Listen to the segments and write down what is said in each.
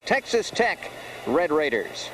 Texas Tech Red Raiders.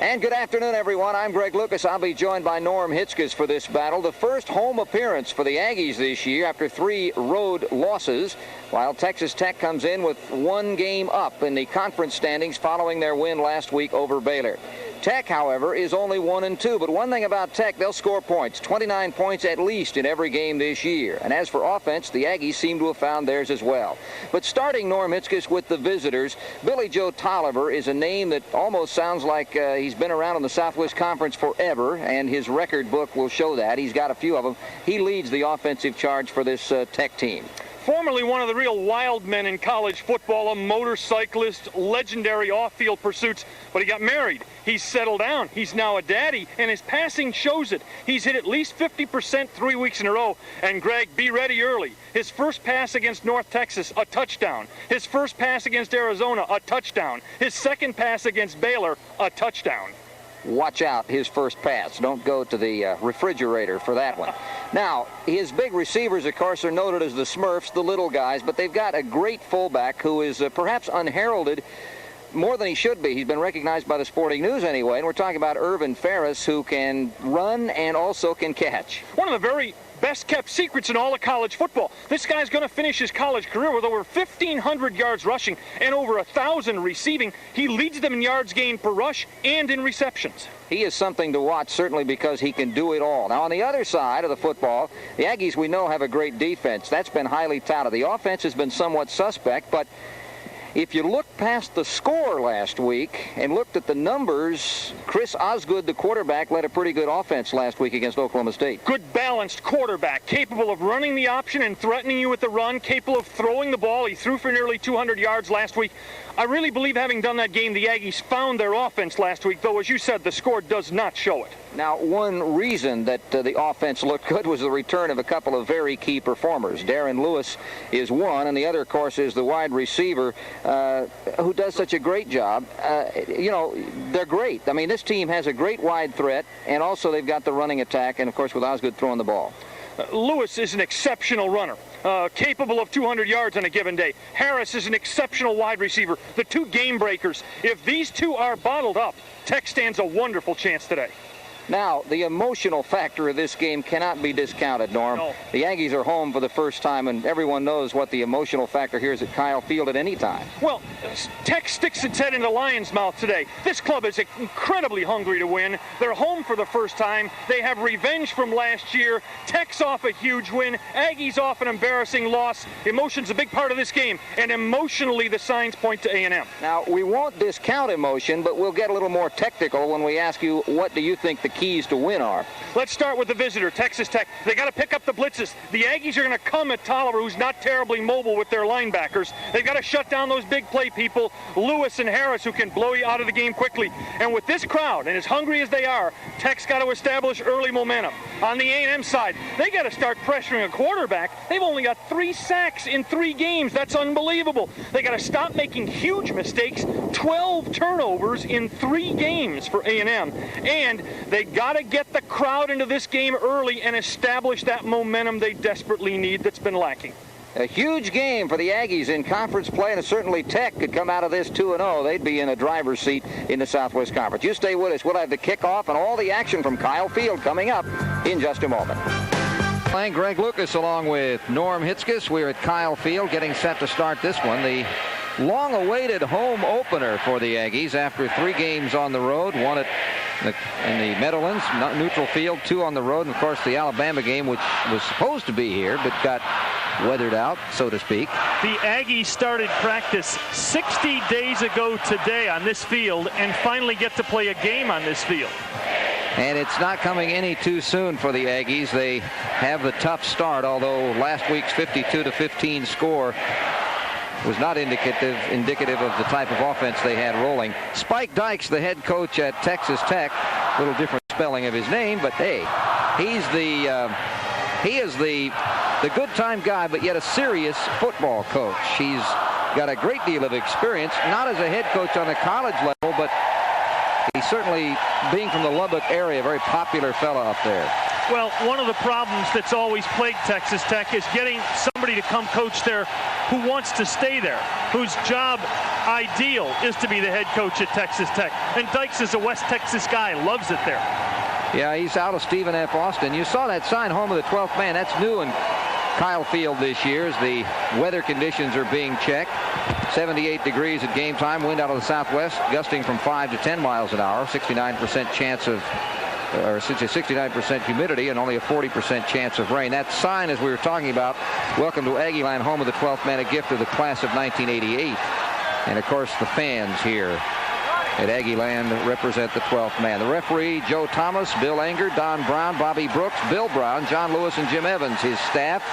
And good afternoon, everyone. I'm Greg Lucas. I'll be joined by Norm Hitzges for this battle. The first home appearance for the Aggies this year after 3 road losses, while Texas Tech comes in with 1 game up in the conference standings following their win last week over Baylor. Tech, however, is only 1-2, but one thing about Tech, they'll score points, 29 points at least in every game this year. And as for offense, the Aggies seem to have found theirs as well. But starting, Norm Hitzges, with the visitors, Billy Joe Tolliver is a name that almost sounds like he's been around in the Southwest Conference forever, and his record book will show that. He's got a few of them. He leads the offensive charge for this Tech team. Formerly one of the real wild men in college football, a motorcyclist, legendary off-field pursuits, but he got married. He's settled down. He's now a daddy, and his passing shows it. He's hit at least 50% 3 weeks in a row. And Greg, be ready early. His first pass against North Texas, a touchdown. His first pass against Arizona, a touchdown. His second pass against Baylor, a touchdown. Watch out, his first pass. Don't go to the refrigerator for that one. Now, his big receivers, of course, are noted as the Smurfs, the little guys, but they've got a great fullback who is perhaps unheralded more than he should be. He's been recognized by the Sporting News anyway, and we're talking about Irvin Ferris, who can run and also can catch. One of the very best-kept secrets in all of college football. This guy's going to finish his college career with over 1,500 yards rushing and over 1,000 receiving. He leads them in yards gained per rush and in receptions. He is something to watch, certainly, because he can do it all. Now, on the other side of the football, the Aggies, we know, have a great defense. That's been highly touted. The offense has been somewhat suspect, but if you look past the score last week and looked at the numbers, Chris Osgood, the quarterback, led a pretty good offense last week against Oklahoma State. Good balanced quarterback, capable of running the option and threatening you with the run, capable of throwing the ball. He threw for nearly 200 yards last week. I really believe, having done that game, the Aggies found their offense last week, though, as you said, the score does not show it. Now, one reason that the offense looked good was the return of a couple of very key performers. Darren Lewis is one, and the other, of course, is the wide receiver who does such a great job. You know, they're great. I mean, this team has a great wide threat, and also they've got the running attack, and, of course, with Osgood throwing the ball. Lewis is an exceptional runner, capable of 200 yards on a given day. Harris is an exceptional wide receiver. The two game breakers. If these two are bottled up, Tech stands a wonderful chance today. Now, the emotional factor of this game cannot be discounted, Norm. No. The Aggies are home for the first time, and everyone knows what the emotional factor here is at Kyle Field at any time. Well, Tech sticks its head in the lion's mouth today. This club is incredibly hungry to win. They're home for the first time. They have revenge from last year. Tech's off a huge win. Aggies off an embarrassing loss. Emotion's a big part of this game, and emotionally the signs point to A&M. Now, we won't discount emotion, but we'll get a little more technical when we ask you, what do you think the keys to win are? Let's start with the visitor, Texas Tech. They got to pick up the blitzes. The Aggies are going to come at Tolliver, who's not terribly mobile with their linebackers. They've got to shut down those big play people, Lewis and Harris, who can blow you out of the game quickly. And with this crowd, and as hungry as they are, Tech's got to establish early momentum. On the A&M side, they got to start pressuring a quarterback. They've only got 3 sacks in 3 games. That's unbelievable. They got to stop making huge mistakes. 12 turnovers in 3 games for A&M. And they got to get the crowd into this game early and establish that momentum they desperately need that's been lacking. A huge game for the Aggies in conference play, and certainly Tech could come out of this 2-0. They'd be in a driver's seat in the Southwest Conference. You stay with us. We'll have the kickoff and all the action from Kyle Field coming up in just a moment. Playing Greg Lucas along with Norm Hitzges. We're at Kyle Field getting set to start this one. The long-awaited home opener for the Aggies after 3 games on the road. One in the Meadowlands, neutral field, 2 on the road, and of course the Alabama game, which was supposed to be here but got weathered out, so to speak. The Aggies started practice 60 days ago today on this field and finally get to play a game on this field. And it's not coming any too soon for the Aggies. They have the tough start, although last week's 52-15 score was not indicative of the type of offense they had rolling. Spike Dykes, the head coach at Texas Tech, a little different spelling of his name, but hey, he is the good time guy, but yet a serious football coach. He's got a great deal of experience, not as a head coach on the college level, but he's certainly, being from the Lubbock area, a very popular fellow up there. Well, one of the problems that's always plagued Texas Tech is getting somebody to come coach there who wants to stay there, whose job ideal is to be the head coach at Texas Tech. And Dykes is a West Texas guy, loves it there. Yeah, he's out of Stephen F. Austin. You saw that sign, home of the 12th man. That's new in Kyle Field this year as the weather conditions are being checked. 78 degrees at game time. Wind out of the southwest, gusting from 5 to 10 miles an hour. 69% chance of, or 69% humidity, and only a 40% chance of rain. That sign, as we were talking about, welcome to Aggieland, home of the 12th man, a gift of the class of 1988. And of course, the fans here at Aggieland represent the 12th man. The referee, Joe Thomas, Bill Anger, Don Brown, Bobby Brooks, Bill Brown, John Lewis, and Jim Evans, his staff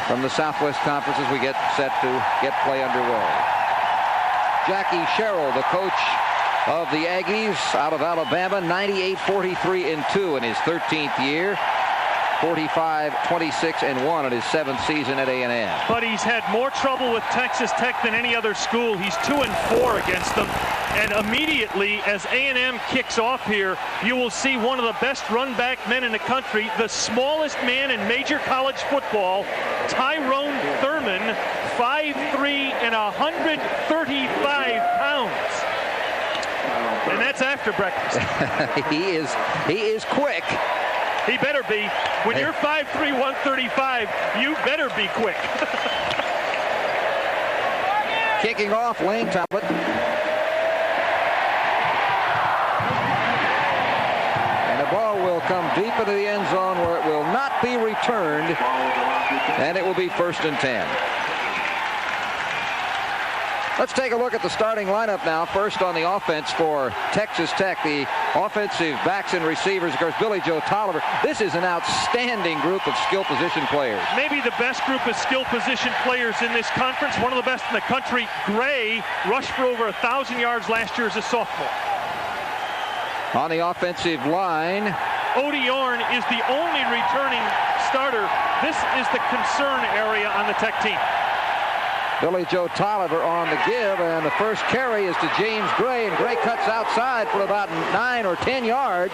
from the Southwest Conference as we get set to get play underway. Jackie Sherrill, the coach of the Aggies out of Alabama, 98-43-2 in his 13th year. 45-26-1 in his 7th season at A&M. But he's had more trouble with Texas Tech than any other school. He's 2-4 against them. And immediately, as A&M kicks off here, you will see one of the best run-back men in the country, the smallest man in major college football, Tyrone Thurman, 5'3" and 135 pounds. And that's after breakfast. He is quick. He better be. When you're 5'3", 135, you better be quick. Kicking off, Lane Talbot. And the ball will come deep into the end zone where it will not be returned. And it will be 1st and 10. Let's take a look at the starting lineup now. First on the offense for Texas Tech, the offensive backs and receivers. Of course, Billy Joe Tolliver. This is an outstanding group of skill position players. Maybe the best group of skill position players in this conference. One of the best in the country. Gray rushed for over 1,000 yards last year as a sophomore. On the offensive line, Odie Orn is the only returning starter. This is the concern area on the Tech team. Billy Joe Tolliver on the give, and the first carry is to James Gray, and Gray cuts outside for about 9 or 10 yards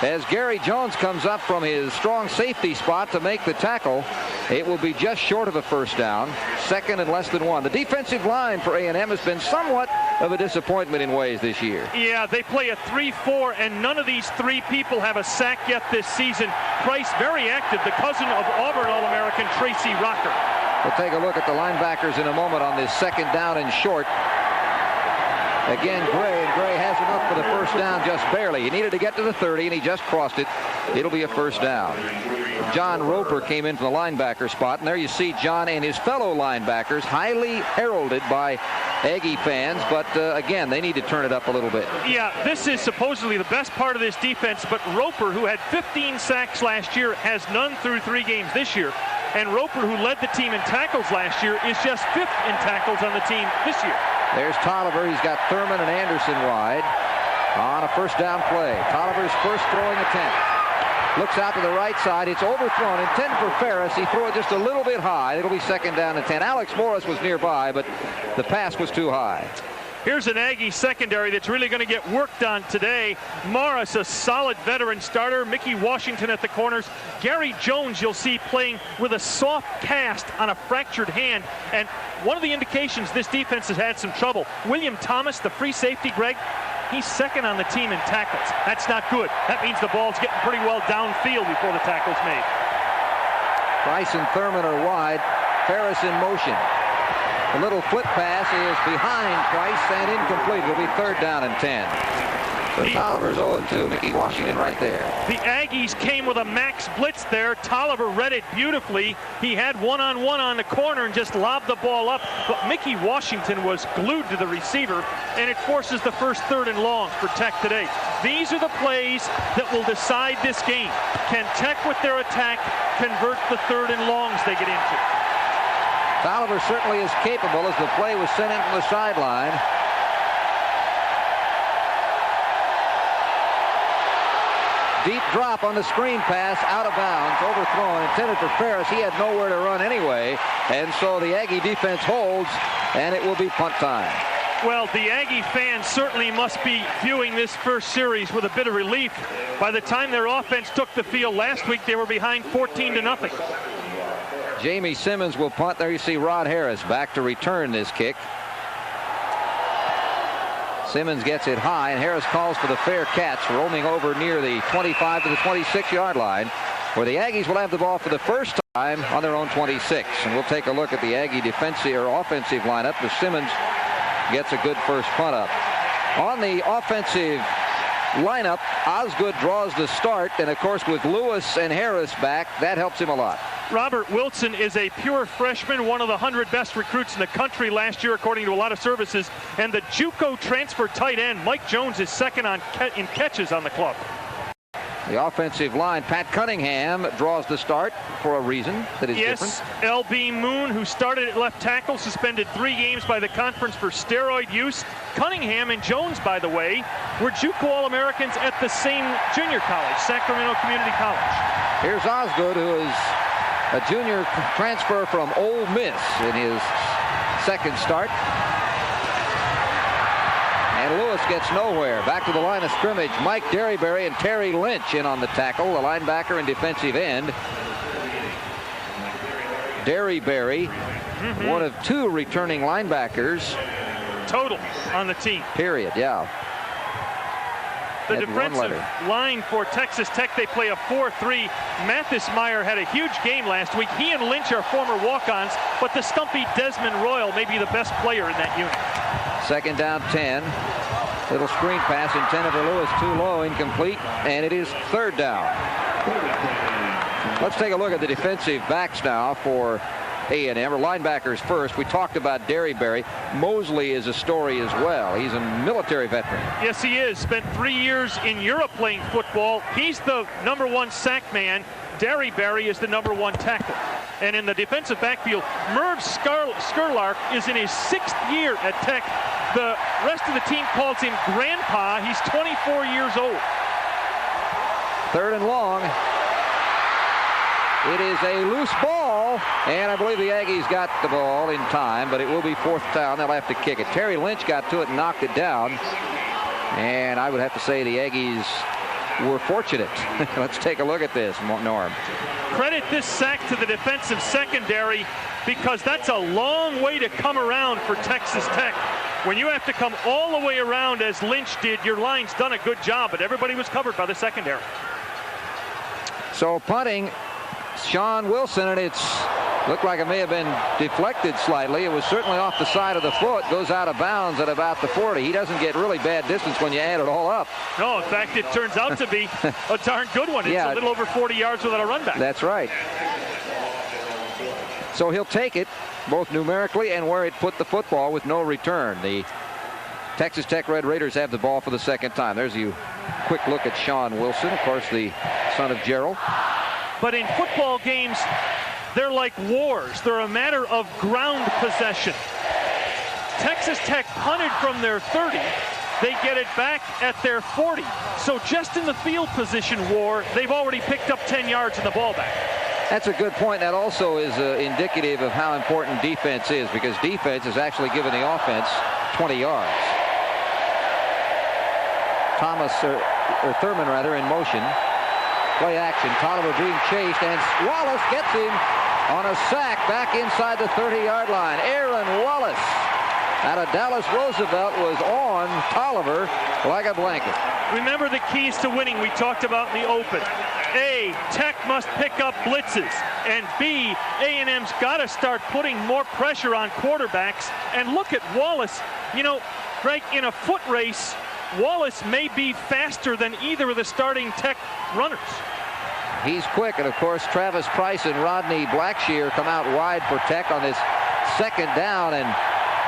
as Gary Jones comes up from his strong safety spot to make the tackle. It will be just short of a first down, 2nd and less than 1. The defensive line for A&M has been somewhat of a disappointment in ways this year. Yeah, they play a 3-4, and none of these 3 people have a sack yet this season. Price very active, the cousin of Auburn All-American Tracy Rocker. We'll take a look at the linebackers in a moment on this 2nd down and short. Again, Gray has enough for the first down, just barely. He needed to get to the 30, and he just crossed it. It'll be a first down. John Roper came in from the linebacker spot, and there you see John and his fellow linebackers, highly heralded by Aggie fans, but again, they need to turn it up a little bit. Yeah, this is supposedly the best part of this defense, but Roper, who had 15 sacks last year, has none through 3 games this year. And Roper, who led the team in tackles last year, is just 5th in tackles on the team this year. There's Tolliver. He's got Thurman and Anderson wide on a first down play. Tolliver's first throwing attempt. Looks out to the right side. It's overthrown. Intended for Ferris. He threw it just a little bit high. It'll be 2nd down and 10. Alex Morris was nearby, but the pass was too high. Here's an Aggie secondary that's really going to get worked on today. Morris, a solid veteran starter. Mickey Washington at the corners. Gary Jones, you'll see playing with a soft cast on a fractured hand. And one of the indications this defense has had some trouble. William Thomas, the free safety, Greg, he's 2nd on the team in tackles. That's not good. That means the ball's getting pretty well downfield before the tackle's made. Price and Thurman are wide. Ferris in motion. The little flip pass is behind Price and incomplete. It'll be 3rd down and 10. So Tolliver's 0-2. Mickey Washington right there. The Aggies came with a max blitz there. Tolliver read it beautifully. He had one-on-one on the corner and just lobbed the ball up. But Mickey Washington was glued to the receiver, and it forces the first 3rd and long for Tech today. These are the plays that will decide this game. Can Tech, with their attack, convert the 3rd and longs they get into? Tolliver certainly is capable as the play was sent in from the sideline. Deep drop on the screen pass, out of bounds, overthrown, intended for Ferris. He had nowhere to run anyway, and so the Aggie defense holds, and it will be punt time. Well, the Aggie fans certainly must be viewing this first series with a bit of relief. By the time their offense took the field last week, they were behind 14-0. Jamie Simmons will punt. There you see Rod Harris back to return this kick. Simmons gets it high, and Harris calls for the fair catch, roaming over near the 25 to the 26-yard line, where the Aggies will have the ball for the first time on their own 26. And we'll take a look at the Aggie defensive or offensive lineup as Simmons gets a good first punt up. On the offensive lineup, Osgood draws the start, and of course with Lewis and Harris back, that helps him a lot. Robert Wilson is a pure freshman, one of the 100 best recruits in the country last year, according to a lot of services. And the JUCO transfer tight end, Mike Jones, is second in catches on the club. The offensive line, Pat Cunningham draws the start for a reason that is different. Yes, L.B. Moon, who started at left tackle, suspended 3 games by the conference for steroid use. Cunningham and Jones, by the way, were JUCO All-Americans at the same junior college, Sacramento Community College. Here's Osgood, who is a junior transfer from Ole Miss in his second start. And Lewis gets nowhere. Back to the line of scrimmage. Mike Derryberry and Terry Lynch in on the tackle, the linebacker and defensive end. Derryberry, one of 2 returning linebackers. Total on the team. Period, yeah. The defensive line for Texas Tech, they play a 4-3. Mathis Meyer had a huge game last week. He and Lynch are former walk-ons, but the stumpy Desmond Royal may be the best player in that unit. Second down 10. Little screen pass intended for Lewis, too low, incomplete, and it is third down. Let's take a look at the defensive backs now for A&M, or linebackers first. We talked about Derryberry. Mosley is a story as well. He's a military veteran. Yes, he is. Spent 3 years in Europe playing football. He's the #1 sack man. Derryberry is the #1 tackle. And in the defensive backfield, Merv Skurlark is in his 6th year at Tech. The rest of the team calls him Grandpa. He's 24 years old. Third and long. It is a loose ball, and I believe the Aggies got the ball in time, but it will be 4th down. They'll have to kick it. Terry Lynch got to it and knocked it down, and I would have to say the Aggies were fortunate. Let's take a look at this, Norm. Credit this sack to the defensive secondary, because that's a long way to come around for Texas Tech. When you have to come all the way around as Lynch did, your line's done a good job, but everybody was covered by the secondary. So punting, Sean Wilson, and it's looked like it may have been deflected slightly. It was certainly off the side of the foot, goes out of bounds at about the 40. He doesn't get really bad distance when you add it all up. No, in fact, it turns out to be a darn good one. It's a little over 40 yards without a run back. That's right. So he'll take it, both numerically and where it put the football with no return. The Texas Tech Red Raiders have the ball for the second time. There's a quick look at Sean Wilson, of course, the son of Gerald. But in football games, they're like wars. They're a matter of ground possession. Texas Tech punted from their 30. They get it back at their 40. So just in the field position war, they've already picked up 10 yards in the ball back. That's a good point. That also is indicative of how important defense is, because defense has actually given the offense 20 yards. Thurman in motion. Play action. Tolliver being chased, and Wallace gets him on a sack back inside the 30-yard line. Aaron Wallace out of Dallas Roosevelt was on Tolliver like a blanket. Remember the keys to winning we talked about in the open. A, Tech must pick up blitzes, and B, A&M's got to start putting more pressure on quarterbacks. And look at Wallace. You know, Greg, in a foot race, Wallace may be faster than either of the starting Tech runners. He's quick, and of course Travis Price and Rodney Blackshear come out wide for Tech on this second down and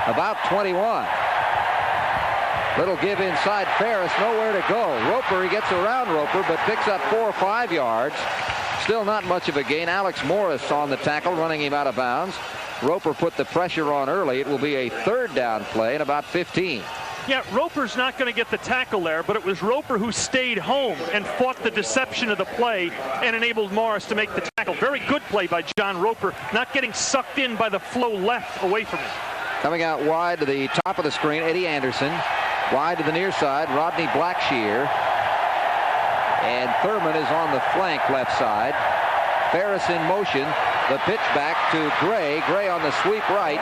about 21. Little give inside Ferris, nowhere to go. Roper, he gets around Roper, but picks up 4 or 5 yards. Still not much of a gain. Alex Morris on the tackle, running him out of bounds. Roper put the pressure on early. It will be a third down play and about 15. Yeah, Roper's not going to get the tackle there, but it was Roper who stayed home and fought the deception of the play and enabled Morris to make the tackle. Very good play by John Roper, not getting sucked in by the flow left away from him. Coming out wide to the top of the screen, Eddie Anderson. Wide to the near side, Rodney Blackshear. And Thurman is on the flank left side. Ferris in motion. The pitch back to Gray. Gray on the sweep right.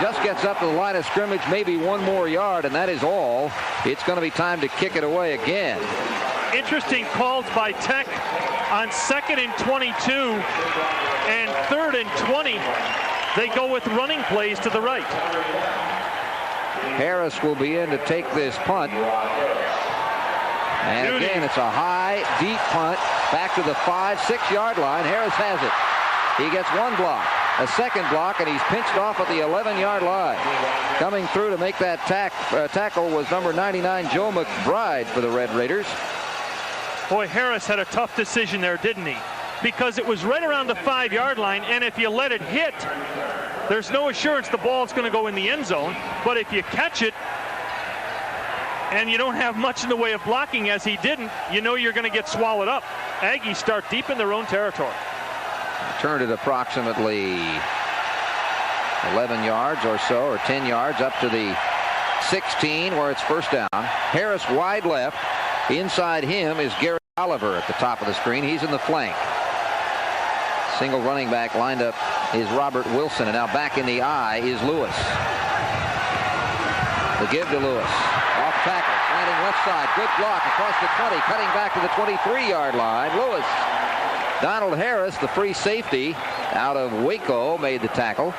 just gets up to the line of scrimmage, maybe one more yard, and that is all. It's going to be time to kick it away again. Interesting calls by Tech on 2nd and 22 and 3rd and 20. They go with running plays to the right. Harris will be in to take this punt. And again, it's a high, deep punt back to the 5-6 yard line. Harris has it. He gets one block, a second block, and he's pinched off at the 11-yard line. Coming through to make that tackle was number 99, Joe McBride, for the Red Raiders. Boy, Harris had a tough decision there, didn't he? Because it was right around the 5-yard line, and if you let it hit, there's no assurance the ball's going to go in the end zone. But if you catch it, and you don't have much in the way of blocking, as he didn't, you know you're going to get swallowed up. Aggies start deep in their own territory. Turned it approximately 11 yards or so, or 10 yards, up to the 16, where it's first down. Harris wide left. Inside him is Gary Oliver at the top of the screen. He's in the flank. Single running back lined up is Robert Wilson, and now back in the I is Lewis. The give to Lewis. Off tackle, landing left side. Good block across the 20, cutting back to the 23-yard line. Lewis. Donald Harris, the free safety out of Waco, made the tackle.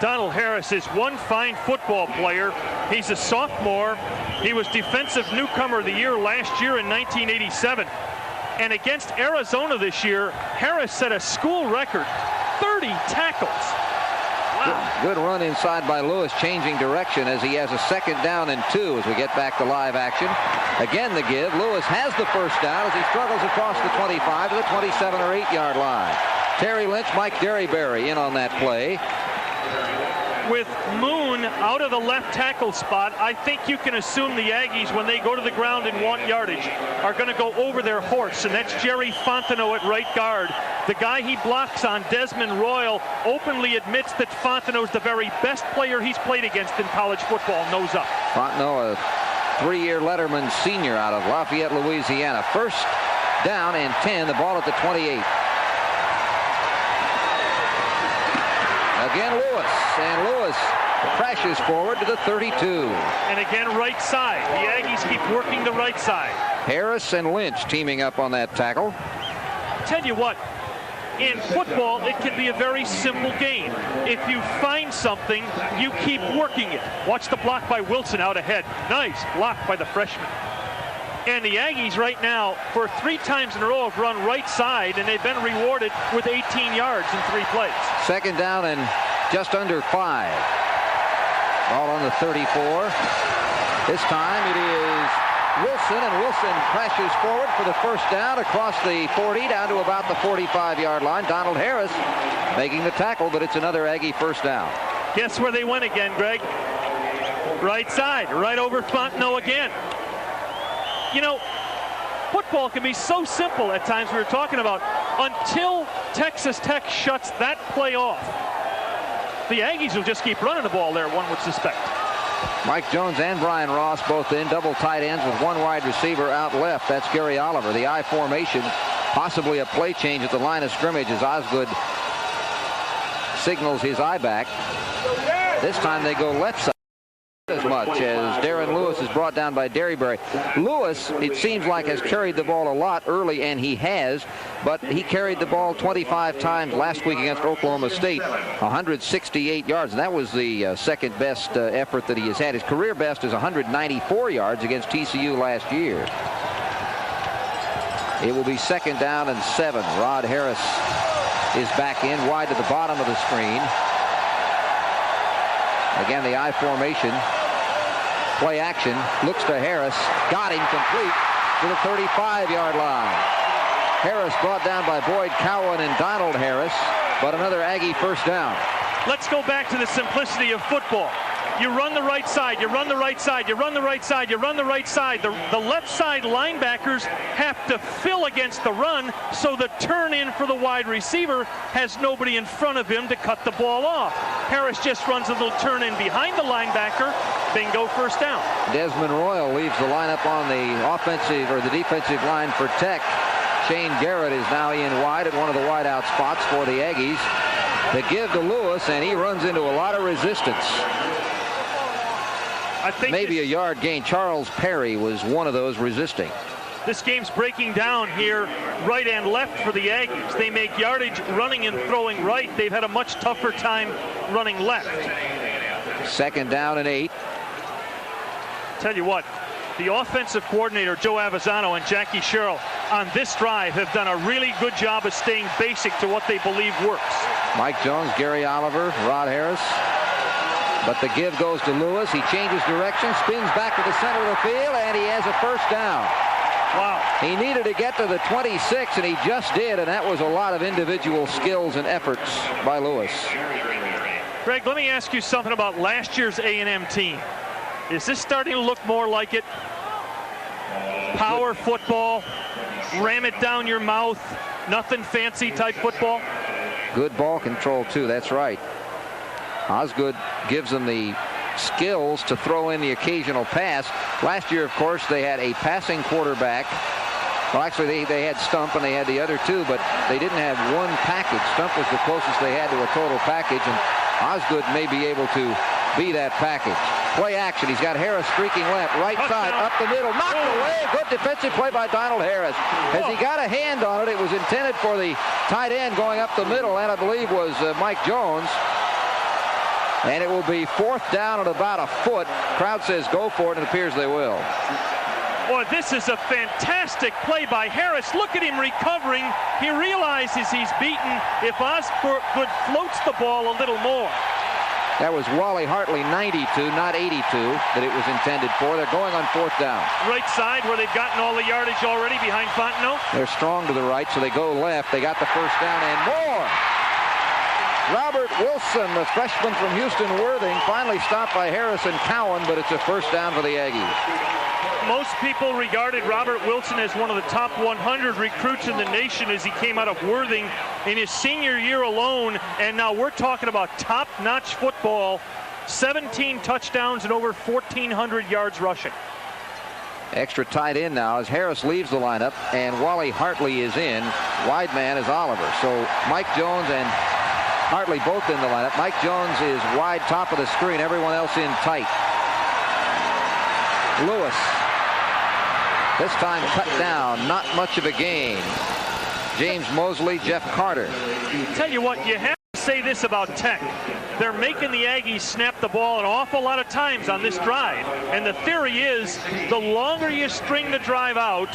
Donald Harris is one fine football player. He's a sophomore. He was Defensive Newcomer of the Year last year in 1987. And against Arizona this year, Harris set a school record, 30 tackles. Wow. Good run inside by Lewis, changing direction as he has a 2nd down and 2 as we get back to live action. Again, the give. Lewis has the first down as he struggles across the 25 to the 27 or 8-yard line. Terry Lynch, Mike Derryberry in on that play. With Moon out of the left tackle spot, I think you can assume the Aggies, when they go to the ground and want yardage, are going to go over their horse, and that's Jerry Fontenot at right guard. The guy he blocks on, Desmond Royal, openly admits that Fontenot's the very best player he's played against in college football, nose up. Fontenot, a 3-year Letterman senior out of Lafayette, Louisiana. First down and 10, the ball at the 28. Again, Lewis, and Lewis crashes forward to the 32. And again, right side. The Aggies keep working the right side. Harris and Lynch teaming up on that tackle. Tell you what, in football, it can be a very simple game. If you find something, you keep working it. Watch the block by Wilson out ahead. Nice block by the freshman. And the Aggies right now, for 3 times in a row, have run right side, and they've been rewarded with 18 yards in 3 plays. 2nd down and just under 5. Ball on the 34. This time it is Wilson, and Wilson crashes forward for the first down across the 40 down to about the 45-yard line. Donald Harris making the tackle, but it's another Aggie first down. Guess where they went again, Greg? Right side, right over Fontenot again. You know, football can be so simple at times, we were talking about, until Texas Tech shuts that play off. The Aggies will just keep running the ball there, one would suspect. Mike Jones and Brian Ross both in, double tight ends with one wide receiver out left. That's Gary Oliver. The I formation, possibly a play change at the line of scrimmage as Osgood signals his I back. This time they go left side as much as Darren Lewis is brought down by Derryberry. Lewis, it seems like, has carried the ball a lot early, and he has, but he carried the ball 25 times last week against Oklahoma State, 168 yards, and that was the second best effort that he has had. His career best is 194 yards against TCU last year. It will be 2nd down and 7. Rod Harris is back in, wide to the bottom of the screen. Again, the I formation. Play action, looks to Harris, got him complete to the 35-yard line. Harris brought down by Boyd Cowan and Donald Harris, but another Aggie first down. Let's go back to the simplicity of football. You run the right side, you run the right side, you run the right side, you run the right side. The left side linebackers have to fill against the run, so the turn in for the wide receiver has nobody in front of him to cut the ball off. Harris just runs a little turn in behind the linebacker. Bingo, first down. Desmond Royal leaves the lineup on the offensive or the defensive line for Tech. Shane Garrett is now in wide at one of the wideout spots for the Aggies. The give to Lewis, and he runs into a lot of resistance. I think maybe a yard gain. Charles Perry was one of those resisting. This game's breaking down here, right and left for the Aggies. They make yardage running and throwing right. They've had a much tougher time running left. 2nd down and 8. Tell you what, the offensive coordinator, Joe Avezzano, and Jackie Sherrill on this drive have done a really good job of staying basic to what they believe works. Mike Jones, Gary Oliver, Rod Harris. But the give goes to Lewis. He changes direction, spins back to the center of the field, and he has a 1st down. Wow. He needed to get to the 26, and he just did, and that was a lot of individual skills and efforts by Lewis. Greg, let me ask you something about last year's A&M team. Is this starting to look more like it? Power football, ram it down your mouth, nothing fancy type football? Good ball control, too. That's right. Osgood gives them the skills to throw in the occasional pass. Last year, of course, they had a passing quarterback. Well, actually, they had Stump and they had the other two, but they didn't have one package. Stump was the closest they had to a total package, and Osgood may be able to be that package. Play action. He's got Harris streaking left, right side, up the middle, knocked away. Good defensive play by Donald Harris. As he got a hand on it, it was intended for the tight end going up the middle, and I believe was Mike Jones. And it will be 4th down at about a foot. Crowd says go for it, and it appears they will. Boy, this is a fantastic play by Harris. Look at him recovering. He realizes he's beaten if Osgood floats the ball a little more. That was Wally Hartley, 92, not 82, that it was intended for. They're going on 4th down. Right side where they've gotten all the yardage already behind Fontenot. They're strong to the right, so they go left. They got the 1st down and more. Robert Wilson, the freshman from Houston Worthing, finally stopped by Harris and Cowan, but it's a 1st down for the Aggies. Most people regarded Robert Wilson as one of the top 100 recruits in the nation as he came out of Worthing in his senior year alone, and now we're talking about top-notch football, 17 touchdowns and over 1,400 yards rushing. Extra tight end now as Harris leaves the lineup, and Wally Hartley is in. Wide man is Oliver. So Mike Jones and Hartley both in the lineup. Mike Jones is wide top of the screen, everyone else in tight. Lewis, this time cut down, not much of a gain. James Mosley, Jeff Carter. Tell you what, you have to say this about Tech. They're making the Aggies snap the ball an awful lot of times on this drive. And the theory is the longer you string the drive out,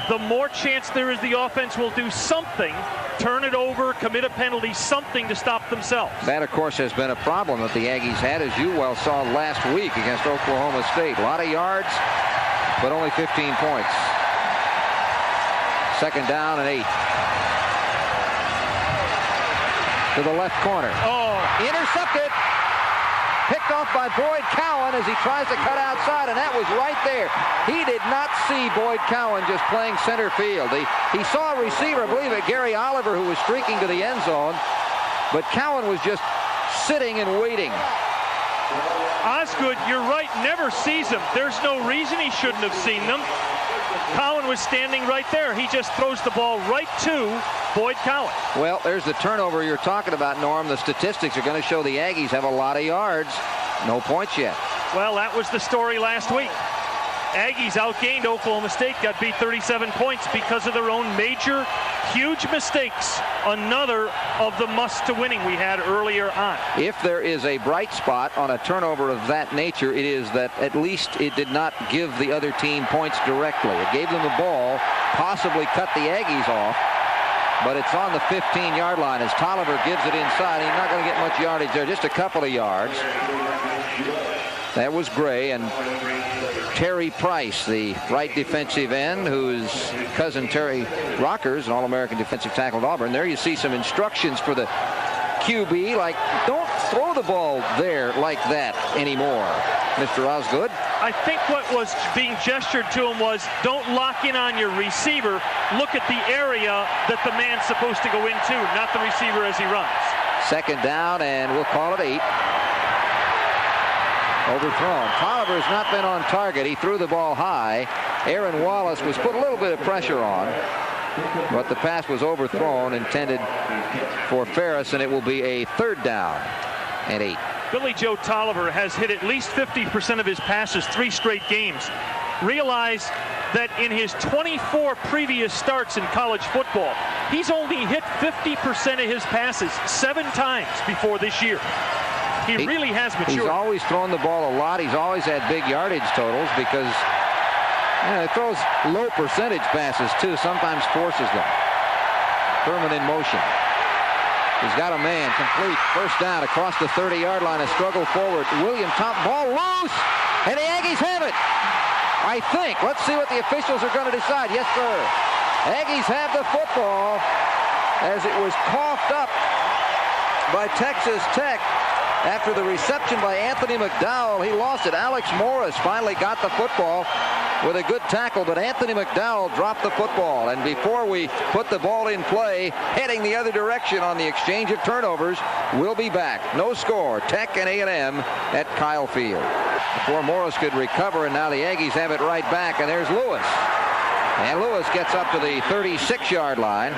the more chance there is the offense will do something, turn it over, commit a penalty, something to stop themselves. That, of course, has been a problem that the Aggies had, as you well saw last week against Oklahoma State. A lot of yards, but only 15 points. 2nd down and 8. To the left corner. Oh. Intercepted. Picked off by Boyd Cowan as he tries to cut outside, and that was right there. He did not see Boyd Cowan just playing center field. He saw a receiver, I believe it, Gary Oliver, who was streaking to the end zone, but Cowan was just sitting and waiting. Osgood, you're right, never sees them. There's no reason he shouldn't have seen them. Cowan was standing right there. He just throws the ball right to Boyd Cowan. Well, there's the turnover you're talking about, Norm. The statistics are going to show the Aggies have a lot of yards. No points yet. Well, that was the story last week. Aggies outgained Oklahoma State, got beat 37 points because of their own major, huge mistakes. Another of the must-to-winning we had earlier on. If there is a bright spot on a turnover of that nature, it is that at least it did not give the other team points directly. It gave them the ball, possibly cut the Aggies off, but it's on the 15-yard line as Tolliver gives it inside. He's not going to get much yardage there, just a couple of yards. That was Gray, and Terry Price, the right defensive end, whose cousin Terry Rockers, an All-American defensive tackle at Auburn. There you see some instructions for the QB, like don't throw the ball there like that anymore, Mr. Osgood. I think what was being gestured to him was don't lock in on your receiver. Look at the area that the man's supposed to go into, not the receiver as he runs. 2nd down, and we'll call it 8. Overthrown. Tolliver has not been on target. He threw the ball high. Aaron Wallace was put a little bit of pressure on. But the pass was overthrown, intended for Ferris, and it will be a 3rd down and 8. Billy Joe Tolliver has hit at least 50% of his passes 3 straight games. Realize that in his 24 previous starts in college football, he's only hit 50% of his passes 7 times before this year. He really has matured. He's always thrown the ball a lot. He's always had big yardage totals because he throws low percentage passes too, sometimes forces them. Thurman in motion. He's got a man, complete, 1st down across the 30-yard line, a struggle forward. William Thompson, ball loose, and the Aggies have it. I think. Let's see what the officials are going to decide. Yes, sir. Aggies have the football as it was coughed up by Texas Tech after the reception by Anthony McDowell. He lost it. Alex Morris finally got the football with a good tackle, but Anthony McDowell dropped the football. And before we put the ball in play, heading the other direction on the exchange of turnovers, we'll be back. No score. Tech and A&M at Kyle Field. Before Morris could recover, and now the Aggies have it right back, and there's Lewis. And Lewis gets up to the 36-yard line.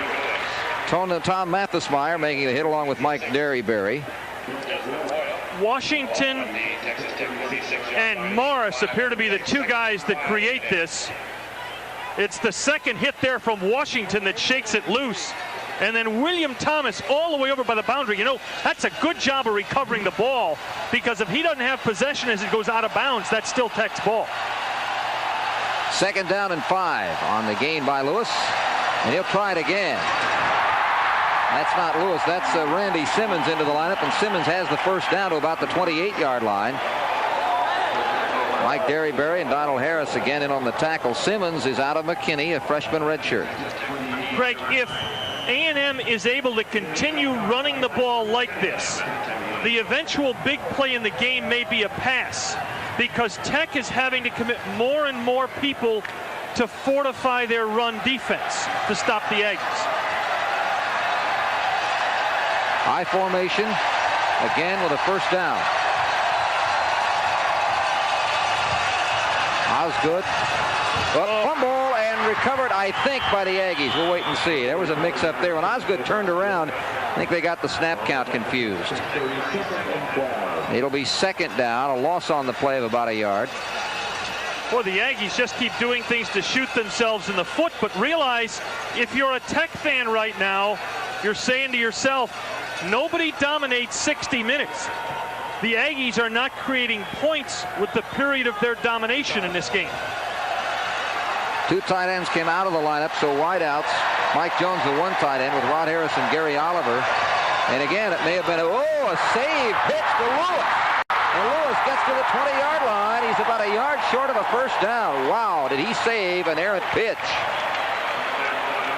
Tom Mathesmeyer making the hit along with Mike Derryberry. Washington and Morris appear to be the 2 guys that create this. It's the 2nd hit there from Washington that shakes it loose. And then William Thomas all the way over by the boundary. You know, that's a good job of recovering the ball, because if he doesn't have possession as it goes out of bounds, that's still Tech's ball. 2nd down and 5 on the gain by Lewis. And he'll try it again. That's not Lewis. That's Randy Simmons into the lineup, and Simmons has the 1st down to about the 28-yard line. Mike Derryberry and Donald Harris again in on the tackle. Simmons is out of McKinney, a freshman redshirt. Greg, if A&M is able to continue running the ball like this, the eventual big play in the game may be a pass, because Tech is having to commit more and more people to fortify their run defense to stop the Aggies. High formation, again with a 1st down. Osgood, fumble and recovered, I think, by the Aggies. We'll wait and see. There was a mix-up there. When Osgood turned around, I think they got the snap count confused. It'll be 2nd down, a loss on the play of about a yard. Boy, the Aggies just keep doing things to shoot themselves in the foot, but realize if you're a Tech fan right now, you're saying to yourself, nobody dominates 60 minutes. The Aggies are not creating points with the period of their domination in this game. 2 tight ends came out of the lineup, so wideouts. Mike Jones, the 1 tight end, with Rod Harris and Gary Oliver. And again, it may have been a save pitch to Lewis. And Lewis gets to the 20-yard line. He's about a yard short of a 1st down. Wow, did he save an errant pitch.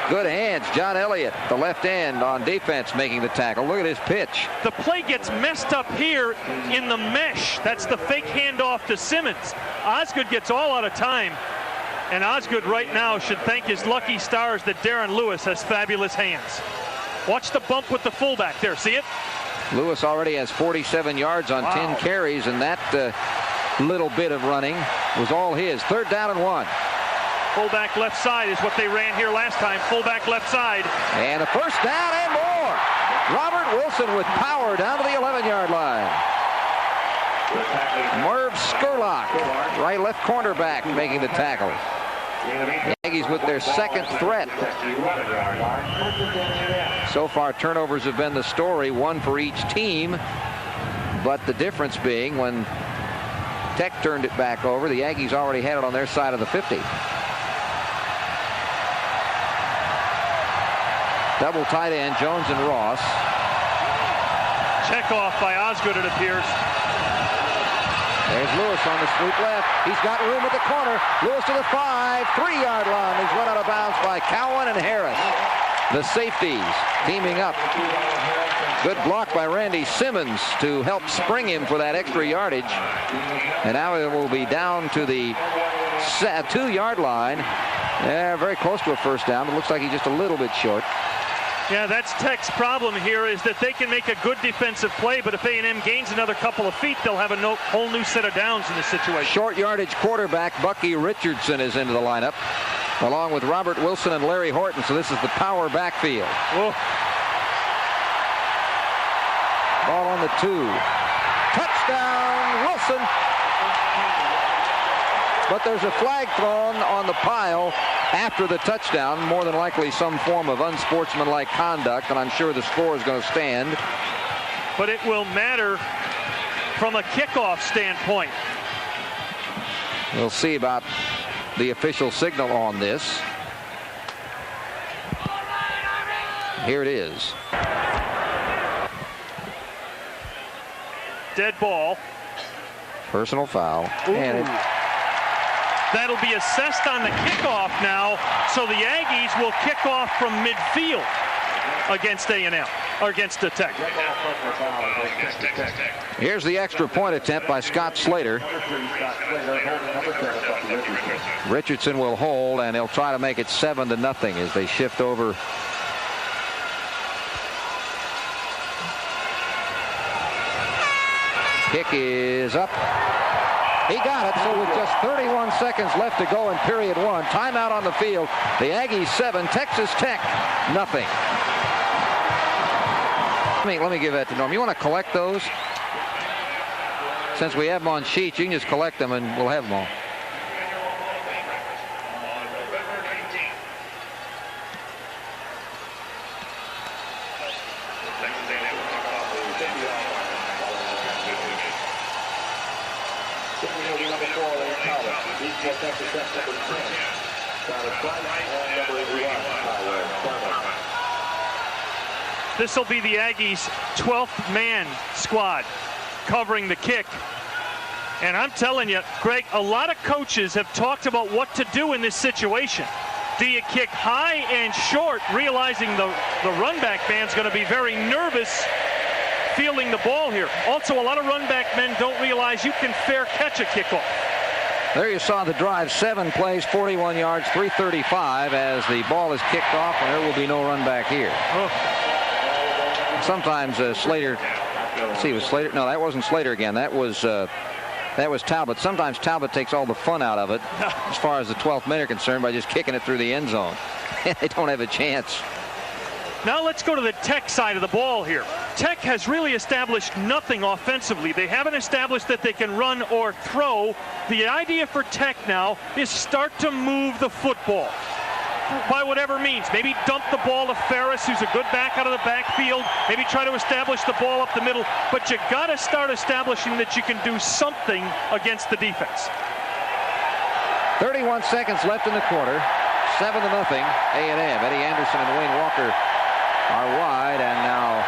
Good hands. John Elliott, the left end on defense, making the tackle. Look at his pitch. The play gets messed up here in the mesh. That's the fake handoff to Simmons. Osgood gets all out of time. And Osgood right now should thank his lucky stars that Darren Lewis has fabulous hands. Watch the bump with the fullback there. See it? Lewis already has 47 yards on 10 carries, and that little bit of running was all his. 3rd down and 1. Fullback left side is what they ran here last time. Fullback left side. And a 1st down and more. Robert Wilson with power down to the 11-yard line. Merv Skurlock, right left cornerback, making the tackle. The Aggies with their 2nd threat. So far, turnovers have been the story, 1 for each team. But the difference being when Tech turned it back over, the Aggies already had it on their side of the 50. Double tight end, Jones and Ross. Check off by Osgood, it appears. There's Lewis on the sweep left. He's got room at the corner. Lewis to the 3-yard line. He's run out of bounds by Cowan and Harris. The safeties teaming up. Good block by Randy Simmons to help spring him for that extra yardage. And now it will be down to the 2-yard line. Yeah, very close to a 1st down. It looks like he's just a little bit short. Yeah, that's Tech's problem here, is that they can make a good defensive play, but if A&M gains another couple of feet, they'll have a whole new set of downs in this situation. Short yardage quarterback Bucky Richardson is into the lineup. along with Robert Wilson and Larry Horton. So this is the power backfield. Whoa. Ball on the 2. Touchdown, Wilson. But there's a flag thrown on the pile after the touchdown, more than likely some form of unsportsmanlike conduct, and I'm sure the score is going to stand. But it will matter from a kickoff standpoint. We'll see about the official signal on this. Here it is. Dead ball. Personal foul. And that'll be assessed on the kickoff now, so the Aggies will kick off from midfield against A&M, or against the Tech. Here's the extra point attempt by Scott Slater. Richardson will hold, and he'll try to make it 7-0 as they shift over. Kick is up. He got it, so with just 31 seconds left to go in period 1. Timeout on the field. The Aggies 7, Texas Tech nothing. Let me give that to Norm. You want to collect those? Since we have them on sheets, you can just collect them and we'll have them all. This will be the Aggies' 12th man squad covering the kick. And I'm telling you, Greg, a lot of coaches have talked about what to do in this situation. Do you kick high and short, realizing the run back man's going to be very nervous fielding the ball here? Also, a lot of run back men don't realize you can fair catch a kickoff. There you saw the drive, 7 plays, 41 yards, 335 as the ball is kicked off, and there will be no run back here. Sometimes Slater, let's see, it was Slater. No, that wasn't Slater again. That was Talbot. Sometimes Talbot takes all the fun out of it as far as the 12th men are concerned by just kicking it through the end zone. They don't have a chance. Now let's go to the Tech side of the ball here. Tech has really established nothing offensively. They haven't established that they can run or throw. The idea for Tech now is start to move the football by whatever means. Maybe dump the ball to Ferris, who's a good back out of the backfield. Maybe try to establish the ball up the middle. But you got to start establishing that you can do something against the defense. 31 seconds left in the quarter. 7-0 A&M. Eddie Anderson and Wayne Walker are wide, and now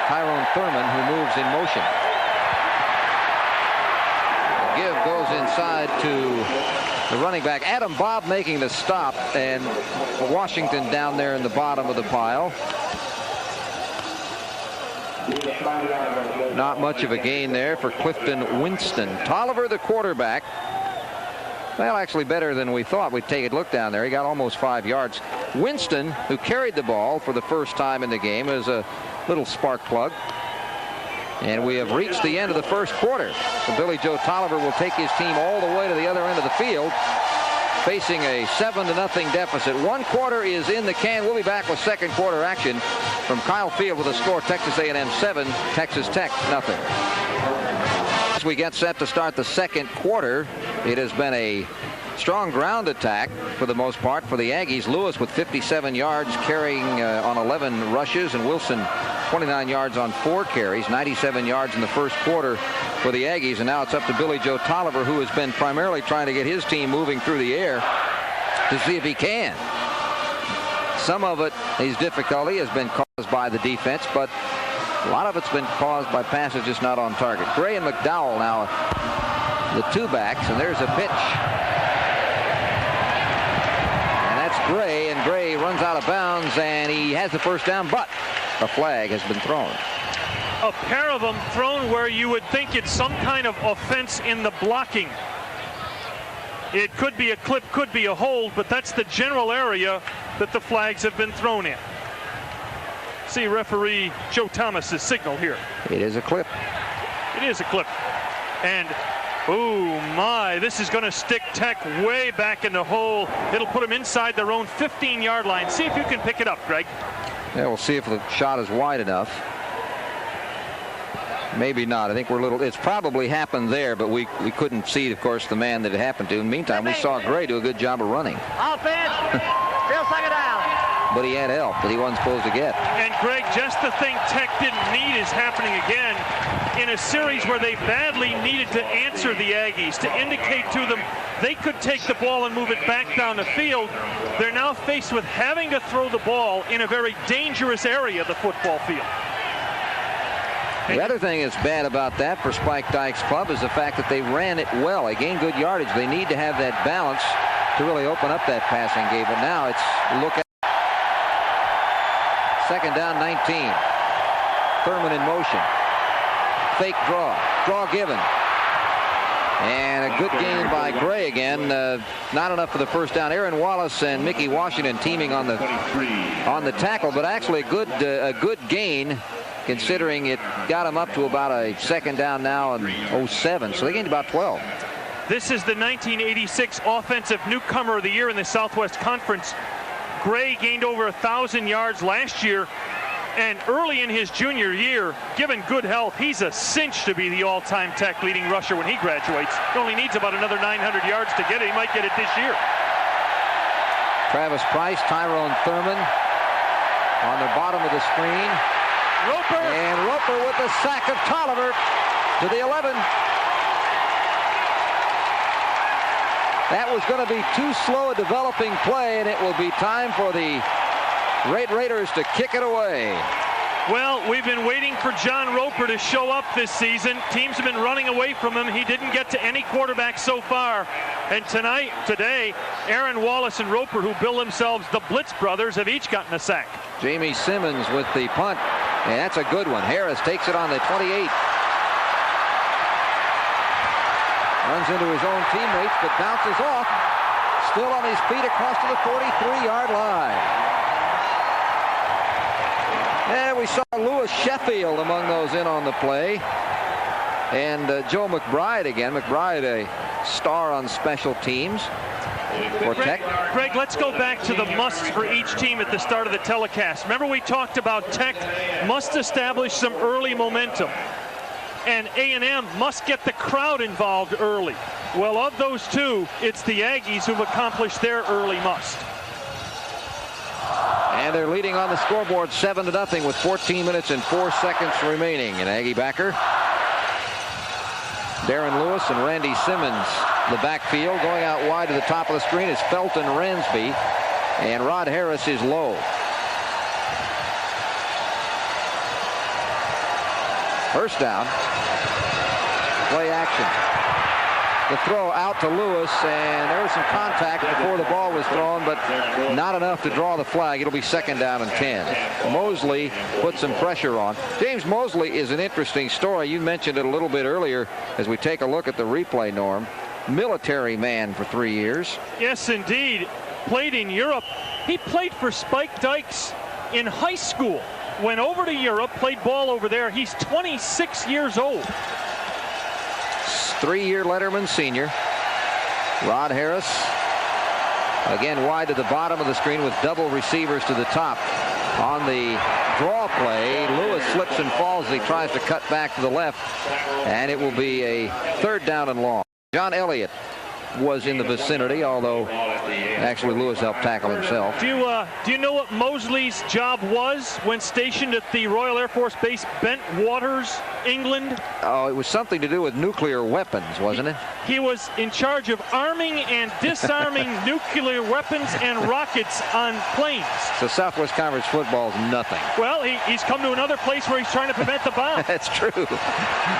Tyrone Thurman, who moves in motion. The give goes inside to the running back. Adam Bobb making the stop, and Washington down there in the bottom of the pile. Not much of a gain there for Clifton Winston. Tolliver, the quarterback. Well, actually better than we thought. We'd take a look down there. He got almost 5 yards. Winston, who carried the ball for the first time in the game, is a little spark plug. And we have reached the end of the first quarter. So Billy Joe Tolliver will take his team all the way to the other end of the field, facing a 7-0 deficit. 1 quarter is in the can. We'll be back with second quarter action from Kyle Field with a score: Texas A&M 7, Texas Tech nothing. As we get set to start the second quarter, it has been a strong ground attack for the most part for the Aggies. Lewis with 57 yards carrying on 11 rushes, and Wilson 29 yards on 4 carries, 97 yards in the first quarter for the Aggies. And now it's up to Billy Joe Tolliver, who has been primarily trying to get his team moving through the air to see if he can. Some of it, his difficulty has been caused by the defense, but a lot of it's been caused by passes just not on target. Gray and McDowell now the 2 backs, and there's a pitch. And that's Gray, and Gray runs out of bounds, and he has the first down, but a flag has been thrown. A pair of them thrown where you would think it's some kind of offense in the blocking. It could be a clip, could be a hold, but that's the general area that the flags have been thrown in. See referee Joe Thomas's signal here. It is a clip. It is a clip. And Oh my, this is going to stick Tech way back in the hole. It'll put them inside their own 15-yard line. See if you can pick it up, Greg. Yeah, we'll see if the shot is wide enough. Maybe not. I think we're a little. It's probably happened there, but we couldn't see, of course, the man that it happened to. In the meantime, we saw Gray do a good job of running. Offense, still second down. But he had help that he wasn't supposed to get. And Greg, just the thing Tech didn't need is happening again in a series where they badly needed to answer the Aggies, to indicate to them they could take the ball and move it back down the field. They're now faced with having to throw the ball in a very dangerous area of the football field. The other thing that's bad about that for Spike Dykes' club is the fact that they ran it well. They gained good yardage. They need to have that balance to really open up that passing game. But now it's look at second down 19. Thurman in motion. Fake draw. Draw given. And a good gain by Gray again. Not enough for the first down. Aaron Wallace and Mickey Washington teaming on the tackle, but actually a good gain, considering it got him up to about a second down now and 07. So they gained about 12. This is the 1986 Offensive Newcomer of the Year in the Southwest Conference. Gray gained over 1,000 yards last year, and early in his junior year, given good health, he's a cinch to be the all-time Tech leading rusher when he graduates. He only needs about another 900 yards to get it. He might get it this year. Travis Price, Tyrone Thurman on the bottom of the screen. Roper. And Roper with the sack of Tolliver to the 11. That was going to be too slow a developing play, and it will be time for the Red Raiders to kick it away. Well, we've been waiting for John Roper to show up this season. Teams have been running away from him. He didn't get to any quarterback so far. And today, Aaron Wallace and Roper, who bill themselves the Blitz brothers, have each gotten a sack. Jamie Simmons with the punt, and that's a good one. Harris takes it on the 28. Runs into his own teammates, but bounces off. Still on his feet across to the 43-yard line. And we saw Lewis Sheffield among those in on the play. And Joe McBride again. McBride, a star on special teams for Tech. Greg, let's go back to the musts for each team at the start of the telecast. Remember we talked about Tech must establish some early momentum, and A&M must get the crowd involved early. Well, of those two, it's the Aggies who've accomplished their early must. And they're leading on the scoreboard 7-0 with 14 minutes and 4 seconds remaining. And Aggie backer, Darren Lewis and Randy Simmons, the backfield. Going out wide to the top of the screen is Felton Ransby, and Rod Harris is low. First down. Play action. The throw out to Lewis, and there was some contact before the ball was thrown, but not enough to draw the flag. It'll be second down and 10. Mosley put some pressure on. James Mosley is an interesting story. You mentioned it a little bit earlier as we take a look at the replay, Norm. Military man for 3 years. Yes, indeed. Played in Europe. He played for Spike Dykes in high school. Went over to Europe, played ball over there. He's 26 years old. 3-year Letterman senior. Rod Harris again wide to the bottom of the screen with double receivers to the top. On the draw play, Lewis slips and falls as he tries to cut back to the left, and it will be a third down and long. John Elliott was in the vicinity, although actually Lewis helped tackle himself. Do you know what Mosley's job was when stationed at the Royal Air Force Base Bentwaters, England? Oh, it was something to do with nuclear weapons, wasn't it? He was in charge of arming and disarming nuclear weapons and rockets on planes. So Southwest Conference football is nothing. Well, he's come to another place where he's trying to prevent the bomb. That's true.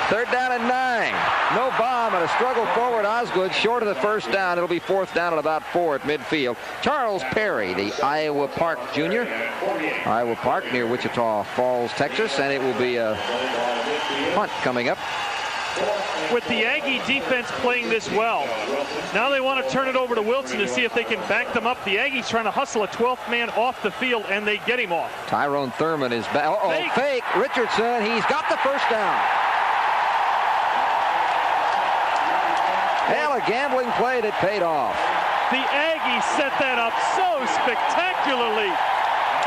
Third down and 9. No bomb and a struggle forward. Osgood short of the first down. It'll be fourth down at about 4 at midfield. Charles Perry, the Iowa Park junior. Iowa Park near Wichita Falls, Texas, and it will be a punt coming up. With the Aggie defense playing this well, now they want to turn it over to Wilson to see if they can back them up. The Aggies trying to hustle a 12th man off the field, and they get him off. Tyrone Thurman is back. Fake. Richardson, he's got the first down. a gambling play that paid off. The Aggies set that up so spectacularly.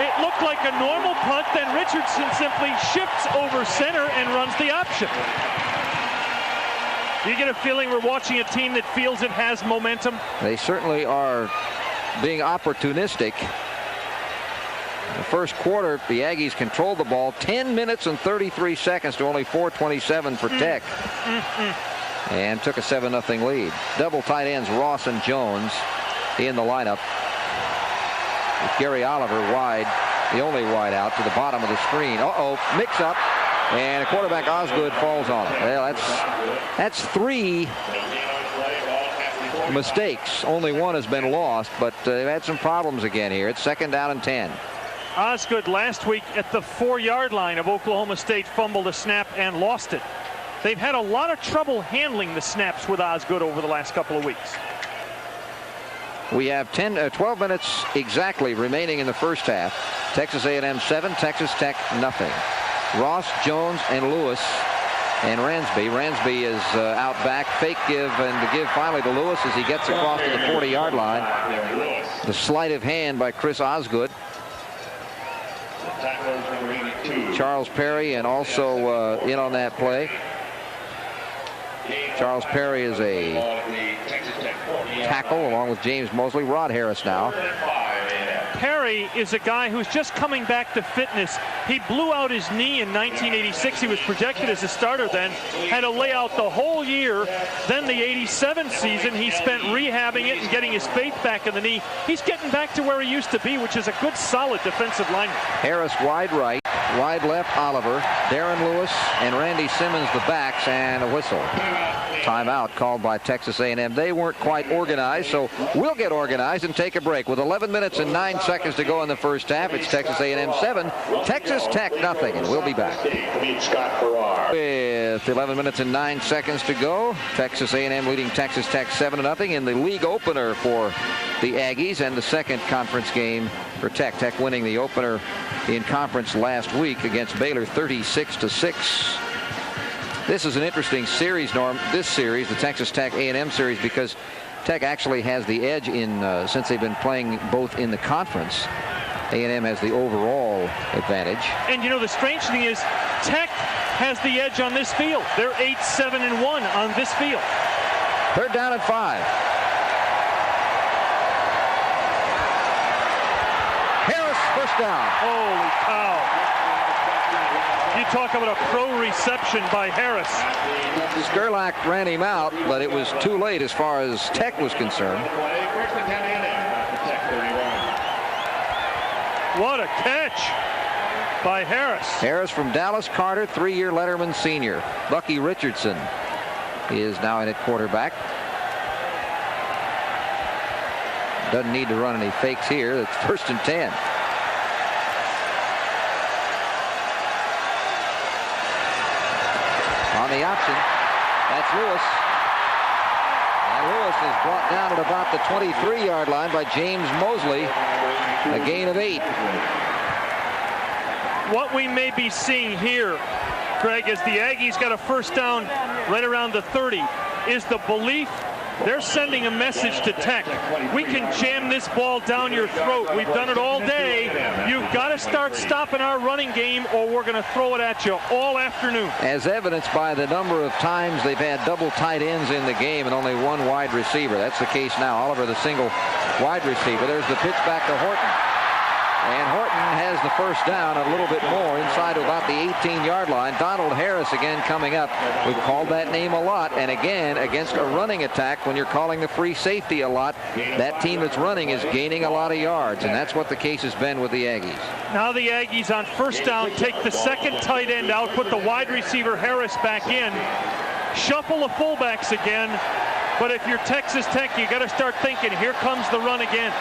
It looked like a normal punt, then Richardson simply shifts over center and runs the option. You get a feeling we're watching a team that feels it has momentum? They certainly are being opportunistic. In the first quarter, the Aggies controlled the ball 10 minutes and 33 seconds to only 4:27 for Tech. And took a 7-0 lead. Double tight ends Ross and Jones in the lineup. With Gary Oliver wide, the only wide out to the bottom of the screen. Mix up. And a quarterback Osgood falls on it. Well, that's 3 mistakes. Only 1 has been lost, but they've had some problems again here. It's 2nd down and 10. Osgood last week at the 4-yard line of Oklahoma State fumbled a snap and lost it. They've had a lot of trouble handling the snaps with Osgood over the last couple of weeks. We have 12 minutes exactly remaining in the first half. Texas A&M 7, Texas Tech nothing. Ross, Jones, and Lewis, and Ransby. Ransby is out back. Fake give, and the give finally to Lewis as he gets across to the 40-yard line. The sleight of hand by Chris Osgood. Charles Perry and also in on that play. Charles Perry is a tackle along with James Mosley. Rod Harris now. Perry is a guy who's just coming back to fitness. He blew out his knee in 1986. He was projected as a starter then. Had to lay out the whole year. Then the 87 season, he spent rehabbing it and getting his faith back in the knee. He's getting back to where he used to be, which is a good, solid defensive lineman. Harris wide right, wide left Oliver, Darren Lewis, and Randy Simmons the backs, and a whistle. Timeout called by Texas A&M. They weren't quite organized, so we'll get organized and take a break. With 11 minutes and 9 seconds to go in the first half, it's Texas A&M 7, Texas Tech nothing, and we'll be back. With 11 minutes and 9 seconds to go, Texas A&M leading Texas Tech 7-0 in the league opener for the Aggies, and the second conference game for Tech. Tech winning the opener in conference last week against Baylor 36-6. This is an interesting series, Norm. This series, the Texas Tech A&M series, because Tech actually has the edge in since they've been playing both in the conference. A&M has the overall advantage. And you know, the strange thing is Tech has the edge on this field. They're 8-7-1 on this field. 3rd down and 5. Harris, first down. Holy cow. You talk about a pro reception by Harris. Skurlock ran him out, but it was too late as far as Tech was concerned. What a catch by Harris. Harris from Dallas Carter, 3-year Letterman senior. Bucky Richardson is now in at quarterback. Doesn't need to run any fakes here. It's 1st and 10. On the option, that's Lewis. And Lewis is brought down at about the 23-yard line by James Mosley. A gain of 8. What we may be seeing here, Greg, is the Aggies got a first down right around the 30. Is the belief they're sending a message to Tech. We can jam this ball down your throat. We've done it all day. You've got to start stopping our running game or we're going to throw it at you all afternoon. As evidenced by the number of times they've had double tight ends in the game and only 1 wide receiver. That's the case now. Oliver, the single wide receiver. There's the pitch back to Horton. And Horton has the first down a little bit more inside of about the 18-yard line. Donald Harris again coming up. We've called that name a lot. And again, against a running attack, when you're calling the free safety a lot, that team that's running is gaining a lot of yards. And that's what the case has been with the Aggies. Now the Aggies on first down take the second tight end out, put the wide receiver Harris back in, shuffle the fullbacks again. But if you're Texas Tech, you got to start thinking, here comes the run again.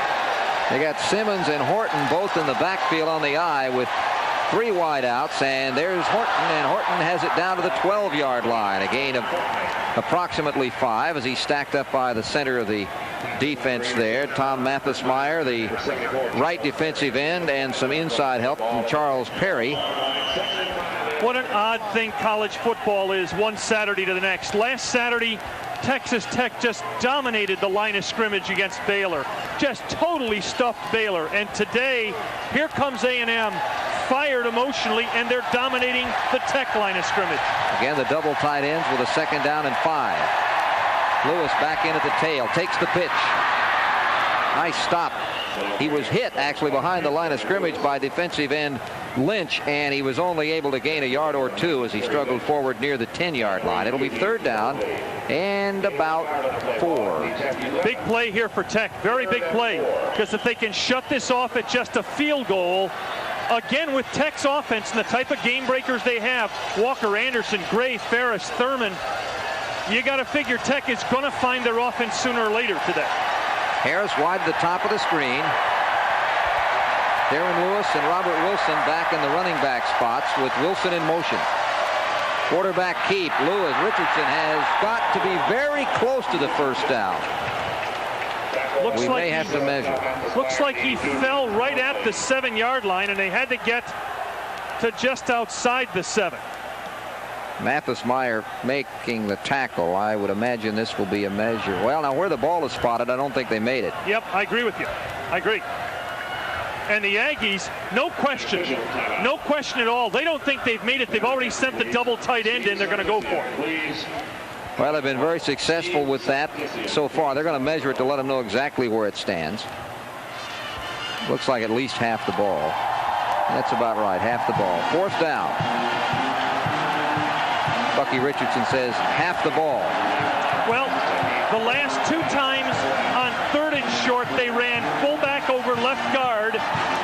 They got Simmons and Horton both in the backfield on the I with 3 wideouts, and there's Horton, and Horton has it down to the 12-yard line. A gain of approximately 5 as he's stacked up by the center of the defense there. Tom Mathismeyer, the right defensive end, and some inside help from Charles Perry. What an odd thing college football is, one Saturday to the next. Last Saturday, Texas Tech just dominated the line of scrimmage against Baylor. Just totally stuffed Baylor. And today, here comes A&M, fired emotionally, and they're dominating the Tech line of scrimmage. Again, the double tight ends with a 2nd down and 5. Lewis back in at the tail, takes the pitch. Nice stop. He was hit actually behind the line of scrimmage by defensive end Lynch, and he was only able to gain a yard or 2 as he struggled forward near the 10-yard line. It'll be 3rd down and about 4. Big play here for Tech, very big play, because if they can shut this off at just a field goal, again with Tech's offense and the type of game breakers they have, Walker, Anderson, Gray, Ferris, Thurman, you got to figure Tech is going to find their offense sooner or later today. Harris wide to the top of the screen. Darren Lewis and Robert Wilson back in the running back spots with Wilson in motion. Quarterback keep. Lewis. Richardson has got to be very close to the 1st down. We may have to measure. Looks like he fell right at the 7-yard line, and they had to get to just outside the 7. Mathis Meyer making the tackle. I would imagine this will be a measure. Well, now where the ball is spotted, I don't think they made it. Yep, I agree with you. I agree. And the Aggies, no question at all. They don't think they've made it. They've already sent the double tight end in. They're going to go for it. Well, they've been very successful with that so far. They're going to measure it to let them know exactly where it stands. Looks like at least half the ball. That's about right, half the ball. 4th down. Bucky Richardson says half the ball. Well, the last 2 times on 3rd and short, they ran fullback over left guard,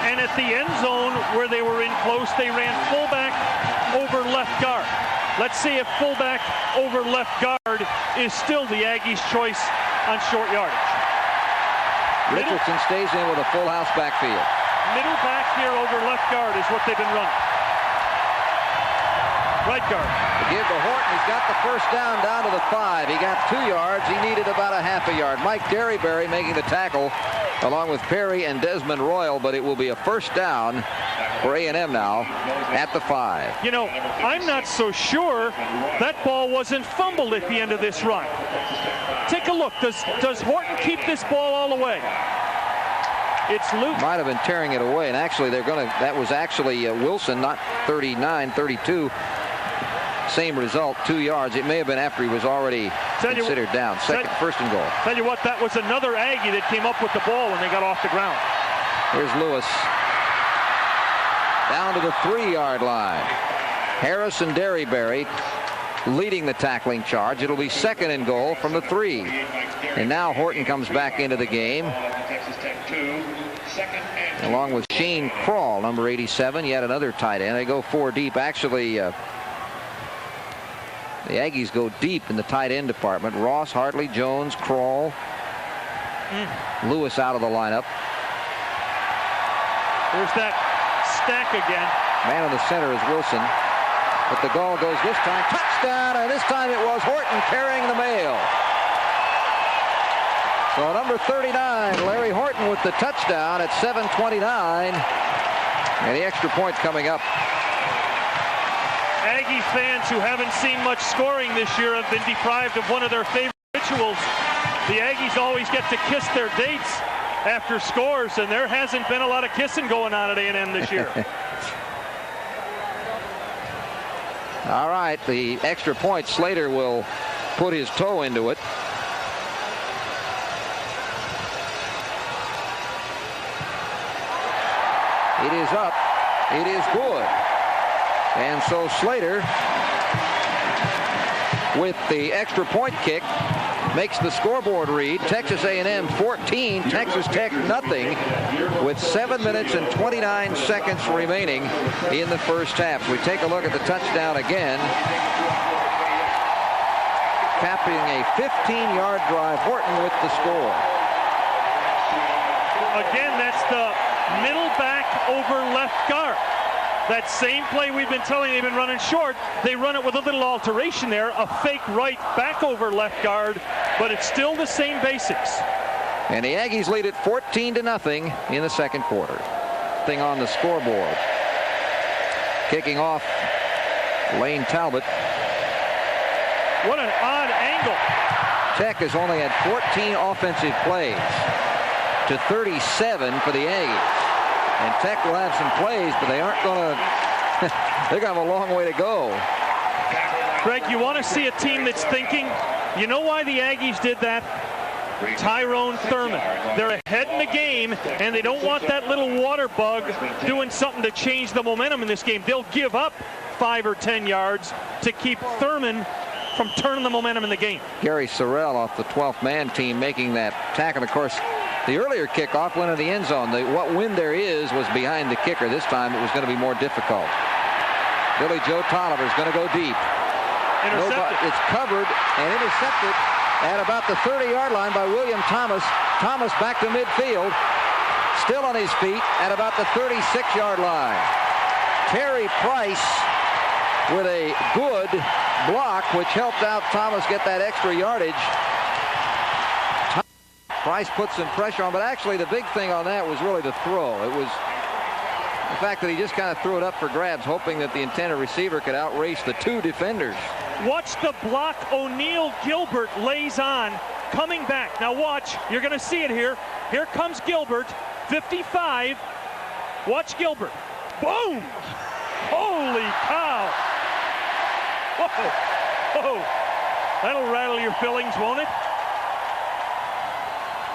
and at the end zone where they were in close, they ran fullback over left guard. Let's see if fullback over left guard is still the Aggies' choice on short yardage. Richardson stays in with a full house backfield. Middle back here over left guard is what they've been running. Right guard. To give to Horton. He's got the 1st down to the 5. He got 2 yards. He needed about a half a yard. Mike Derryberry making the tackle along with Perry and Desmond Royal, but it will be a 1st down for A&M now at the 5. You know, I'm not so sure that ball wasn't fumbled at the end of this run. Take a look. Does Horton keep this ball all the way? It's Luke. Might have been tearing it away, and actually that was actually Wilson, not 39, 32. Same result, 2 yards. It may have been after he was already considered down. 1st and goal. Tell you what, that was another Aggie that came up with the ball when they got off the ground. Here's Lewis. Down to the 3-yard line. Harris and Derryberry leading the tackling charge. It'll be 2nd and goal from the 3. And now Horton comes back into the game, along with Shane Crawl, number 87, yet another tight end. They go 4 deep. Actually, the Aggies go deep in the tight end department. Ross, Hartley, Jones, Crawl, Lewis out of the lineup. There's that stack again. Man in the center is Wilson. But the goal goes this time. Touchdown, and this time it was Horton carrying the mail. So number 39, Larry Horton with the touchdown at 7:29. And the extra point coming up. Aggie fans who haven't seen much scoring this year have been deprived of one of their favorite rituals. The Aggies always get to kiss their dates after scores, and there hasn't been a lot of kissing going on at A&M this year. All right, the extra point, Slater will put his toe into it. It is up. It is good. And so Slater, with the extra point kick, makes the scoreboard read Texas A&M 14, Texas Tech nothing, with 7 minutes and 29 seconds remaining in the first half. We take a look at the touchdown again. Capping a 15-yard drive, Horton with the score. Again, that's the middle back over left guard. That same play we've been telling they've been running short. They run it with a little alteration there, a fake right back over left guard, but it's still the same basics. And the Aggies lead it 14-0 in the second quarter. Thing on the scoreboard. Kicking off, Lane Talbot. What an odd angle. Tech has only had 14 offensive plays to 37 for the Aggies. And Tech will have some plays, but they aren't going to, they're going to have a long way to go. Greg, you want to see a team that's thinking, you know why the Aggies did that? Tyrone Thurman. They're ahead in the game, and they don't want that little water bug doing something to change the momentum in this game. They'll give up 5 or 10 yards to keep Thurman from turning the momentum in the game. Gary Sorrell off the 12th man team making that tackle. Of course, the earlier kickoff went in the end zone. What wind there is was behind the kicker. This time it was going to be more difficult. Billy Joe Tolliver is going to go deep. It's covered and intercepted at about the 30-yard line by William Thomas. Thomas back to midfield, still on his feet at about the 36-yard line. Terry Price with a good block, which helped out Thomas get that extra yardage. Price put some pressure on, but actually the big thing on that was really the throw. It was the fact that he just kind of threw it up for grabs, hoping that the intended receiver could outrace the 2 defenders. Watch the block O'Neal Gilbert lays on, coming back. Now watch, you're going to see it here. Here comes Gilbert, 55. Watch Gilbert. Boom! Holy cow! Whoa! Whoa! That'll rattle your fillings, won't it?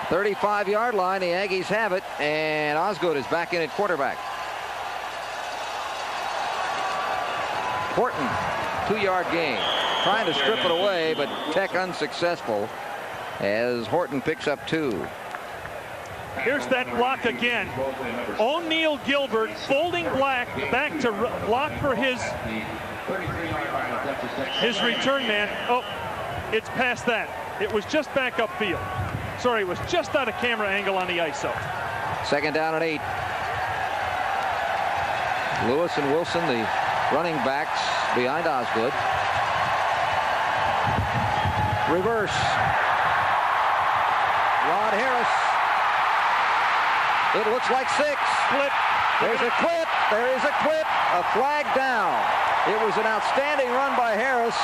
35-yard line, the Aggies have it, and Osgood is back in at quarterback. Horton, 2-yard gain. Trying to strip it away, but Tech unsuccessful as Horton picks up 2. Here's that block again. O'Neal Gilbert folding back to block for his return man. Oh, it's past that. It was just back upfield. Sorry, it was just out of camera angle on the ISO. 2nd down and 8. Lewis and Wilson, the running backs behind Osgood. Reverse. Rod Harris. It looks like 6. Clip. There's a clip. There is a clip. A flag down. It was an outstanding run by Harris,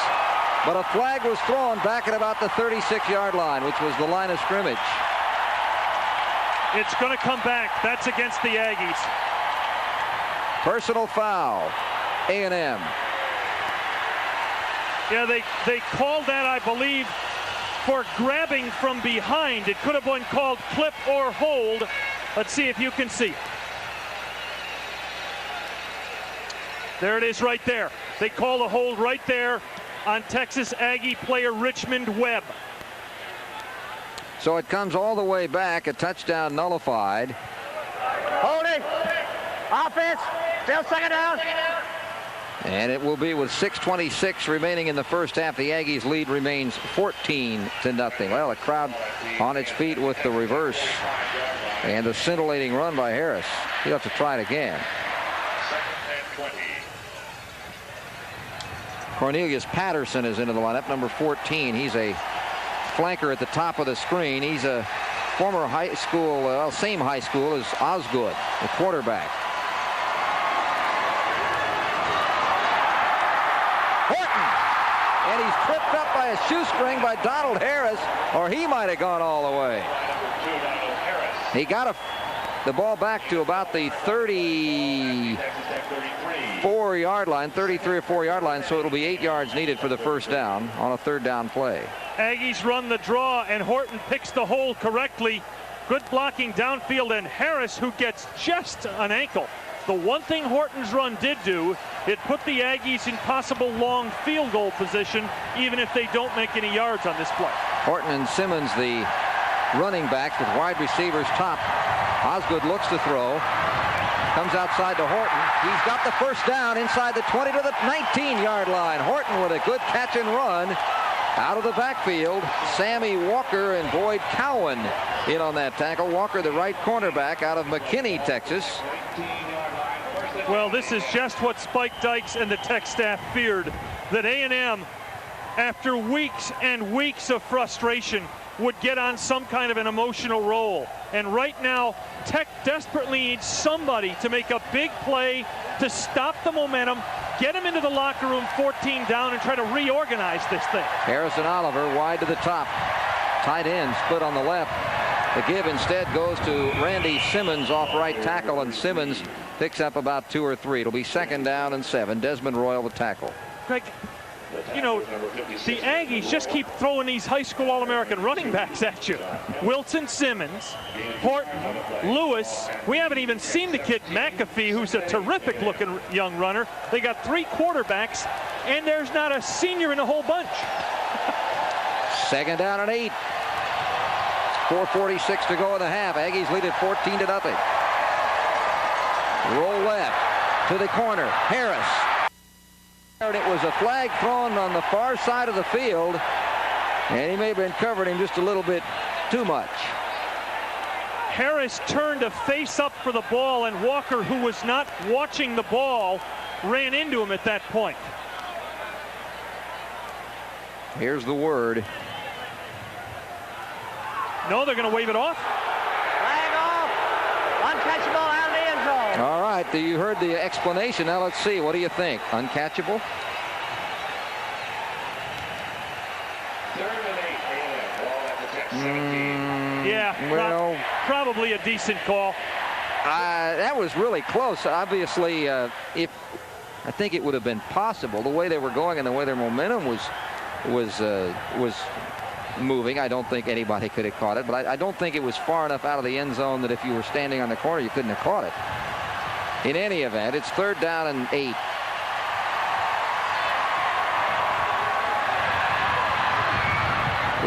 but a flag was thrown back at about the 36-yard line, which was the line of scrimmage. It's going to come back. That's against the Aggies. Personal foul. A&M. Yeah, they called that, I believe, for grabbing from behind. It could have been called clip or hold. Let's see if you can see. There it is right there. They call a hold right there on Texas Aggie player Richmond Webb. So it comes all the way back, a touchdown nullified. Hold it. Offense. Still 2nd down. And it will be with 6:26 remaining in the first half. The Aggies lead remains 14-0. Well, a crowd on its feet with the reverse and a scintillating run by Harris. He'll have to try it again. Cornelius Patterson is into the lineup, number 14. He's a flanker at the top of the screen. He's a former high school, same high school as Osgood, the quarterback. Horton, and he's tripped up by a shoestring by Donald Harris, or he might have gone all the way. He got the ball back to about the 34-yard line, 33 or 4-yard line, so it'll be 8 yards needed for the first down on a 3rd down play. Aggies run the draw, and Horton picks the hole correctly. Good blocking downfield, and Harris, who gets just an ankle. The one thing Horton's run did do, it put the Aggies in possible long field goal position, even if they don't make any yards on this play. Horton and Simmons, the running backs with wide receivers top. Osgood looks to throw. Comes outside to Horton. He's got the first down inside the 20 to the 19-yard line. Horton with a good catch and run out of the backfield. Sammy Walker and Boyd Cowan in on that tackle. Walker, the right cornerback out of McKinney, Texas. Well, this is just what Spike Dykes and the Tech staff feared, that A&M, after weeks and weeks of frustration, would get on some kind of an emotional roll. And right now, Tech desperately needs somebody to make a big play to stop the momentum, get him into the locker room 14 down, and try to reorganize this thing. Harrison Oliver wide to the top. tight end split on the left. The give instead goes to Randy Simmons off right tackle, and Simmons picks up about 2 or 3. It'll be 2nd down and 7. Desmond Royal with tackle. Greg, you know, the Aggies just keep throwing these high school All-American running backs at you. Wilson Simmons, Horton, Lewis. We haven't even seen the kid McAfee, who's a terrific-looking young runner. They got 3 quarterbacks, and there's not a senior in the whole bunch. 2nd down and 8. 4:46 to go in the half. Aggies lead it 14-0. Roll left to the corner. Harris. It was a flag thrown on the far side of the field, and he may have been covering him just a little bit too much. Harris turned to face up for the ball, and Walker, who was not watching the ball, ran into him at that point. Here's the word. No, they're going to wave it off. Flag off. Uncatchable out of the end zone. All right, you heard the explanation. Now let's see. What do you think? Uncatchable? Yeah, well, probably a decent call. That was really close. Obviously, I think it would have been possible. The way they were going and the way their momentum was moving, I don't think anybody could have caught it. But I don't think it was far enough out of the end zone that if you were standing on the corner, you couldn't have caught it. In any event, it's 3rd down and 8.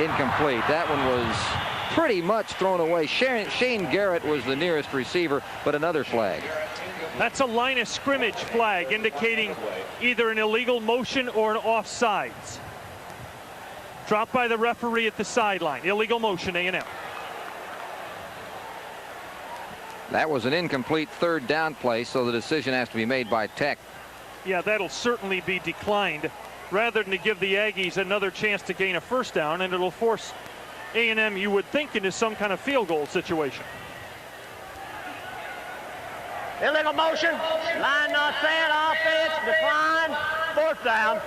Incomplete. That one was pretty much thrown away. Shane Garrett was the nearest receiver, but another flag. That's a line of scrimmage flag indicating either an illegal motion or an offsides. Dropped by the referee at the sideline. Illegal motion, A&M. That was an incomplete 3rd down play, so the decision has to be made by Tech. Yeah, that'll certainly be declined rather than to give the Aggies another chance to gain a 1st down, and it'll force A&M, you would think, into some kind of field goal situation. Illegal motion. Line not set. Offense. Decline. 4th down.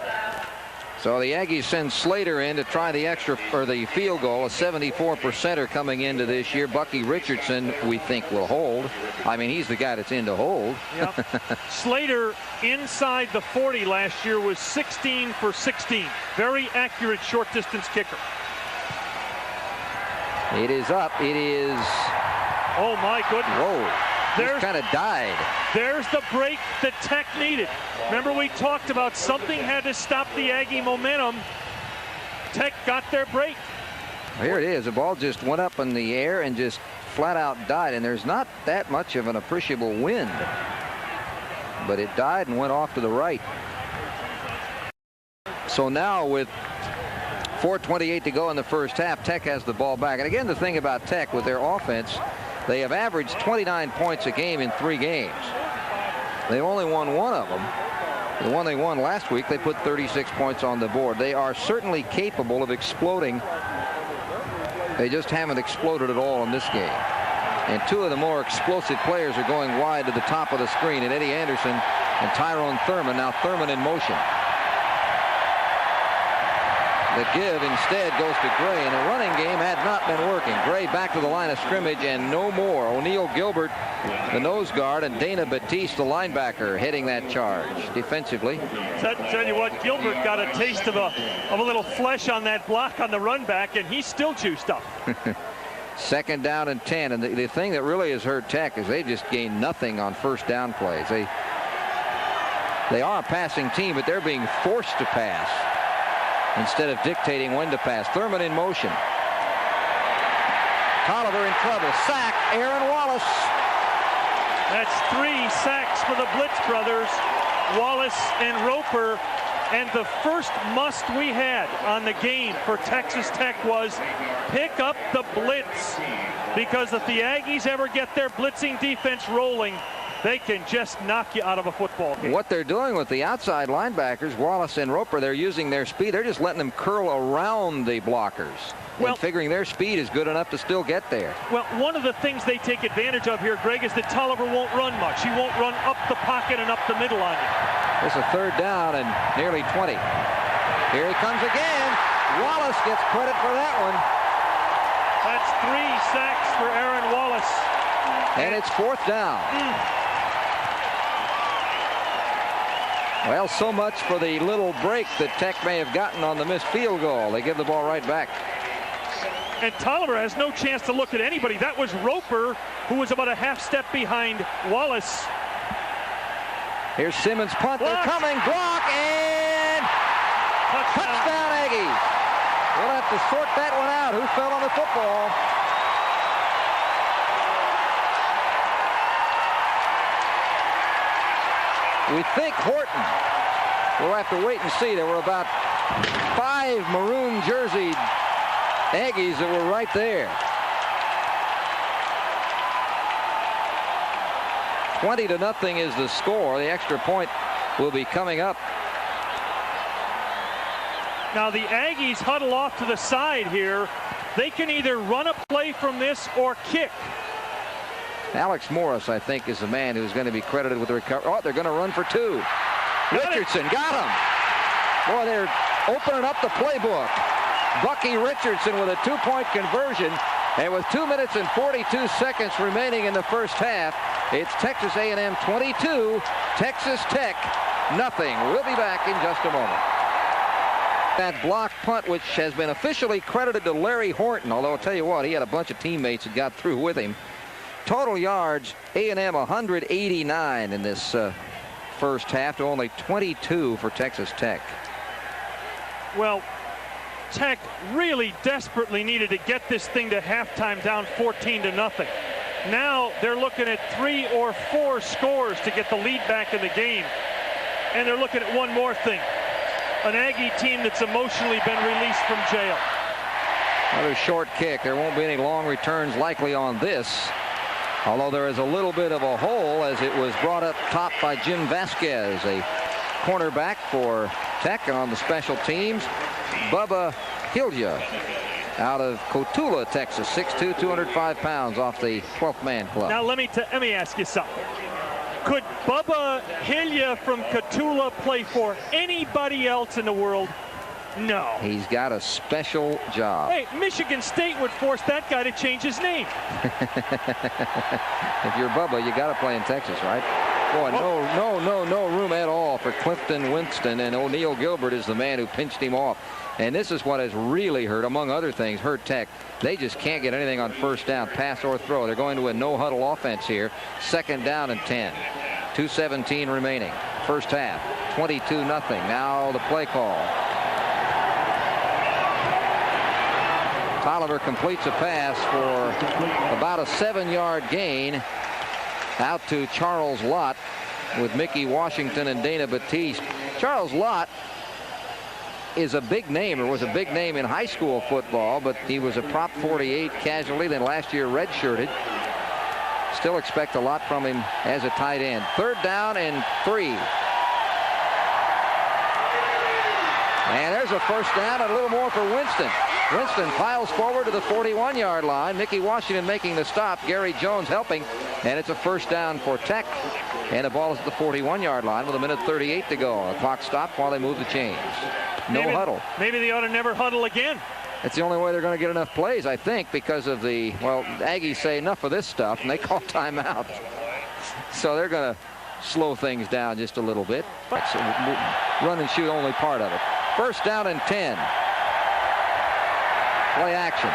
So the Aggies send Slater in to try the the field goal. A 74%er coming into this year. Bucky Richardson, we think, will hold. I mean, he's the guy that's in to hold. Yep. Slater inside the 40 last year was 16 for 16. Very accurate short distance kicker. It is up. It is. Oh my goodness. Whoa. Just kind of died. There's the break that Tech needed. Remember, we talked about something had to stop the Aggie momentum. Tech got their break. Here it is. The ball just went up in the air and just flat out died. And there's not that much of an appreciable wind. But it died and went off to the right. So now with 4:28 to go in the first half, Tech has the ball back. And again, the thing about Tech with their offense, they have averaged 29 points a game in 3 games. They've only won 1 of them. The one they won last week, they put 36 points on the board. They are certainly capable of exploding. They just haven't exploded at all in this game. And 2 of the more explosive players are going wide to the top of the screen, and Eddie Anderson and Tyrone Thurman. Now Thurman in motion. The give instead goes to Gray, and the running game had not been working. Gray back to the line of scrimmage, and no more. O'Neal Gilbert, the nose guard, and Dana Batiste, the linebacker, heading that charge defensively. Tell you what, Gilbert got a taste of a little flesh on that block on the run back, and he's still juiced up. 2nd down and 10, and the thing that really has hurt Tech is they just gained nothing on 1st down plays. They are a passing team, but they're being forced to pass instead of dictating when to pass. Thurman in motion. Tolliver in trouble. Sack, Aaron Wallace. That's 3 sacks for the Blitz brothers, Wallace and Roper. And the first must we had on the game for Texas Tech was pick up the blitz. Because if the Aggies ever get their blitzing defense rolling, they can just knock you out of a football game. What they're doing with the outside linebackers, Wallace and Roper, they're using their speed. They're just letting them curl around the blockers. Well, and figuring their speed is good enough to still get there. Well, one of the things they take advantage of here, Greg, is that Tolliver won't run much. He won't run up the pocket and up the middle on you. It's a 3rd down and nearly 20. Here he comes again. Wallace gets credit for that one. That's 3 sacks for Aaron Wallace. And it's 4th down. Well, so much for the little break that Tech may have gotten on the missed field goal. They give the ball right back. And Tolliver has no chance to look at anybody. That was Roper, who was about a half step behind Wallace. Here's Simmons' punt. They're coming. Block and touchdown Aggies. We'll have to sort that one out. Who fell on the football? We think Horton. We'll have to wait and see. There were about 5 maroon jerseyed Aggies that were right there. 20-0 is the score. The extra point will be coming up. Now the Aggies huddle off to the side here. They can either run a play from this or kick. Alex Morris, I think, is the man who's going to be credited with the recovery. Oh, they're going to run for 2. Richardson got him. Boy, they're opening up the playbook. Bucky Richardson with a 2-point conversion. And with 2 minutes and 42 seconds remaining in the first half, it's Texas A&M 22, Texas Tech nothing. We'll be back in just a moment. That block punt, which has been officially credited to Larry Horton, although I'll tell you what, he had a bunch of teammates that got through with him. Total yards, A&M 189 in this first half to only 22 for Texas Tech. Well, Tech really desperately needed to get this thing to halftime down 14-0. Now they're looking at 3 or 4 scores to get the lead back in the game. And they're looking at one more thing. An Aggie team that's emotionally been released from jail. Another short kick. There won't be any long returns likely on this. Although there is a little bit of a hole as it was brought up top by Jim Vasquez, a cornerback for Tech. And on the special teams, Bubba Hilja out of Cotulla, Texas, 6'2", 205 pounds, off the 12th man club. Now let me ask you something. Could Bubba Hilja from Cotulla play for anybody else in the world? No. He's got a special job. Hey, Michigan State would force that guy to change his name. If you're Bubba, you got to play in Texas, right? Boy, no room at all for Clifton Winston, and O'Neal Gilbert is the man who pinched him off. And this is what has really hurt, among other things, hurt Tech. They just can't get anything on first down, pass or throw. They're going to a no-huddle offense here. 2nd down and 10. 2:17 remaining. First half, 22-0. Now the play call. Tolliver completes a pass for about a 7-yard gain out to Charles Lott with Mickey Washington and Dana Batiste. Charles Lott is a big name, or was a big name in high school football, but he was a Prop 48 casualty, then last year redshirted. Still expect a lot from him as a tight end. 3rd down and 3. And there's a first down and a little more for Winston. Winston piles forward to the 41-yard line. Mickey Washington making the stop. Gary Jones helping. And it's a first down for Tech. And the ball is at the 41-yard line with 1:38 to go. The clock stopped while they move the chains. No huddle. Maybe they ought to never huddle again. It's the only way they're going to get enough plays, I think, because of the, well, Aggies say enough of this stuff, and they call timeout. So they're going to slow things down just a little bit. Run and shoot only part of it. First down and 10. Play action.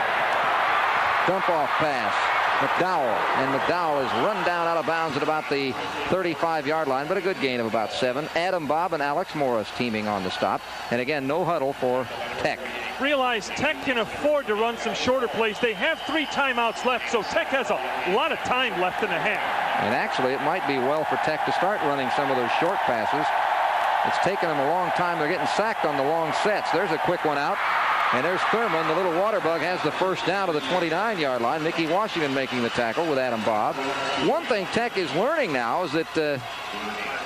Dump off pass. McDowell. And McDowell is run down out of bounds at about the 35-yard line, but a good gain of about 7. Adam Bobb and Alex Morris teaming on the stop. And again, no huddle for Tech. Realize Tech can afford to run some shorter plays. They have 3 timeouts left, so Tech has a lot of time left in the half. And actually, it might be well for Tech to start running some of those short passes. It's taken them a long time. They're getting sacked on the long sets. There's a quick one out. And there's Thurman. The little water bug has the first down to the 29-yard line. Mickey Washington making the tackle with Adam Bobb. One thing Tech is learning now is that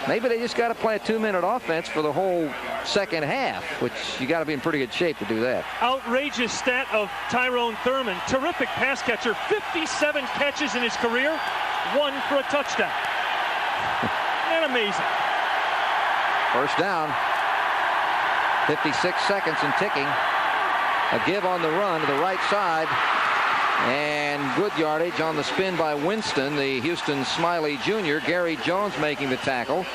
maybe they just got to play a 2-minute offense for the whole second half, which you got to be in pretty good shape to do that. Outrageous stat of Tyrone Thurman. Terrific pass catcher. 57 catches in his career. 1 for a touchdown. Isn't that amazing? First down. 56 seconds and ticking. A give on the run to the right side. And good yardage on the spin by Winston, the Houston Smiley Jr. Gary Jones making the tackle.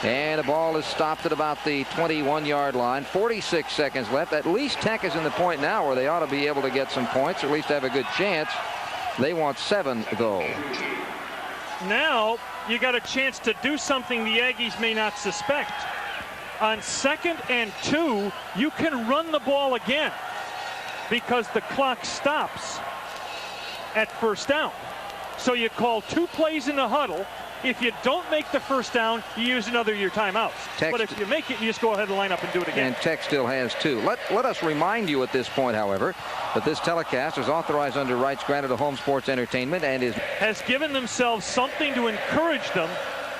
And the ball is stopped at about the 21-yard line. 46 seconds left. At least Tech is in the point now where they ought to be able to get some points, or at least have a good chance. They want 7, though. Now you got a chance to do something the Aggies may not suspect. On 2nd and 2, you can run the ball again because the clock stops at 1st down. So you call 2 plays in the huddle. If you don't make the 1st down, you use another of your timeouts. But if you make it, you just go ahead and line up and do it again. And Tech still has 2. Let us remind you at this point, however, that this telecast is authorized under rights granted to Home Sports Entertainment and has given themselves something to encourage them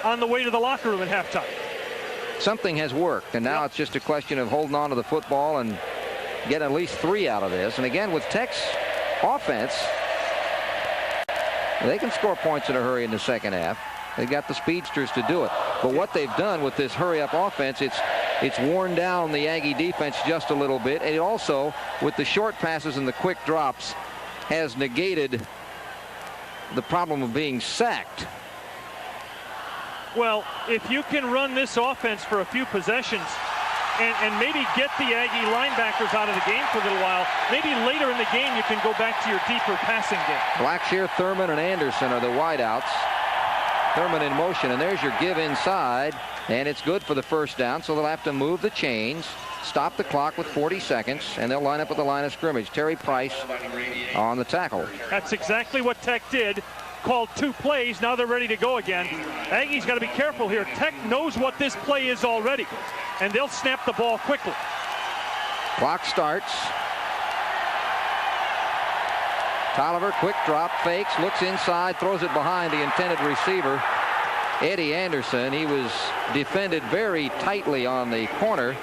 on the way to the locker room at halftime. Something has worked, and now it's just a question of holding on to the football and getting at least 3 out of this. And again, with Tech's offense, they can score points in a hurry in the second half. They got the speedsters to do it. But what they've done with this hurry-up offense, it's worn down the Aggie defense just a little bit. And it also, with the short passes and the quick drops, has negated the problem of being sacked. Well, if you can run this offense for a few possessions and maybe get the Aggie linebackers out of the game for a little while, maybe later in the game you can go back to your deeper passing game. Blackshear, Thurman, and Anderson are the wideouts. Thurman in motion, and there's your give inside, and it's good for the 1st down, so they'll have to move the chains, stop the clock with 40 seconds, and they'll line up at the line of scrimmage. Terry Price on the tackle. That's exactly what Tech did. Called 2 plays. Now they're ready to go again. Aggies got to be careful here. Tech knows what this play is already, and they'll snap the ball quickly. Clock starts. Tolliver, quick drop, fakes, looks inside, throws it behind the intended receiver, Eddie Anderson. He was defended very tightly on the corner.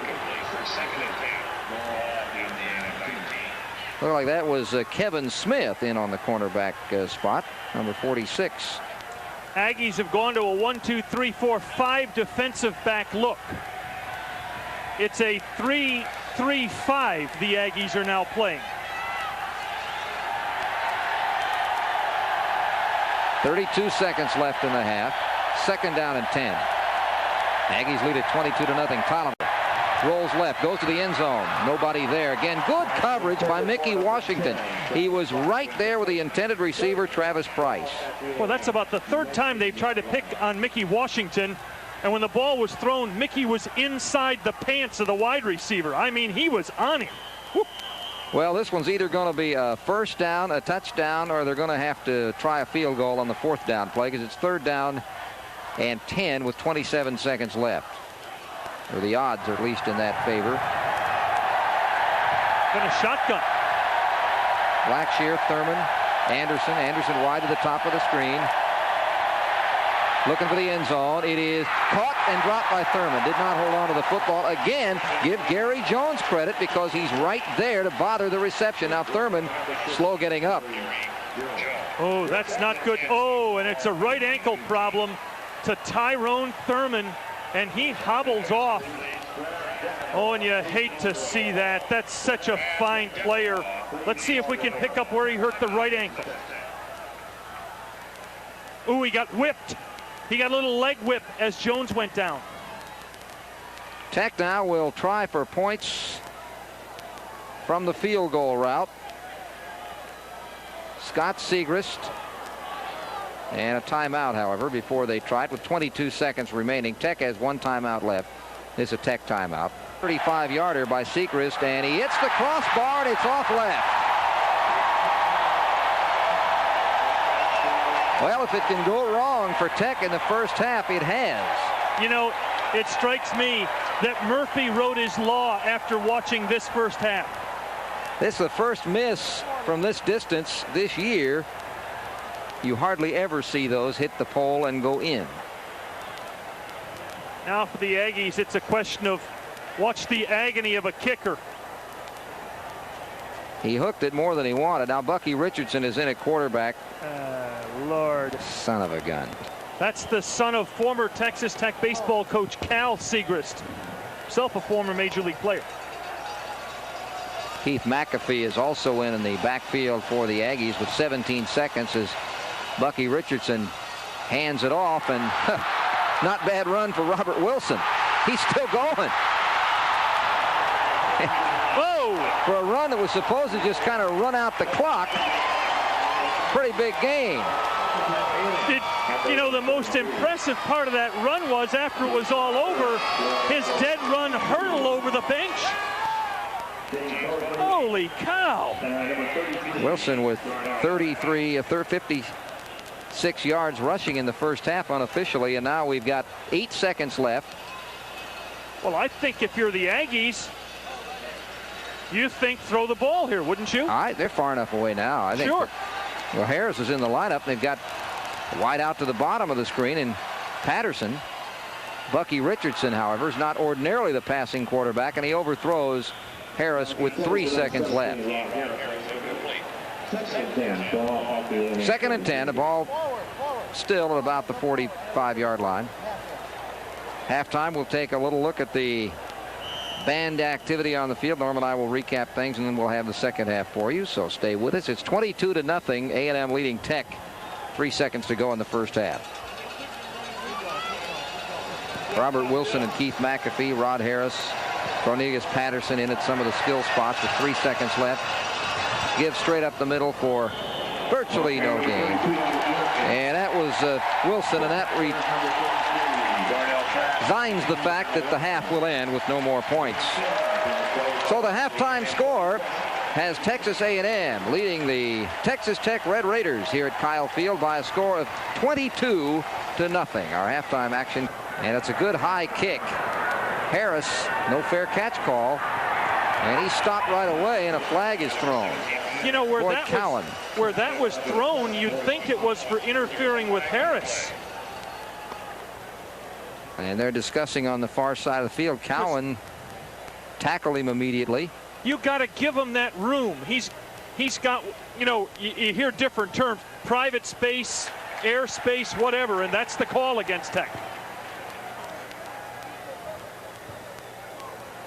Looked like that was Kevin Smith in on the cornerback spot, number 46. Aggies have gone to a 1-2-3-4-5 defensive back look. It's a 3-3-5 the Aggies are now playing. 32 seconds left in the half. 2nd down and 10. Aggies lead at 22-0. Tolliver rolls left, goes to the end zone. Nobody there. Again, good coverage by Mickey Washington. He was right there with the intended receiver, Travis Price. Well, that's about the 3rd time they've tried to pick on Mickey Washington. And when the ball was thrown, Mickey was inside the pants of the wide receiver. I mean, he was on him. Whoop. Well, this one's either going to be a 1st down, a touchdown, or they're going to have to try a field goal on the 4th down play because it's 3rd down and 10 with 27 seconds left. Or the odds are at least in that favor. Then a shotgun. Blackshear, Thurman, Anderson. Anderson wide to the top of the screen. Looking for the end zone. It is caught and dropped by Thurman. Did not hold on to the football. Again, give Gary Jones credit because he's right there to bother the reception. Now Thurman slow getting up. Oh, that's not good. Oh, and it's a right ankle problem to Tyrone Thurman, and he hobbles off. Oh, and you hate to see that. That's such a fine player. Let's see if we can pick up where he hurt the right ankle. Ooh, he got whipped. He got a little leg whip as Jones went down. Tech now will try for points from the field goal route. Scott Segrist. And a timeout, however, before they try it with 22 seconds remaining. Tech has 1 timeout left. It's a Tech timeout. 35-yarder by Segrist, and he hits the crossbar, and it's off left. Well, if it can go wrong for Tech in the 1st half, it has. You know, it strikes me that Murphy wrote his law after watching this 1st half. This is the first miss from this distance this year. You hardly ever see those hit the pole and go in. Now for the Aggies, it's a question of watch the agony of a kicker. He hooked it more than he wanted. Now Bucky Richardson is in at quarterback. Lord. Son of a gun. That's the son of former Texas Tech baseball coach Cal Segrist, himself a former Major League player. Keith McAfee is also in the backfield for the Aggies with 17 seconds as Bucky Richardson hands it off, and not bad run for Robert Wilson. He's still going. Whoa! For a run that was supposed to just kind of run out the clock, pretty big gain. You know, the most impressive part of that run was after it was all over, his dead run hurdle over the bench. Holy cow. Wilson with 56 yards rushing in the first half unofficially, and now we've got 8 seconds left. Well, I think if you're the Aggies, you think throw the ball here, wouldn't you? All right, they're far enough away now. I think. Sure. Well, Harris is in the lineup. They've got wide out to the bottom of the screen, and Patterson. Bucky Richardson, however, is not ordinarily the passing quarterback, and he overthrows Harris with 3 seconds left. 2nd and 10. The ball still at about the 45-yard line. Halftime, we'll take a little look at the band activity on the field. Norm and I will recap things, and then we'll have the second half for you, so stay with us. It's 22-0. A&M leading Tech. 3 seconds to go in the first half. Robert Wilson and Keith McAfee, Rod Harris, Cornelius Patterson in at some of the skill spots with 3 seconds left. Give straight up the middle for virtually no gain. And that was Wilson, and that resigns the fact that the half will end with no more points. So the halftime score has Texas A&M leading the Texas Tech Red Raiders here at Kyle Field by a score of 22-0. Our halftime action, and it's a good high kick. Harris, no fair catch call, and he stopped right away, and a flag is thrown. You know, where Boyd that was thrown, you'd think it was for interfering with Harris. And they're discussing on the far side of the field. Cowan tackled him immediately. You got to give him that room. He's got, you know, you hear different terms, private space, airspace, whatever, and that's the call against Tech.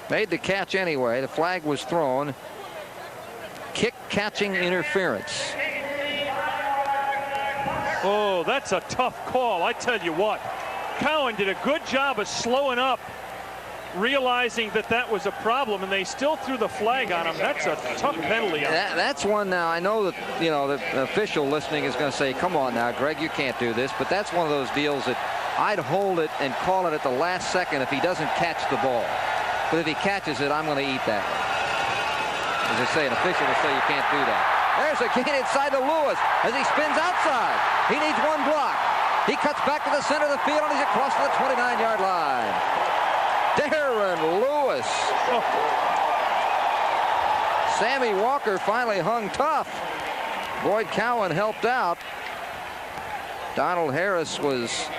Made the catch anyway. The flag was thrown. Kick catching interference. Oh, that's a tough call, I tell you what. Cowan did a good job of slowing up, realizing that that was a problem, and they still threw the flag on him. That's a tough penalty. That's one. Now I know that, you know, the official listening is going to say, come on now, Greg, you can't do this, but that's one of those deals that I'd hold it and call it at the last second if he doesn't catch the ball. But if he catches it, I'm going to eat that one. As I say, an official will say you can't do that. There's a gain inside to Lewis as he spins outside. He needs one block. He cuts back to the center of the field, and he's across to the 29-yard line. Darren Lewis. Oh. Sammy Walker finally hung tough. Boyd Cowan helped out. Donald Harris was.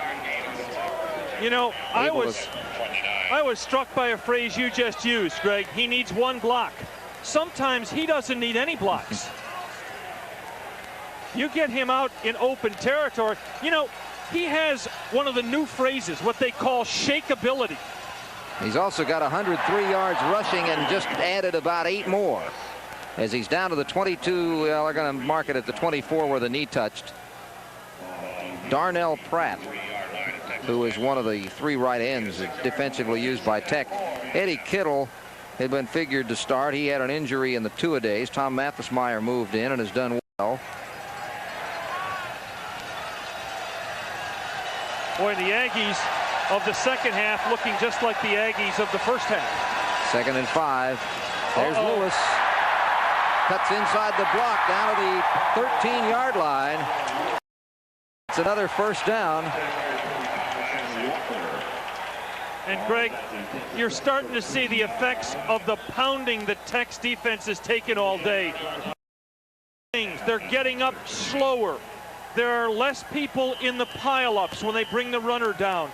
You know, I was struck by a phrase you just used, Greg. He needs one block. Sometimes he doesn't need any blocks. You get him out in open territory. You know, he has one of the new phrases, what they call shakeability. He's also got 103 yards rushing and just added about 8 more. As he's down to the 22, well, they're going to mark it at the 24 where the knee touched. Darnell Pratt, who is one of the 3 right ends defensively used by Tech. Eddie Kittle had been figured to start. He had an injury in the two-a-days. Tom Mathismeyer moved in and has done well. Boy, the Aggies of the second half looking just like the Aggies of the first half. 2nd and 5. There's Lewis. Cuts inside the block down to the 13-yard line. It's another first down. And Greg, you're starting to see the effects of the pounding that Tech's defense has taken all day. They're getting up slower. There are less people in the pile-ups when they bring the runner down.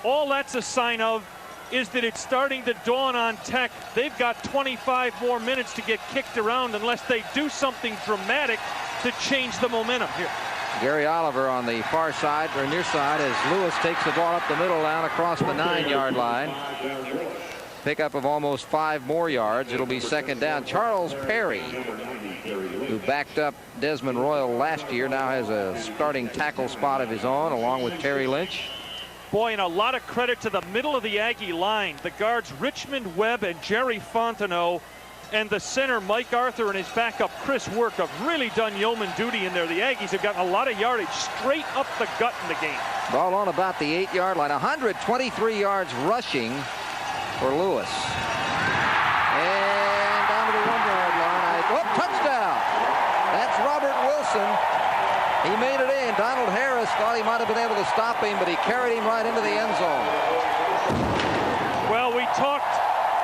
All that's a sign of is that it's starting to dawn on Tech. They've got 25 more minutes to get kicked around unless they do something dramatic to change the momentum here. Gary Oliver on the far side, or near side, as Lewis takes the ball up the middle down across the 9-yard line. Pickup of almost 5 more yards. It'll be second down. Charles Perry, who backed up Desmond Royal last year, now has a starting tackle spot of his own, along with Terry Lynch. Boy, and a lot of credit to the middle of the Aggie line. The guards Richmond Webb and Jerry Fontenot, and the center Mike Arthur and his backup Chris Work have really done yeoman duty in there. The Aggies have gotten a lot of yardage straight up the gut in the game. Ball on about the 8-yard line. 123 yards rushing for Lewis. And down to the 1-yard line. Touchdown! That's Robert Wilson. He made it in. Donald Harris thought he might have been able to stop him, but he carried him right into the end zone. Well, we talked,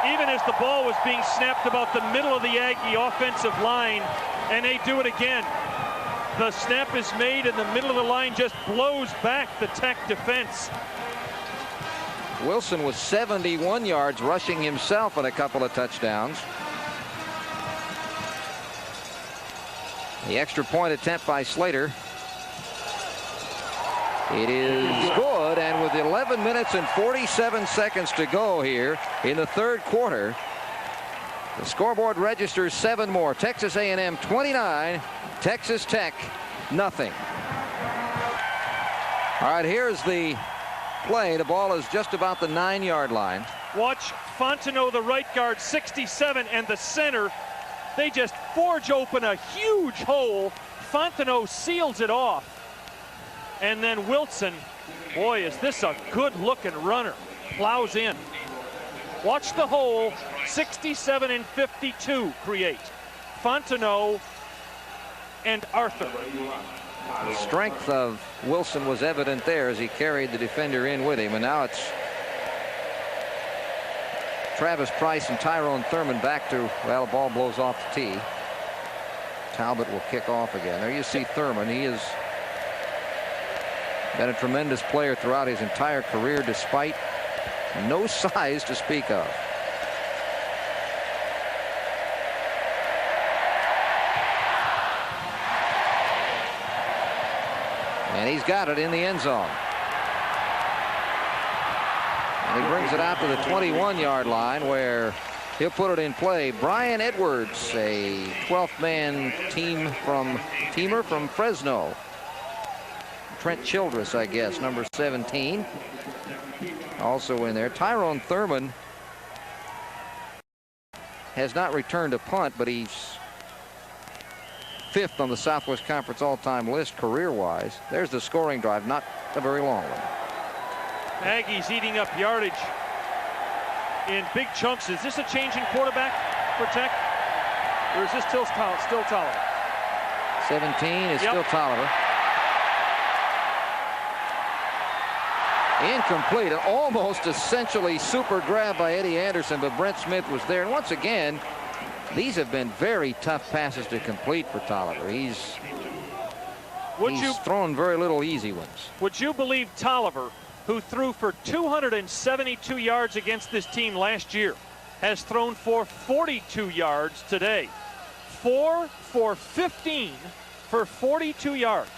even as the ball was being snapped, about the middle of the Aggie offensive line, and they do it again. The snap is made, and the middle of the line just blows back the Tech defense. Wilson was 71 yards rushing himself on a couple of touchdowns. The extra point attempt by Slater. It is good, and with 11 minutes and 47 seconds to go here in the third quarter, the scoreboard registers 7 more. Texas A&M 29, Texas Tech nothing. All right, here's the play. The ball is just about the 9-yard line. Watch Fontenot, the right guard, 67, and the center. They just forge open a huge hole. Fontenot seals it off. And then Wilson, boy, is this a good-looking runner. Plows in. Watch the hole. 67 and 52 create. Fontenot and Arthur. The strength of Wilson was evident there as he carried the defender in with him. And now it's Travis Price and Tyrone Thurman back to, well, the ball blows off the tee. Talbot will kick off again. There you see Thurman. He has been a tremendous player throughout his entire career, despite no size to speak of. And he's got it in the end zone. And he brings it out to the 21-yard line, where he'll put it in play. Brian Edwards, a 12th man teamer from Fresno. Trent Childress, I guess, number 17, also in there. Tyrone Thurman has not returned a punt, but he's 5th on the Southwest Conference all-time list career-wise. There's the scoring drive, not a very long one. Aggies eating up yardage in big chunks. Is this a change in quarterback for Tech, or is this still Tolliver? 17 is still Tolliver. Incomplete, an almost essentially super grab by Eddie Anderson, but Brent Smith was there. And once again, these have been very tough passes to complete for Tolliver. He's thrown very little easy ones. Would you believe Tolliver, who threw for 272 yards against this team last year, has thrown for 42 yards today? 4 for 15 for 42 yards.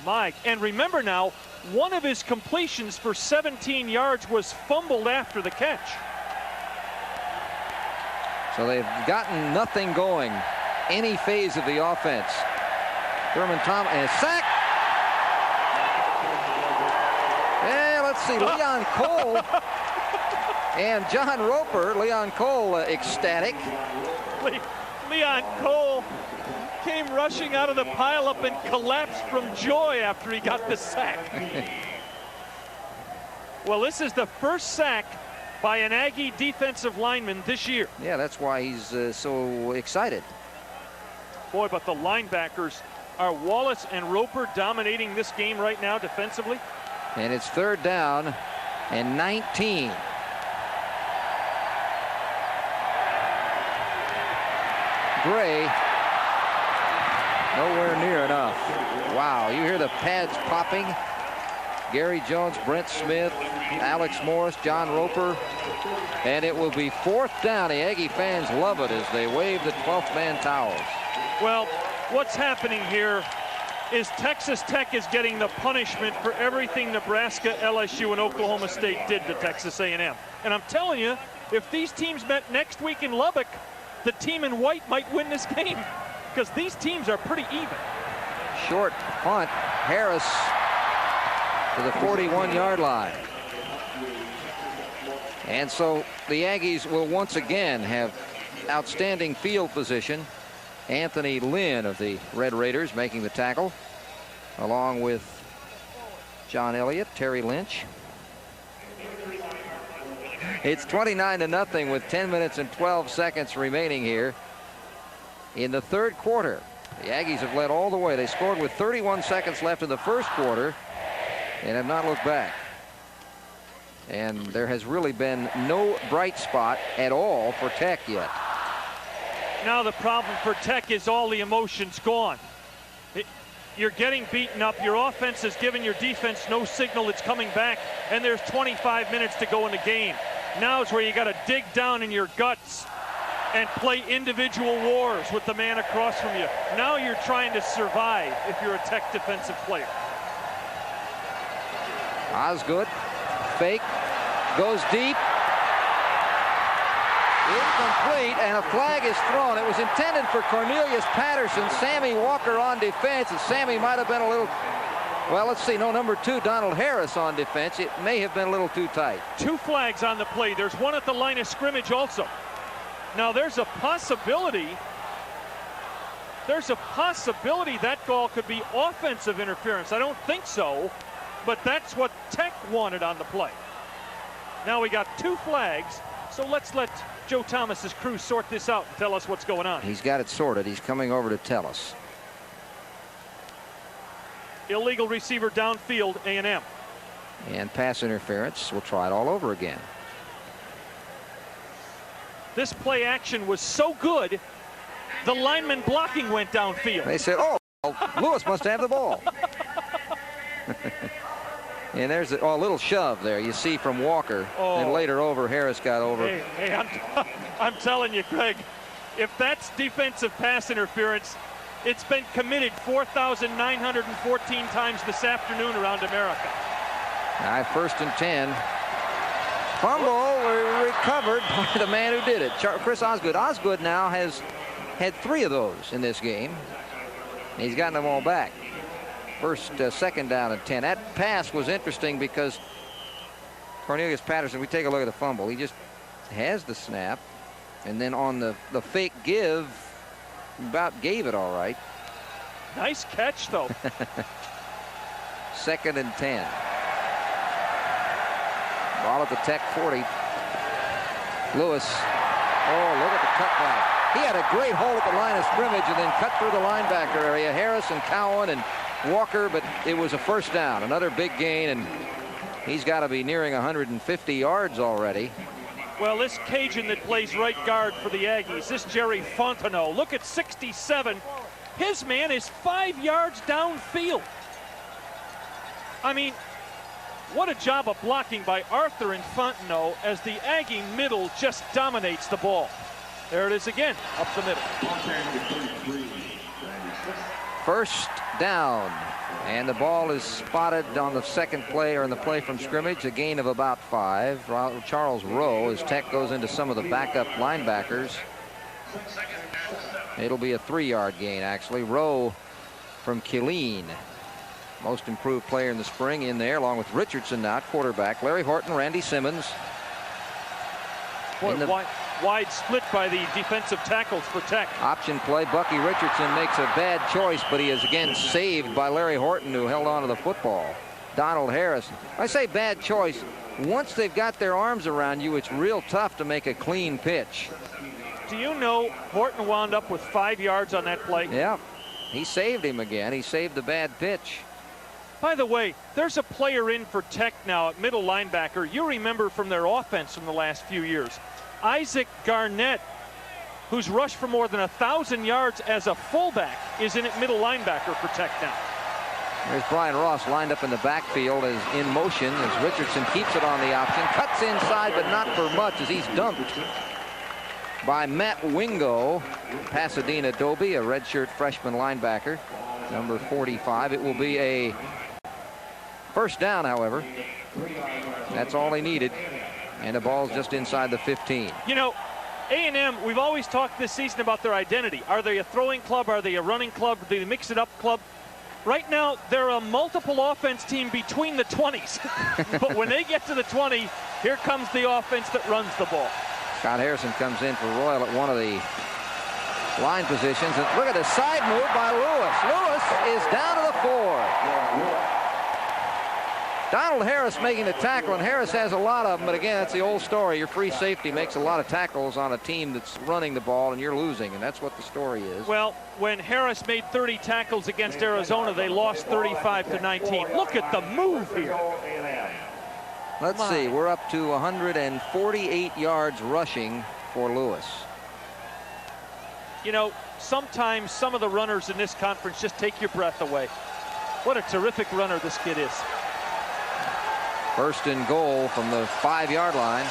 Mike, and remember now, one of his completions for 17 yards was fumbled after the catch. So they've gotten nothing going any phase of the offense. Thurman Thomas, and a sack. Yeah, let's see, Leon Cole and John Roper. Leon Cole ecstatic. Leon Cole came rushing out of the pileup and collapsed from joy after he got the sack. Well, this is the first sack by an Aggie defensive lineman this year. Yeah, that's why he's so excited. Boy, but the linebackers are Wallace and Roper dominating this game right now defensively. And it's 3rd down and 19. Gray, nowhere near enough. Wow, you hear the pads popping. Gary Jones, Brent Smith, Alex Morris, John Roper, and it will be 4th down. The Aggie fans love it as they wave the 12th man towels. Well, what's happening here is Texas Tech is getting the punishment for everything Nebraska, LSU, and Oklahoma State did to Texas A&M. And I'm telling you, if these teams met next week in Lubbock, the team in white might win this game because these teams are pretty even. Short punt. Harris to the 41-yard line. And so the Aggies will once again have outstanding field position. Anthony Lynn of the Red Raiders making the tackle, along with John Elliott, Terry Lynch. It's 29-0 with 10 minutes and 12 seconds remaining here in the third quarter. The Aggies have led all the way. They scored with 31 seconds left in the first quarter and have not looked back. And there has really been no bright spot at all for Tech yet. Now the problem for Tech is all the emotion's gone. You're getting beaten up. Your offense has given your defense no signal it's coming back, and there's 25 minutes to go in the game. Now is where you got to dig down in your guts and play individual wars with the man across from you. Now you're trying to survive if you're a Tech defensive player. Osgood, fake, goes deep. Incomplete, and a flag is thrown. It was intended for Cornelius Patterson. Sammy Walker on defense, and Sammy might have been a little, well, let's see, no, number 2, Donald Harris on defense. It may have been a little too tight. 2 flags on the play. There's one at the line of scrimmage also. Now there's a possibility that call could be offensive interference. I don't think so, but that's what Tech wanted on the play. Now we got 2 flags, so let's let Joe Thomas's crew sort this out and tell us what's going on. He's got it sorted. He's coming over to tell us. Illegal receiver downfield, A&M. And pass interference. We'll try it all over again. This play action was so good, the lineman blocking went downfield. They said, oh, Lewis must have the ball. And there's a little shove there you see from Walker. Oh. And later over, Harris got over. Hey, I'm telling you, Craig, if that's defensive pass interference, it's been committed 4,914 times this afternoon around America. Now, 1st and 10. Fumble recovered by the man who did it, Chris Osgood. Osgood now has had 3 of those in this game. He's gotten them all back. Second down and 10. That pass was interesting because Cornelius Patterson, we take a look at the fumble. He just has the snap, and then on the fake give, about gave it all right. Nice catch, though. 2nd and 10. Ball at the Tech 40. Lewis. Oh, look at the cutback. He had a great hole at the line of scrimmage and then cut through the linebacker area. Harris and Cowan and Walker, but it was a first down. Another big gain, and he's got to be nearing 150 yards already. Well, this Cajun that plays right guard for the Aggies, this Jerry Fontenot, look at 67. His man is 5 yards downfield. I mean, what a job of blocking by Arthur and Fontenot as the Aggie middle just dominates the ball. There it is again, up the middle. First down, and the ball is spotted on the second play, or in the play from scrimmage, a gain of about 5. Charles Rowe, as Tech goes into some of the backup linebackers. It'll be a 3-yard gain, actually. Rowe from Killeen, most improved player in the spring, in there, along with Richardson now, quarterback. Larry Horton, Randy Simmons. Boy, wide split by the defensive tackles for Tech. Option play. Bucky Richardson makes a bad choice, but he is again saved by Larry Horton, who held on to the football. Donald Harris. I say bad choice. Once they've got their arms around you, it's real tough to make a clean pitch. Do you know Horton wound up with 5 yards on that play? Yeah. He saved him again. He saved the bad pitch. By the way, there's a player in for Tech now at middle linebacker. You remember from their offense from the last few years. Isaac Garnett, who's rushed for more than 1,000 yards as a fullback, is in at middle linebacker for Tech now. There's Brian Ross lined up in the backfield as in motion as Richardson keeps it on the option. Cuts inside, but not for much as he's dumped by Matt Wingo. Pasadena Dobie, a redshirt freshman linebacker. number 45. It will be a first down, however. That's all he needed. And the ball's just inside the 15. You know, A&M, we've always talked this season about their identity. Are they a throwing club? Are they a running club? Do they mix it up club? Right now, they're a multiple offense team between the 20s. But when they get to the 20, here comes the offense that runs the ball. Scott Harrison comes in for Royal at one of the line positions. And look at the side move by Lewis. Lewis is down to the 4. Donald Harris making the tackle, and Harris has a lot of them, but again, that's the old story. Your free safety makes a lot of tackles on a team that's running the ball, and you're losing, and that's what the story is. Well, when Harris made 30 tackles against Arizona, they lost 35-19. Look at the move here. Let's see, we're up to 148 yards rushing for Lewis. You know, sometimes some of the runners in this conference just take your breath away. What a terrific runner this kid is. First and goal from the 5-yard line.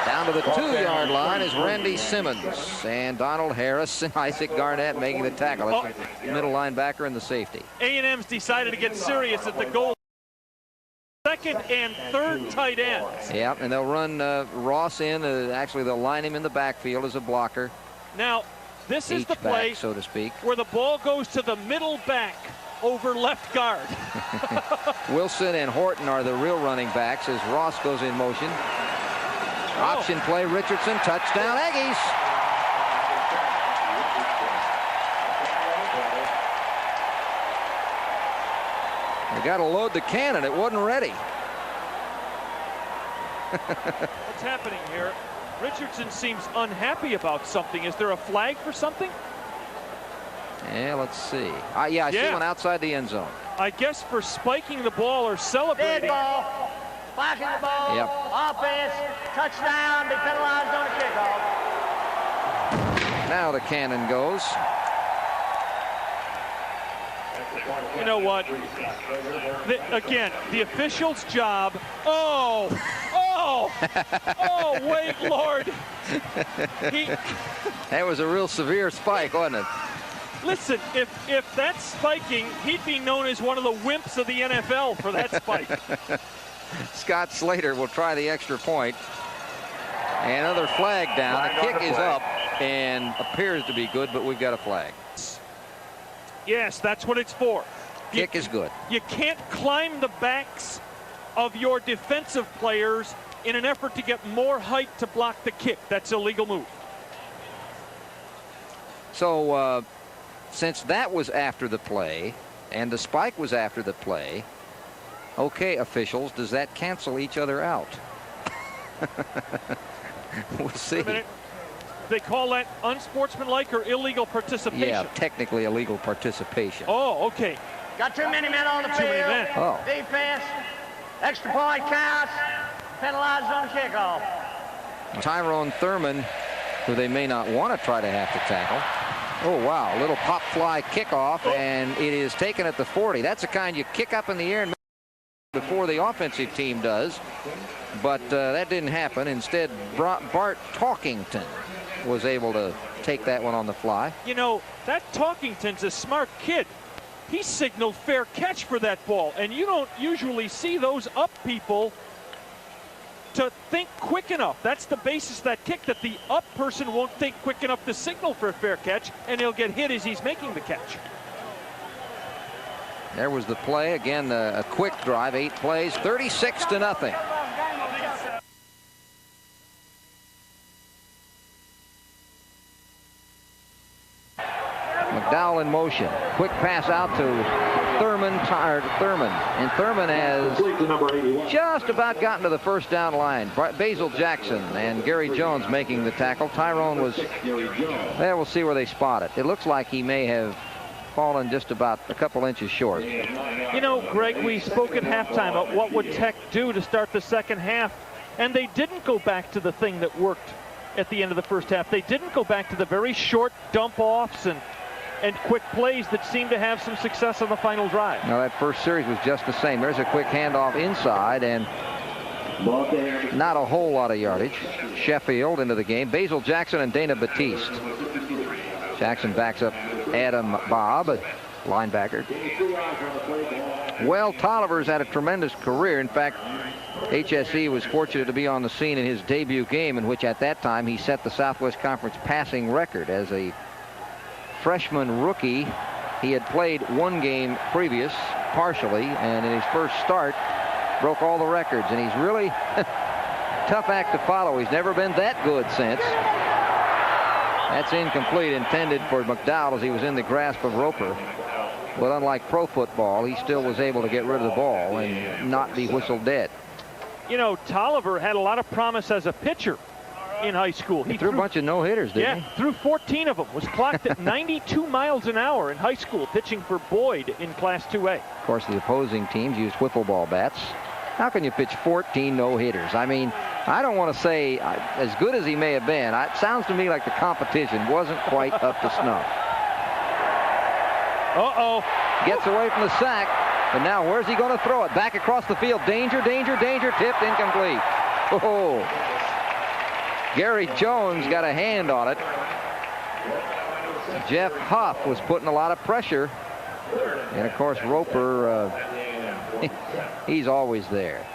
Down to the 2-yard line is Randy Simmons. And Donald Harris and Isaac Garnett making the tackle. That's the middle linebacker and the safety. A&M's decided to get serious at the goal. Second and third tight ends. Yeah, and they'll run Ross in. Actually, they'll line him in the backfield as a blocker. Now, this is the play, so to speak, where the ball goes to the middle back over left guard. Wilson and Horton are the real running backs as Ross goes in motion. Option play, Richardson, touchdown, Aggies. They got to load the cannon. It wasn't ready. What's happening here? Richardson seems unhappy about something. Is there a flag for something? Yeah, let's see. Yeah, I see one outside the end zone. I guess for spiking the ball or celebrating. Dead ball. Spiking the ball. Yep. Offense. Touchdown. Be penalized on the kickoff. Now the cannon goes. You know what? Again, the official's job. Oh, wait, Lord. That was a real severe spike, wasn't it? Listen, if that's spiking, he'd be known as one of the wimps of the NFL for that spike. Scott Slater will try the extra point. Another flag down. The kick is up and appears to be good, but we've got a flag. Yes, that's what it's for. Kick is good. You can't climb the backs of your defensive players in an effort to get more height to block the kick. That's an illegal move. So since that was after the play and the spike was after the play, okay, officials, does that cancel each other out? We'll see. Wait a minute. They call that unsportsmanlike or illegal participation? Yeah, technically illegal participation. Oh, okay. Got too many men on the field. Too many men. Oh. Defense. Extra point counts. Penalized on the kickoff. Tyrone Thurman, who they may not want to try to have to tackle. Oh, wow. A little pop fly kickoff, and it is taken at the 40. That's the kind you kick up in the air and before the offensive team does. But that didn't happen. Instead, Bart Talkington was able to take that one on the fly. You know, that Talkington's a smart kid. He signaled fair catch for that ball, and you don't usually see those up people to think quick enough. That's the basis of that kick, that the up person won't think quick enough to signal for a fair catch, and he'll get hit as he's making the catch. There was the play. Again, a quick drive, 8 plays, 36-0. McDowell in motion. Quick pass out to Thurman. And Thurman has just about gotten to the first down line. Basil Jackson and Gary Jones making the tackle. Tyrone was there. We'll see where they spot it. It looks like he may have fallen just about a couple inches short. You know, Greg, we spoke at halftime about what would Tech do to start the second half, and they didn't go back to the thing that worked at the end of the first half. They didn't go back to the very short dump-offs and quick plays that seemed to have some success on the final drive. Now, that first series was just the same. There's a quick handoff inside, and not a whole lot of yardage. Sheffield into the game. Basil Jackson and Dana Batiste. Jackson backs up Adam Bobb, linebacker. Well, Tolliver's had a tremendous career. In fact, HSE was fortunate to be on the scene in his debut game, in which at that time he set the Southwest Conference passing record. As a freshman rookie, he had played one game previous, partially, and in his first start, broke all the records. And he's really tough act to follow. He's never been that good since. That's incomplete, intended for McDowell as he was in the grasp of Roper. But unlike pro football, he still was able to get rid of the ball and not be whistled dead. You know, Tolliver had a lot of promise as a pitcher in high school. He threw a bunch of no-hitters, didn't he? Yeah, threw 14 of them. Was clocked at 92 miles an hour in high school, pitching for Boyd in Class 2A. Of course, the opposing teams used wiffle ball bats. How can you pitch 14 no-hitters? I mean, I don't want to say as good as he may have been. It sounds to me like the competition wasn't quite up to snuff. Uh-oh. Gets away from the sack, but now where's he going to throw it? Back across the field. Danger, danger, danger. Tipped, incomplete. Oh. Gary Jones got a hand on it. Jeff Huff was putting a lot of pressure. And, of course, Roper, he's always there.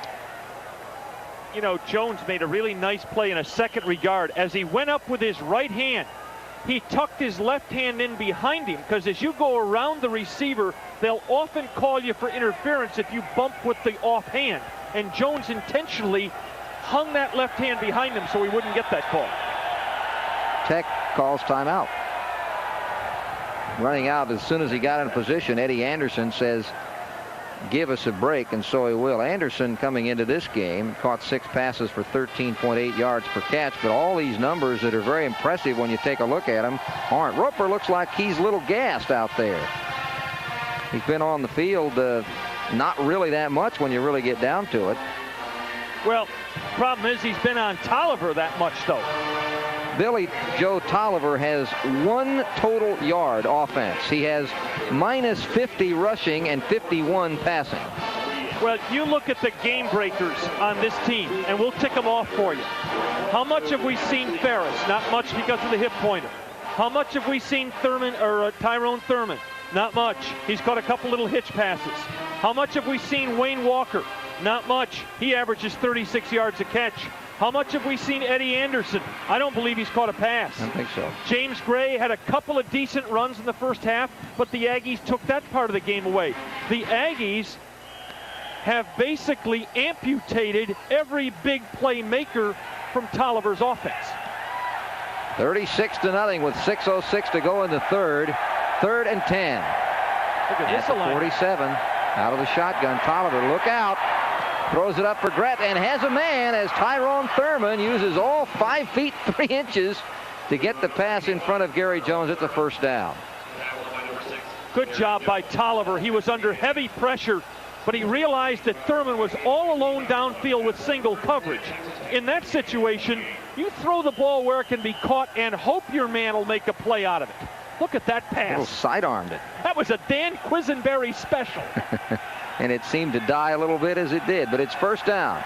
You know, Jones made a really nice play in a second regard. As he went up with his right hand, he tucked his left hand in behind him, because as you go around the receiver, they'll often call you for interference if you bump with the offhand. And Jones intentionally hung that left hand behind him so he wouldn't get that call. Tech calls timeout. Running out as soon as he got in position, Eddie Anderson says, give us a break, and so he will. Anderson, coming into this game, caught 6 passes for 13.8 yards per catch, but all these numbers that are very impressive when you take a look at them aren't. Roper looks like he's a little gassed out there. He's been on the field not really that much when you really get down to it. Well, problem is he's been on Tolliver that much, though. Billy Joe Tolliver has 1 total yard offense. He has minus 50 rushing and 51 passing. Well, you look at the game breakers on this team, and we'll tick them off for you. How much have we seen Ferris? Not much because of the hip pointer. How much have we seen Thurman or Tyrone Thurman? Not much. He's caught a couple little hitch passes. How much have we seen Wayne Walker? Not much. He averages 36 yards a catch. How much have we seen Eddie Anderson? I don't believe he's caught a pass. I don't think so. James Gray had a couple of decent runs in the first half, but the Aggies took that part of the game away. The Aggies have basically amputated every big playmaker from Tolliver's offense. 36-0 with 6:06 to go in the third. 3rd and 10. Look at this At the 47, out of the shotgun. Tolliver, look out. Throws it up for Gret and has a man as Tyrone Thurman uses all 5 feet 3 inches to get the pass in front of Gary Jones. It's a first down. Good job by Tolliver. He was under heavy pressure, but he realized that Thurman was all alone downfield with single coverage. In that situation, you throw the ball where it can be caught and hope your man will make a play out of it. Look at that pass. A little sidearmed it. That was a Dan Quisenberry special. And it seemed to die a little bit as it did, but it's first down.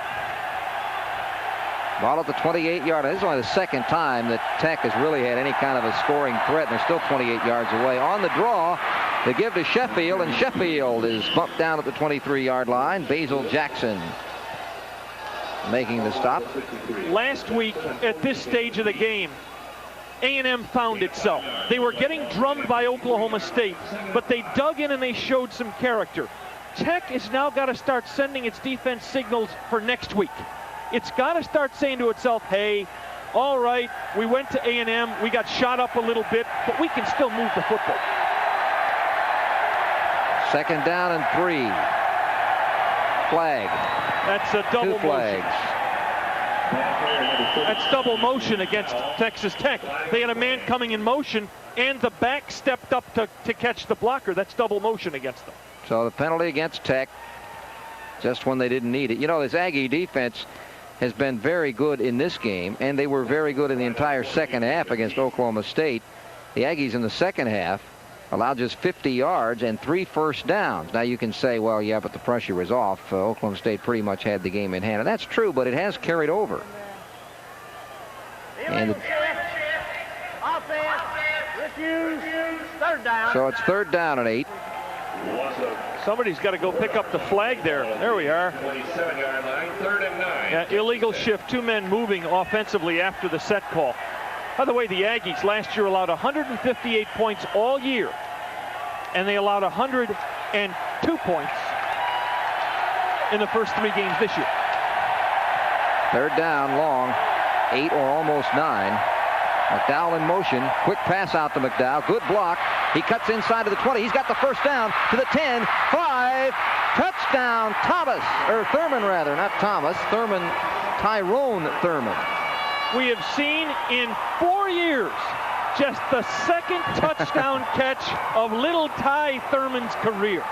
Ball at the 28-yard line. This is only the second time that Tech has really had any kind of a scoring threat, and they're still 28 yards away. On the draw, they give to Sheffield, and Sheffield is bumped down at the 23-yard line. Basil Jackson making the stop. Last week, at this stage of the game, A&M found itself. They were getting drummed by Oklahoma State, but they dug in and they showed some character. Tech has now got to start sending its defense signals for next week. It's got to start saying to itself, hey, all right, we went to A&M, we got shot up a little bit, but we can still move the football. 2nd down and 3. Flag. That's a double 2 flags. Motion. That's double motion against Texas Tech. They had a man coming in motion, and the back stepped up to catch the blocker. That's double motion against them. So the penalty against Tech just when they didn't need it. You know, this Aggie defense has been very good in this game, and they were very good in the entire second half against Oklahoma State. The Aggies in the second half allowed just 50 yards and 3 first downs. Now you can say, well, yeah, but the pressure was off. Oklahoma State pretty much had the game in hand, and that's true, but it has carried over. And offense, refuse, 3rd down. So it's 3rd down and 8. Somebody's got to go pick up the flag there. There we are. 27-yard line, 3rd and 9. Yeah, illegal shift, 2 men moving offensively after the set call. By the way, the Aggies last year allowed 158 points all year, and they allowed 102 points in the first 3 games this year. 3rd down, long, 8 or almost 9. McDowell in motion. Quick pass out to McDowell. Good block. He cuts inside to the 20. He's got the 1st down to the 10. 5. Touchdown, Thomas. Or Thurman, rather. Not Thomas. Thurman. Tyrone Thurman. We have seen in 4 years just the 2nd touchdown catch of little Ty Thurman's career.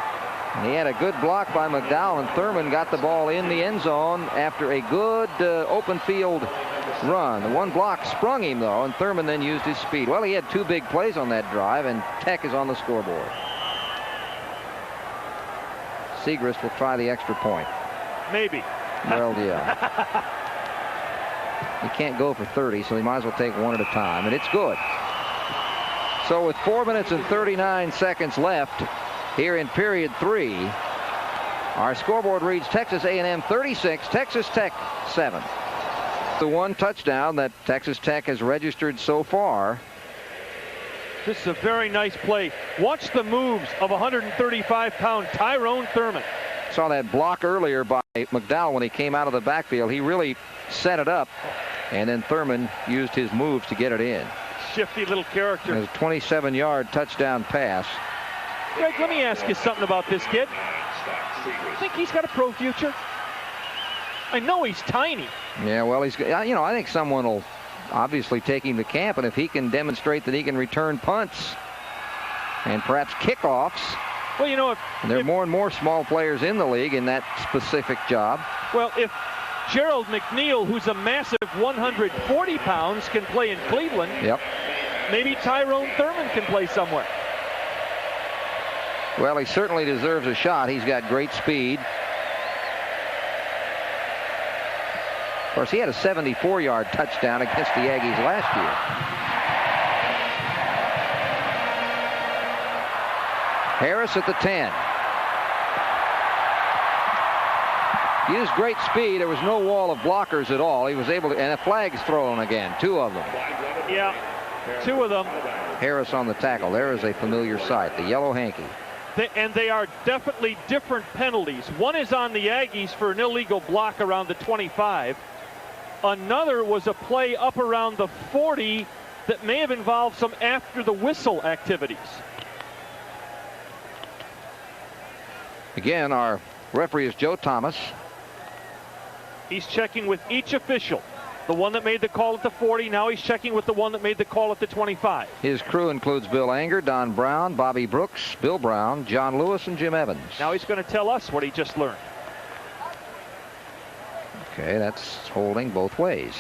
And he had a good block by McDowell, and Thurman got the ball in the end zone after a good open field run. The one block sprung him, though, and Thurman then used his speed. Well, he had 2 big plays on that drive, and Tech is on the scoreboard. Segrist will try the extra point. Maybe. Well, yeah. He can't go for 30, so he might as well take one at a time, and it's good. So with 4 minutes and 39 seconds left here in period 3, our scoreboard reads Texas A&M 36, Texas Tech 7. The one touchdown that Texas Tech has registered so far. This is a very nice play. Watch the moves of 135-pound Tyrone Thurman. Saw that block earlier by McDowell when he came out of the backfield. He really set it up, and then Thurman used his moves to get it in. Shifty little character. It was a 27-yard touchdown pass. Greg, let me ask you something about this kid. Think he's got a pro future? I know he's tiny. Yeah, well, he's, you know, I think someone will obviously take him to camp, and if he can demonstrate that he can return punts and perhaps kickoffs. Well, you know, there are more and more small players in the league in that specific job. Well, if Gerald McNeil, who's a massive 140 pounds, can play in Cleveland, yep, maybe Tyrone Thurman can play somewhere. Well, he certainly deserves a shot. He's got great speed. Of course, he had a 74-yard touchdown against the Aggies last year. Harris at the 10. Used great speed. There was no wall of blockers at all. He was able to, and a flag's thrown again. 2 of them. Yeah, 2 of them. Harris on the tackle. There is a familiar sight, the yellow hanky. And they are definitely different penalties. One is on the Aggies for an illegal block around the 25. Another was a play up around the 40 that may have involved some after the whistle activities. Again, our referee is Joe Thomas. He's checking with each official. The one that made the call at the 40, now he's checking with the one that made the call at the 25. His crew includes Bill Anger, Don Brown, Bobby Brooks, Bill Brown, John Lewis, and Jim Evans. Now he's going to tell us what he just learned. Okay, that's holding both ways.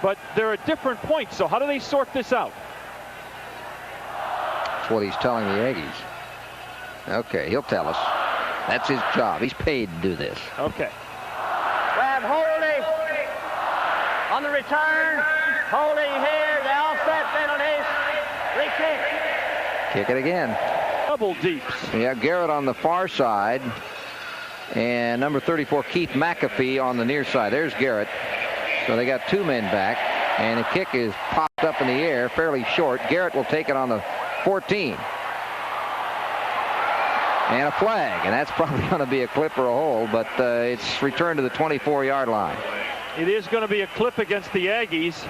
But there are different points, so how do they sort this out? That's what he's telling the Aggies. Okay, he'll tell us. That's his job. He's paid to do this. Okay. Grab holding on the return. Holding here. The offset penalties. Free kick. Kick it again. Double deeps. Yeah, Garrett on the far side. And number 34, Keith McAfee on the near side. There's Garrett. So they got 2 men back. And the kick is popped up in the air, fairly short. Garrett will take it on the 14. And a flag, and that's probably going to be a clip or a hold, but it's returned to the 24-yard line. It is going to be a clip against the Aggies.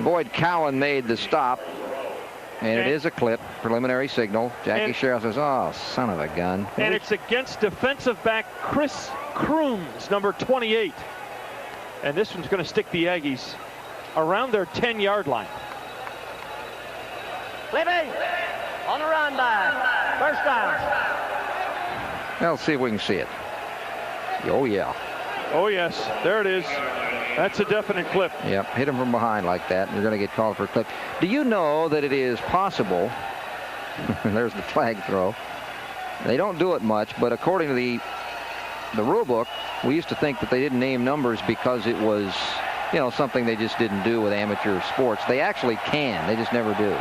Boyd Cowan made the stop, and it is a clip, preliminary signal. Jackie Sherrill says, oh, son of a gun. And it's against defensive back Chris Crooms, number 28. And this one's going to stick the Aggies around their 10-yard line. Clipping. On the run back. First down. Well, let's see if we can see it. Oh, yeah. Oh, yes. There it is. That's a definite clip. Yep. Hit him from behind like that, and you're going to get called for a clip. Do you know that it is possible? There's the flag throw. They don't do it much, but according to the rule book, we used to think that they didn't name numbers because it was you know, something they just didn't do with amateur sports. They actually can. They just never do.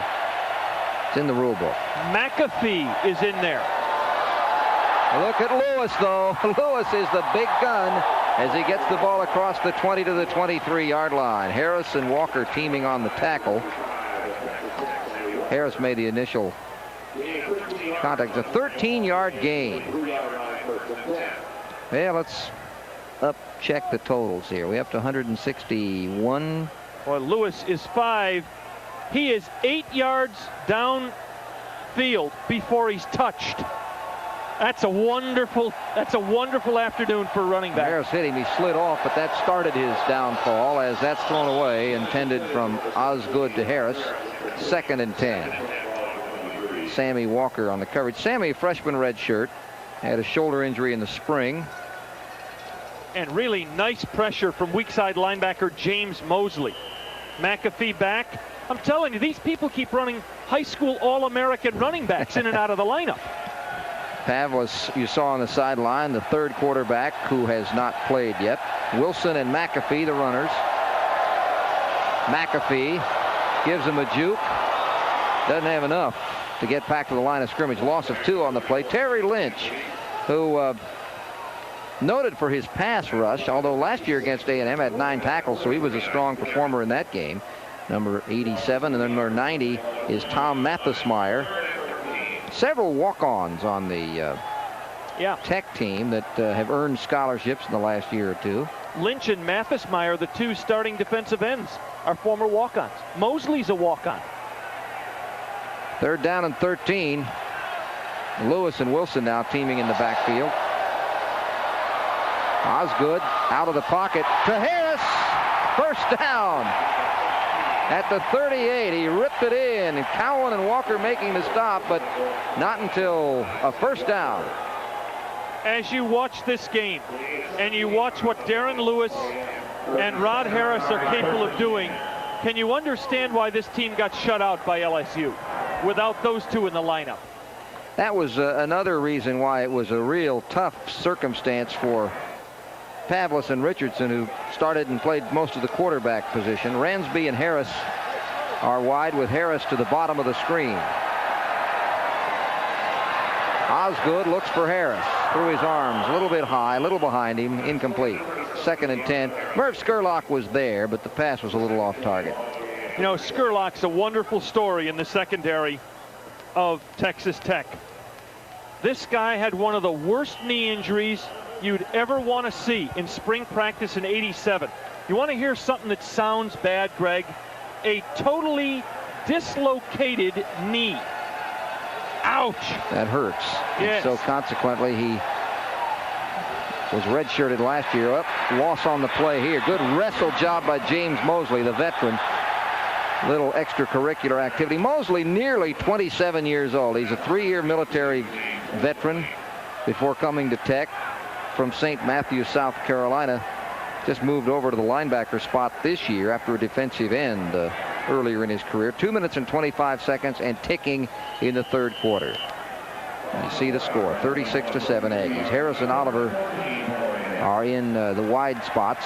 It's in the rule book. McAfee is in there. Look at Lewis, though. Lewis is the big gun as he gets the ball across the 20 to the 23-yard line. Harris and Walker teaming on the tackle. Harris made the initial contact. It's a 13-yard gain. Yeah, let's check the totals here. We have to 161. Well, Lewis is 5. He is 8 yards downfield before he's touched. That's a wonderful afternoon for running back. Harris hit him. He slid off, but that started his downfall as that's thrown away, intended from Osgood to Harris. 2nd and 10. Sammy Walker on the coverage. Sammy, freshman red shirt, had a shoulder injury in the spring. And really nice pressure from weak side linebacker James Mosley. McAfee back. I'm telling you, these people keep running high school All-American running backs in and out of the lineup. Pavlis, you saw on the sideline, the third quarterback who has not played yet. Wilson and McAfee, the runners. McAfee gives him a juke. Doesn't have enough to get back to the line of scrimmage. Loss of 2 on the play. Terry Lynch, who noted for his pass rush, although last year against A&M had 9 tackles, so he was a strong performer in that game. Number 87, and then number 90 is Tom Mathismeyer. Several walk-ons on the Tech team that have earned scholarships in the last year or two. Lynch and Mathismeyer, the 2 starting defensive ends, are former walk-ons. Mosley's a walk-on. 3rd down and 13. Lewis and Wilson now teaming in the backfield. Osgood out of the pocket to Harris. 1st down. At the 38, he ripped it in, and Cowan and Walker making the stop, but not until a 1st down. As you watch this game, and you watch what Darren Lewis and Rod Harris are capable of doing, can you understand why this team got shut out by LSU without those 2 in the lineup? That was another reason why it was a real tough circumstance for Pavlis and Richardson, who started and played most of the quarterback position. Ransby and Harris are wide, with Harris to the bottom of the screen. Osgood looks for Harris through his arms, a little bit high, a little behind him, incomplete. 2nd and 10. Merv Scurlock was there, but the pass was a little off target. You know, Scurlock's a wonderful story in the secondary of Texas Tech. This guy had one of the worst knee injuries you'd ever want to see in spring practice in '87. You want to hear something that sounds bad, Greg? A totally dislocated knee. Ouch. That hurts. Yes. So consequently, he was redshirted last year. Loss on the play here. Good wrestle job by James Mosley, the veteran. Little extracurricular activity. Mosley nearly 27 years old. He's a 3-year military veteran before coming to Tech from St. Matthews, South Carolina. Just moved over to the linebacker spot this year after a defensive end earlier in his career. 2 minutes and 25 seconds and ticking in the 3rd quarter. You see the score, 36-7 Aggies. Harris and Oliver are in the wide spots.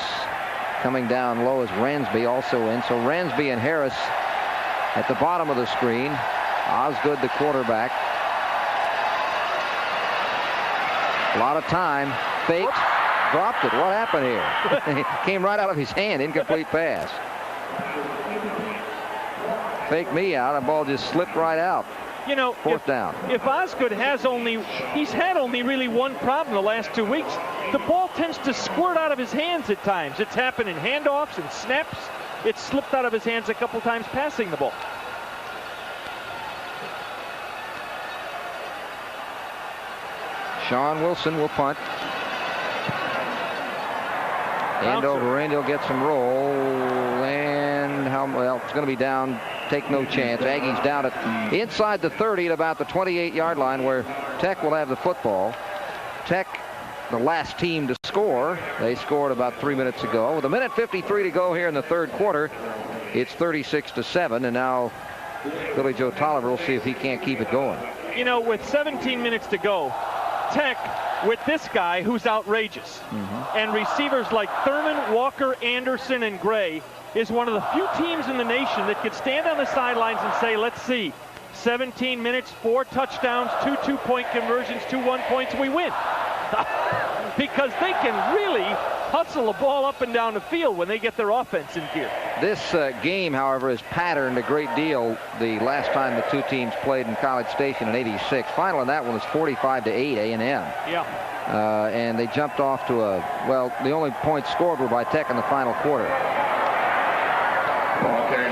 Coming down low is Ransby also in. So Ransby and Harris at the bottom of the screen. Osgood, the quarterback. A lot of time. Faked. Dropped it. What happened here? It came right out of his hand. Incomplete pass. Fake me out. The ball just slipped right out. You know, 4th down. If Osgood he's had only really one problem the last 2 weeks. The ball tends to squirt out of his hands at times. It's happened in handoffs and snaps. It's slipped out of his hands a couple times passing the ball. Sean Wilson will punt. End over end. He'll get some roll. And it's going to be down. Take no chance. Aggies down at inside the 30 at about the 28-yard line, where Tech will have the football. Tech, the last team to score. They scored about 3 minutes ago. With 1:53 to go here in the 3rd quarter, it's 36-7. And now Billy Joe Tolliver will see if he can't keep it going. You know, with 17 minutes to go, Tech with this guy who's outrageous. And receivers like Thurman, Walker, Anderson, and Gray is one of the few teams in the nation that could stand on the sidelines and say, let's see, 17 minutes, 4 touchdowns, 2 two-point conversions, 2 1-points, we win. Because they can really hustle the ball up and down the field when they get their offense in gear. This game, however, is patterned a great deal the last time the two teams played in College Station in '86. Final in that one was 45-8 A&M. Yeah. And they jumped off to the only points scored were by Tech in the final quarter.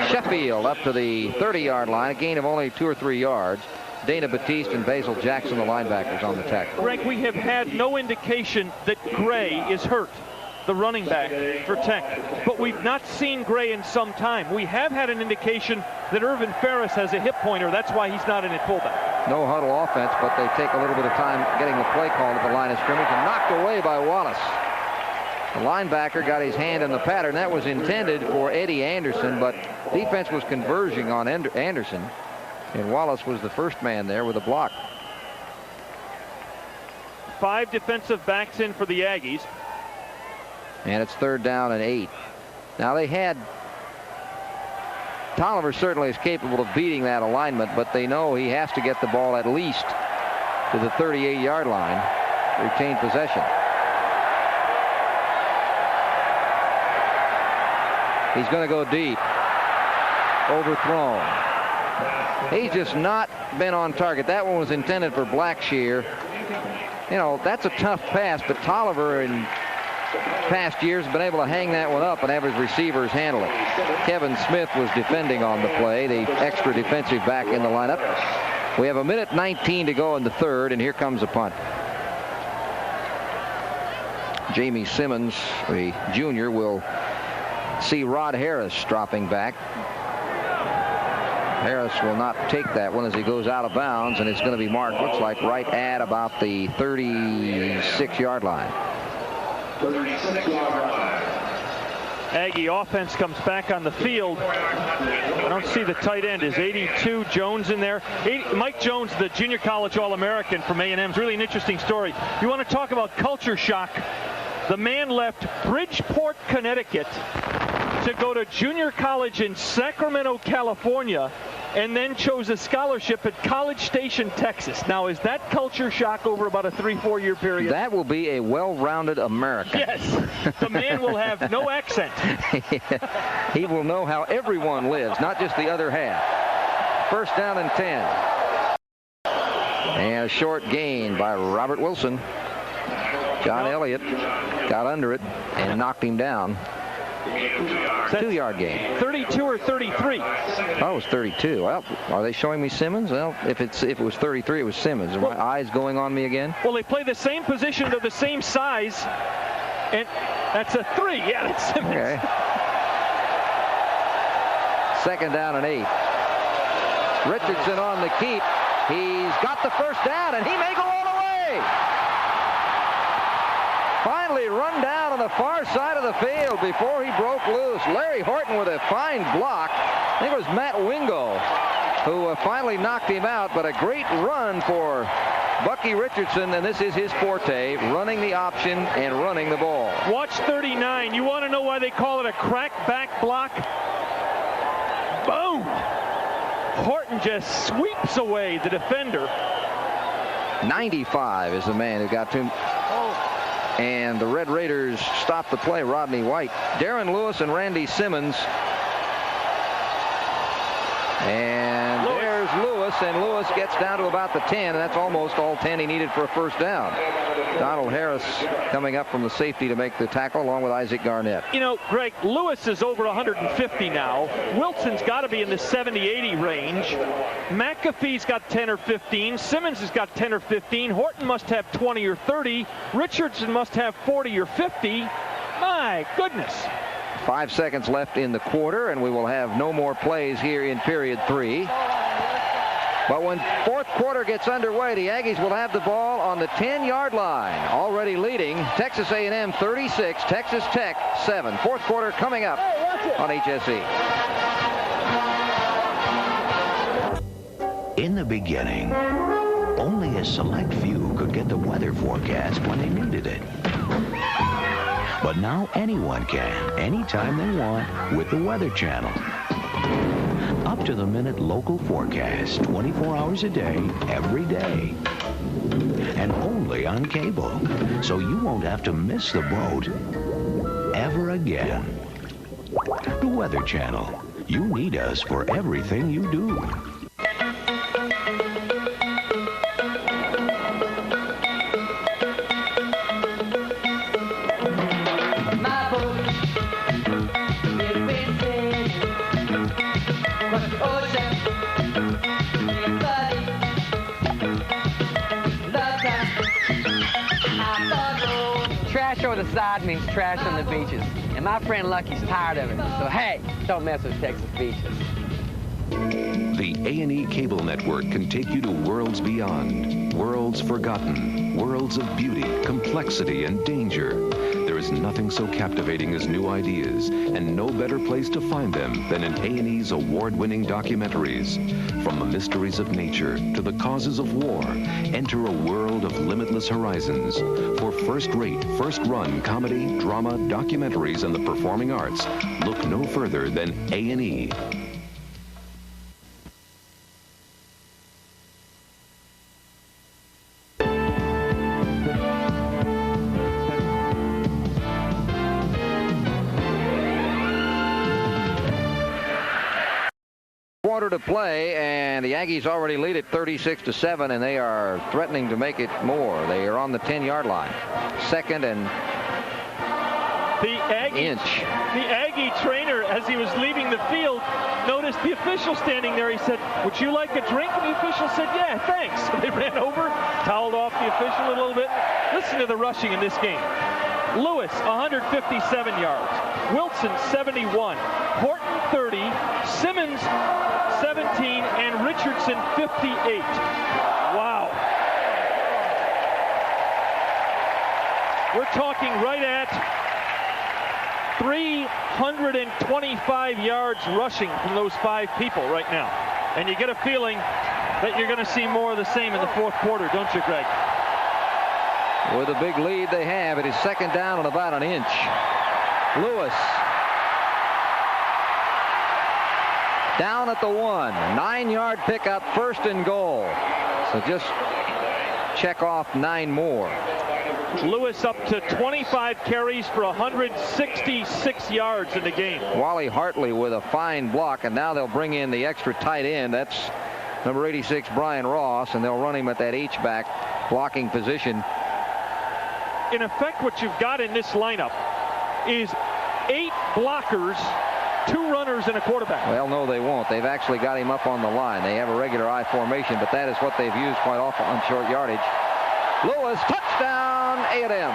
Sheffield up to the 30-yard line, a gain of only 2 or 3 yards. Dana Batiste and Basil Jackson, the linebackers, on the tackle. Greg, we have had no indication that Gray is hurt, the running back for Tech. But we've not seen Gray in some time. We have had an indication that Irvin Ferris has a hip pointer. That's why he's not in at fullback. No huddle offense, but they take a little bit of time getting the play called at the line of scrimmage and knocked away by Wallace. The linebacker got his hand in the pattern. That was intended for Eddie Anderson, but defense was converging on Anderson. And Wallace was the first man there with a block. 5 defensive backs in for the Aggies. And it's 3rd down and 8. Now they had Tolliver certainly is capable of beating that alignment, but they know he has to get the ball at least to the 38-yard line to retain possession. He's going to go deep. Overthrown. He's just not been on target. That one was intended for Blackshear. You know, that's a tough pass, but Tolliver in past years has been able to hang that one up and have his receivers handle it. Kevin Smith was defending on the play, the extra defensive back in the lineup. We have 1:19 to go in the 3rd, and here comes a punt. Jamie Simmons, the junior, will see Rod Harris dropping back. Harris will not take that one as he goes out of bounds, and it's going to be marked, looks like, right at about the 36-yard line. 36-yard line. Aggie offense comes back on the field. I don't see the tight end. Is 82 Jones in there? Mike Jones, the junior college All-American from A&M, is really an interesting story. You want to talk about culture shock? The man left Bridgeport, Connecticut to go to junior college in Sacramento, California, and then chose a scholarship at College Station, Texas. Now, is that culture shock over about a 3-4 year period? That will be a well-rounded American. Yes. The man will have no accent. He will know how everyone lives, not just the other half. 1st down and 10. And a short gain by Robert Wilson. John Elliott got under it and knocked him down. 2-yard gain. 32 or 33? Oh, it was 32. Well, are they showing me Simmons? Well, if it was 33, it was Simmons. Are my eyes going on me again? Well, they play the same position. They're the same size. And that's a 3. Yeah, that's Simmons. Okay. 2nd down and 8. Richardson on the keep. He's got the 1st down, and he may go all the way. Finally run down on the far side of the field before he broke loose. Larry Horton with a fine block. I think it was Matt Wingo who finally knocked him out, but a great run for Bucky Richardson, and this is his forte, running the option and running the ball. Watch 39. You want to know why they call it a crack back block? Boom! Horton just sweeps away the defender. 95 is the man who got to him. And the Red Raiders stopped the play. Rodney White, Darren Lewis, and Randy Simmons. And there's Lewis, and Lewis gets down to about the 10, and that's almost all 10 he needed for a 1st down. Donald Harris coming up from the safety to make the tackle along with Isaac Garnett. You know, Greg, Lewis is over 150 now. Wilson's got to be in the 70-80 range. McAfee's got 10 or 15. Simmons has got 10 or 15. Horton must have 20 or 30. Richardson must have 40 or 50. My goodness. 5 seconds left in the quarter, and we will have no more plays here in period 3. But when 4th quarter gets underway, the Aggies will have the ball on the 10-yard line, already leading Texas A&M 36, Texas Tech 7. 4th quarter coming up on HSE. In the beginning, only a select few could get the weather forecast when they needed it. But now anyone can, anytime they want, with the Weather Channel. Up-to-the-minute local forecast, 24 hours a day, every day. And only on cable, so you won't have to miss the boat ever again. The Weather Channel. You need us for everything you do. Trash over the side means trash on the beaches. And my friend Lucky's tired of it. So, hey, don't mess with Texas beaches. The A&E Cable Network can take you to worlds beyond, worlds forgotten, worlds of beauty, complexity, and danger. There is nothing so captivating as new ideas, and no better place to find them than in A&E's award-winning documentaries. From the mysteries of nature to the causes of war, enter a world of limitless horizons. For first-rate, first-run comedy, drama, documentaries, and the performing arts, look no further than A&E. Quarter to play, and the Aggies already lead at 36-7, and they are threatening to make it more. They are on the 10-yard line. Second and inch. The Aggie trainer, as he was leaving the field, noticed the official standing there. He said, "Would you like a drink?" And the official said, "Yeah, thanks." So they ran over, toweled off the official a little bit. Listen to the rushing in this game. Lewis, 157 yards. Wilson, 71. Horton, 30. Simmons, 17. And Richardson, 58. Wow. We're talking right at 325 yards rushing from those five people right now. And you get a feeling that you're going to see more of the same in the fourth quarter, don't you, Greg? With a big lead they have, it is second down and about an inch. Lewis down at the 1. 9-yard pickup, first and goal. So just check off 9 more. Lewis up to 25 carries for 166 yards in the game. Wally Hartley with a fine block, and now they'll bring in the extra tight end. That's number 86, Brian Ross, and they'll run him at that H-back blocking position. In effect, what you've got in this lineup is 8 blockers, 2 runners, and a quarterback. Well, no, they won't. They've actually got him up on the line. They have a regular I formation, but that is what they've used quite often on short yardage. Lewis, touchdown, A&M.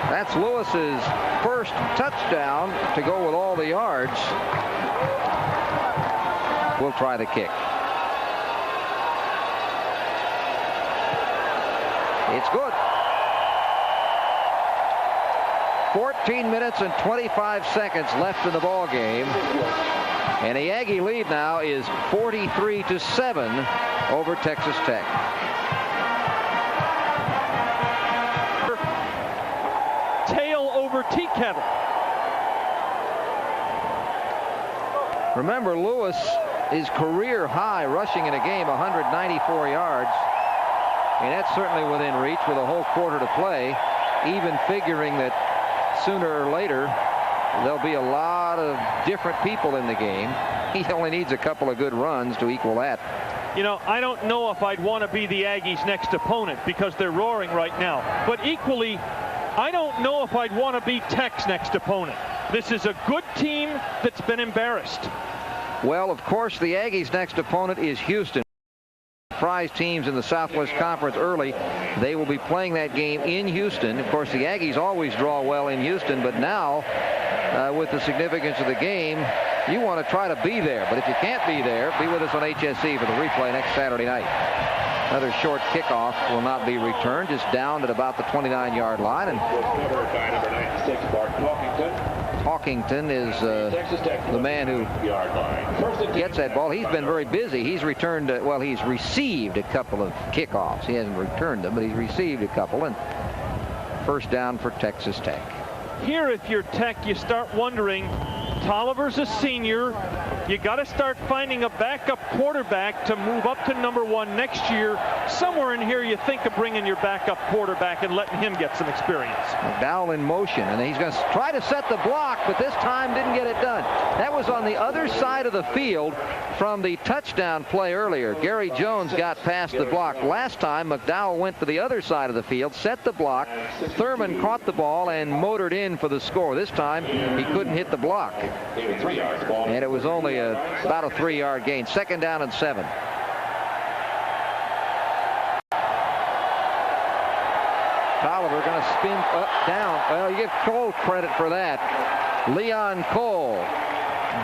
That's Lewis's first touchdown to go with all the yards. We'll try the kick. It's good. 14 minutes and 25 seconds left in the ball game. And the Aggie lead now is 43-7 over Texas Tech. Tail over tea kettle. Remember, Lewis, his career high rushing in a game, 194 yards. And that's certainly within reach with a whole quarter to play, even figuring that sooner or later there'll be a lot of different people in the game. He only needs a couple of good runs to equal that. You know, I don't know if I'd want to be the Aggies' next opponent because they're roaring right now. But equally, I don't know if I'd want to be Tech's next opponent. This is a good team that's been embarrassed. Well, of course, the Aggies' next opponent is Houston. Prize teams in the Southwest Conference early. They will be playing that game in Houston. Of course, the Aggies always draw well in Houston, but now with the significance of the game, you want to try to be there. But if you can't be there, be with us on HSE for the replay next Saturday night. Another short kickoff will not be returned, just down at about the 29-yard line. And Hawkington is the man who gets that ball. He's been very busy. He's returned, well, he's received a couple of kickoffs. He hasn't returned them, but he's received a couple. And first down for Texas Tech. Here, if you're Tech, you start wondering, Tolliver's a senior. You got to start finding a backup quarterback to move up to #1 next year. Somewhere in here, you think of bringing your backup quarterback and letting him get some experience. McDowell in motion, and he's going to try to set the block, but this time didn't get it done. That was on the other side of the field from the touchdown play earlier. Gary Jones got past the block. Last time, McDowell went to the other side of the field, set the block. Thurman caught the ball and motored in for the score. This time, he couldn't hit the block. And it was only about a 3-yard gain. Second down and 7. Tolliver going to spin up, down. Well, you give Cole credit for that. Leon Cole.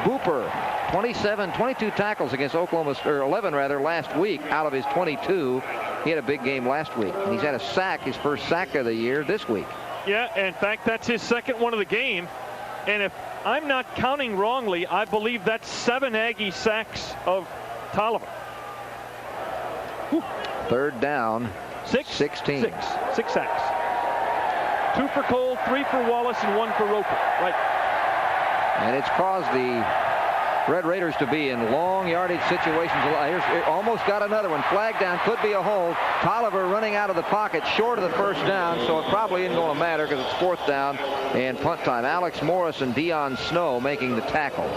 Booper. 22 tackles against Oklahoma, or 11 rather, last week out of his 22. He had a big game last week. He's had a sack, his first sack of the year this week. Yeah, in fact, that's his second one of the game. And if I'm not counting wrongly, I believe that's 7 Aggie sacks of Tolliver. Whew. Third down. 16. Six sacks. 2 for Cole, 3 for Wallace, and 1 for Roper. Right. And it's caused the Red Raiders to be in long yardage situations. Here's, almost got another one. Flag down, could be a hold. Tolliver running out of the pocket short of the first down, so it probably isn't going to matter because it's 4th down and punt time. Alex Morris and Deion Snow making the tackle.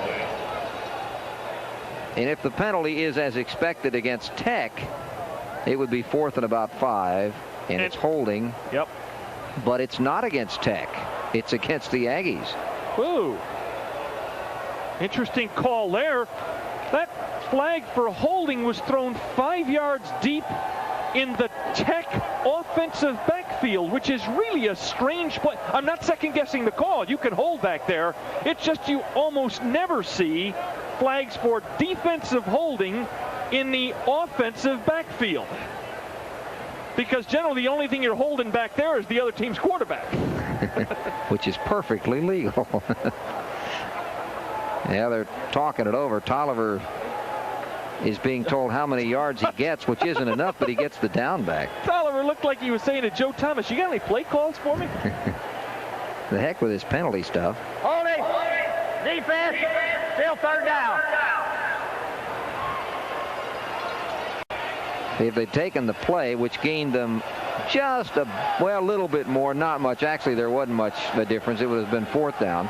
And if the penalty is as expected against Tech, it would be 4th and about 5, and it's holding. Yep. But it's not against Tech. It's against the Aggies. Ooh. Interesting call there. That flag for holding was thrown 5 yards deep in the Tech offensive backfield, which is really a strange play. I'm not second-guessing the call. You can hold back there. It's just you almost never see flags for defensive holding in the offensive backfield. Because generally the only thing you're holding back there is the other team's quarterback. Which is perfectly legal. Yeah, they're talking it over. Tolliver is being told how many yards he gets, which isn't enough, but he gets the down back. Tolliver looked like he was saying to Joe Thomas, you got any play calls for me? The heck with his penalty stuff. Holding. Defense. Still 3rd down. If they'd taken the play, which gained them just a little bit more, not much. Actually, there wasn't much of a difference. It would have been 4th down.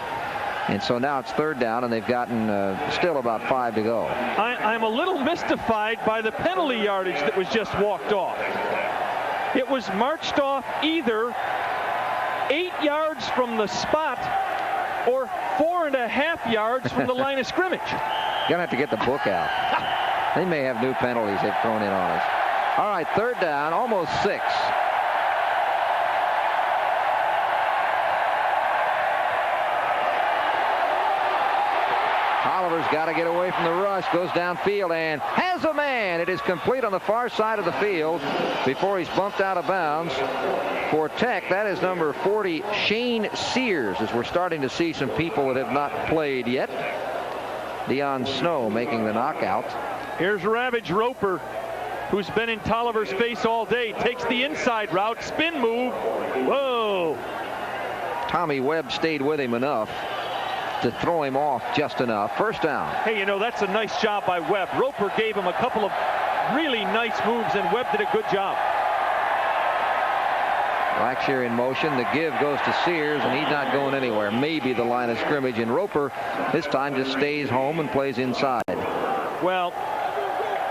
And so now it's 3rd down, and they've gotten still about 5 to go. I'm a little mystified by the penalty yardage that was just walked off. It was marched off either 8 yards from the spot or 4.5 yards from the line of scrimmage. Gonna have to get the book out. They may have new penalties they've thrown in on us. All right, 3rd down, almost 6. Tolliver's got to get away from the rush, goes downfield and has a man. It is complete on the far side of the field before he's bumped out of bounds. For Tech, that is number 40, Shane Sears, as we're starting to see some people that have not played yet. Deion Snow making the knockout. Here's Ravage Roper, who's been in Tolliver's face all day. Takes the inside route, spin move. Whoa. Tommy Webb stayed with him enough to throw him off just enough. First down. Hey, you know, that's a nice job by Webb. Roper gave him a couple of really nice moves, and Webb did a good job. Blackshear in motion. The give goes to Sears, and he's not going anywhere. Maybe the line of scrimmage, and Roper this time just stays home and plays inside. Well,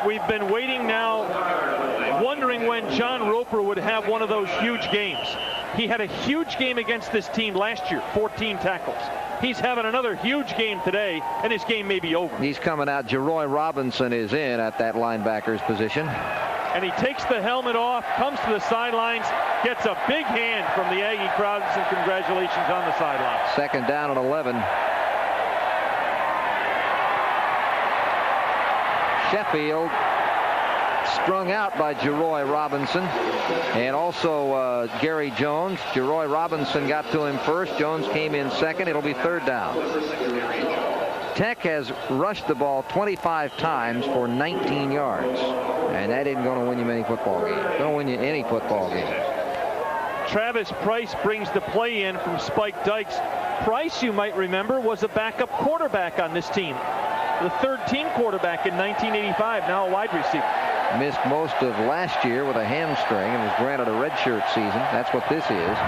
we've been waiting now, wondering when John Roper would have one of those huge games. He had a huge game against this team last year, 14 tackles. He's having another huge game today, and his game may be over. He's coming out. Jeroy Robinson is in at that linebacker's position. And he takes the helmet off, comes to the sidelines, gets a big hand from the Aggie crowd, and congratulations on the sidelines. 2nd down and 11. Sheffield strung out by Jeroy Robinson and also Gary Jones. Jeroy Robinson got to him first. Jones came in second. It'll be third down. Tech has rushed the ball 25 times for 19 yards. And that isn't going to win you many football games. Don't win you any football game. Travis Price brings the play in from Spike Dykes. Price, you might remember, was a backup quarterback on this team. The third-team quarterback in 1985, now a wide receiver. Missed most of last year with a hamstring and was granted a redshirt season. That's what this is.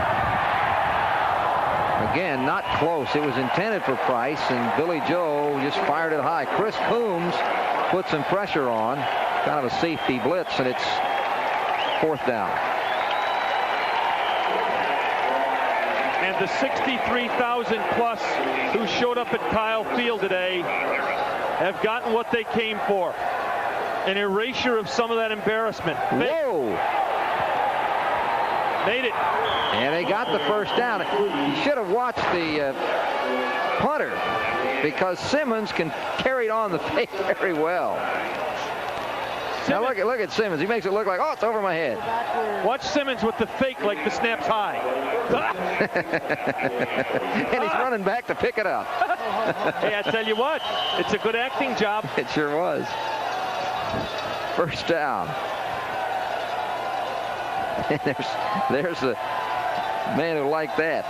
Again, not close. It was intended for Price, and Billy Joe just fired it high. Chris Coombs put some pressure on, kind of a safety blitz, and it's fourth down. And the 63,000 plus who showed up at Kyle Field today have gotten what they came for. An erasure of some of that embarrassment. Whoa! Made it. And they got the first down. You should have watched the punter, because Simmons can carry it on the fake very well. Now look at Simmons. He makes it look like, oh, it's over my head. Watch Simmons with the fake like the snap's high. And he's running back to pick it up. Hey, I tell you what, it's a good acting job. It sure was. First down. And there's the man who liked that.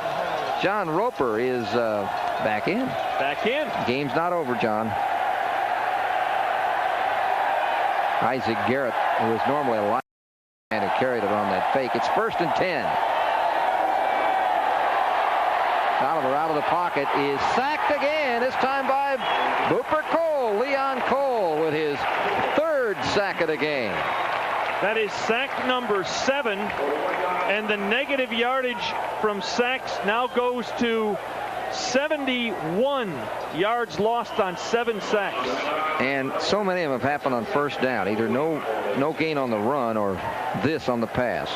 John Roper is back in. Back in. Game's not over, John. Isaac Garrett, who is normally a lineman, and who carried it on that fake. It's 1st and 10. Oliver out of the pocket is sacked again, this time by Booper Cole. Leon Cole with his 3rd sack of the game. That is sack number 7, and the negative yardage from sacks now goes to 71 yards lost on 7 sacks. And so many of them have happened on first down. Either no gain on the run or this on the pass.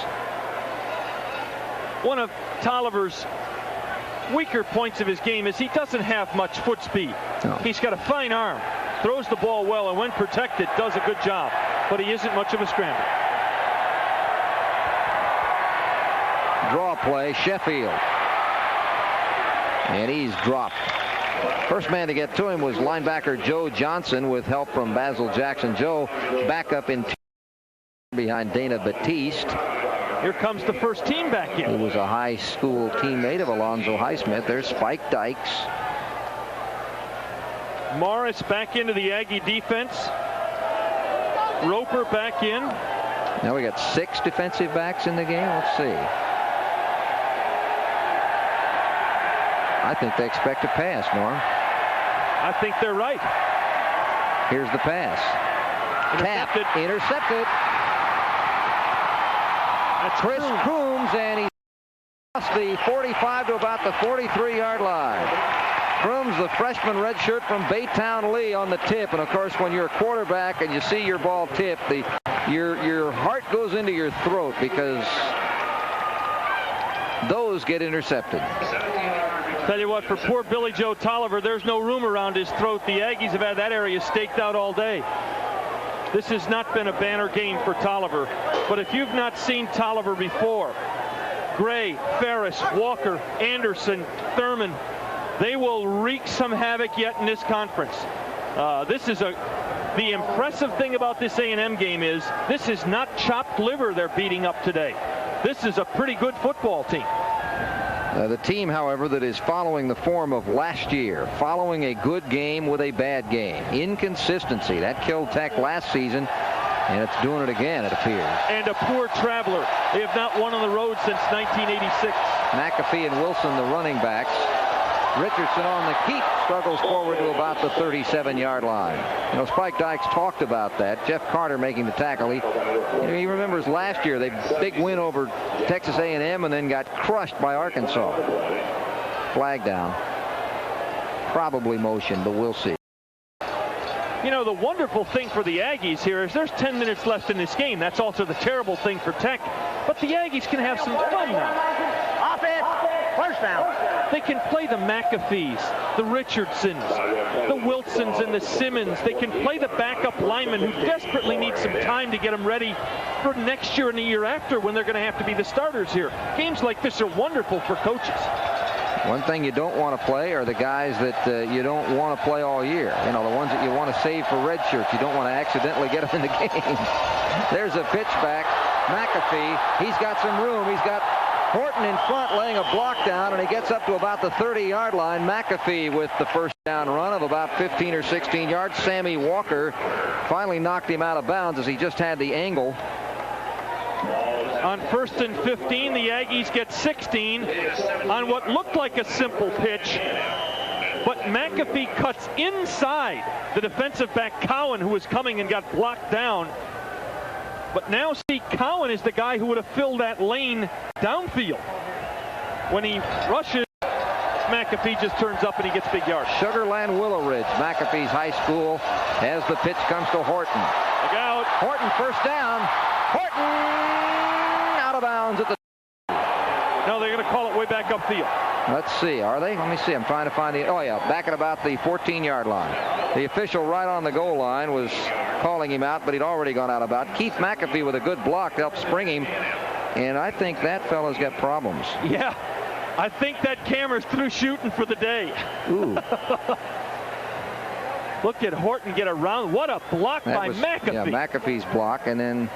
One of Tolliver's weaker points of his game is he doesn't have much foot speed. No. He's got a fine arm, throws the ball well, and when protected does a good job, but he isn't much of a scrambler. Draw play, Sheffield. And he's dropped. First man to get to him was linebacker Joe Johnson with help from Basil Jackson. Joe back up in behind Dana Batiste. Here comes the first team back in. He was a high school teammate of Alonzo Highsmith. There's Spike Dykes. Morris back into the Aggie defense. Roper back in. Now we got 6 defensive backs in the game. Let's see. I think they expect a pass, Norm. I think they're right. Here's the pass. Intercepted. Intercepted. That's Chris Coombs, and he lost the 45 to about the 43-yard line. Coombs, the freshman redshirt from Baytown Lee, on the tip. And of course, when you're a quarterback and you see your ball tip, your heart goes into your throat, because those get intercepted. Tell you what, for poor Billy Joe Tolliver, there's no room around his throat. The Aggies have had that area staked out all day. This has not been a banner game for Tolliver. But if you've not seen Tolliver before, Gray, Ferris, Walker, Anderson, Thurman, they will wreak some havoc yet in this conference. The impressive thing about this A&M game is this is not chopped liver they're beating up today. This is a pretty good football team. The team, however, that is following the form of last year, following a good game with a bad game. Inconsistency. That killed Tech last season, and it's doing it again, it appears. And a poor traveler. They have not won on the road since 1986. McAfee and Wilson, the running backs. Richardson on the keep, struggles forward to about the 37-yard line. You know, Spike Dykes talked about that. Jeff Carter making the tackle. He remembers last year, they big win over Texas A&M and then got crushed by Arkansas. Flag down. Probably motion, but we'll see. You know, the wonderful thing for the Aggies here is there's 10 minutes left in this game. That's also the terrible thing for Tech. But the Aggies can have some fun now. Offense. First down. They can play the McAfees, the Richardsons, the Wilsons, and the Simmons. They can play the backup linemen who desperately need some time to get them ready for next year and the year after when they're going to have to be the starters here. Games like this are wonderful for coaches. One thing you don't want to play are the guys that you don't want to play all year. You know, the ones that you want to save for red shirts. You don't want to accidentally get them in the game. There's a pitch back. McAfee, he's got some room. He's got Horton in front laying a block down, and he gets up to about the 30-yard line. McAfee with the first down run of about 15 or 16 yards. Sammy Walker finally knocked him out of bounds as he just had the angle. On 1st and 15, the Aggies get 16 on what looked like a simple pitch. But McAfee cuts inside the defensive back Cowan, who was coming and got blocked down. But now see, Cowan is the guy who would have filled that lane downfield. When he rushes, McAfee just turns up and he gets big yards. Sugar Land Willow Ridge, McAfee's high school, as the pitch comes to Horton. Look out. Horton first down. Horton out of bounds at the... No, they're going to call it way back upfield. Let's see, are they? Let me see. I'm trying to find the... Oh, yeah, back at about the 14-yard line. The official right on the goal line was calling him out, but he'd already gone out of bounds. Keith McAfee with a good block helped spring him, and I think that fella's got problems. Yeah, I think that camera's through shooting for the day. Ooh. Look at Horton get around. What a block by McAfee. Yeah, McAfee's block, and then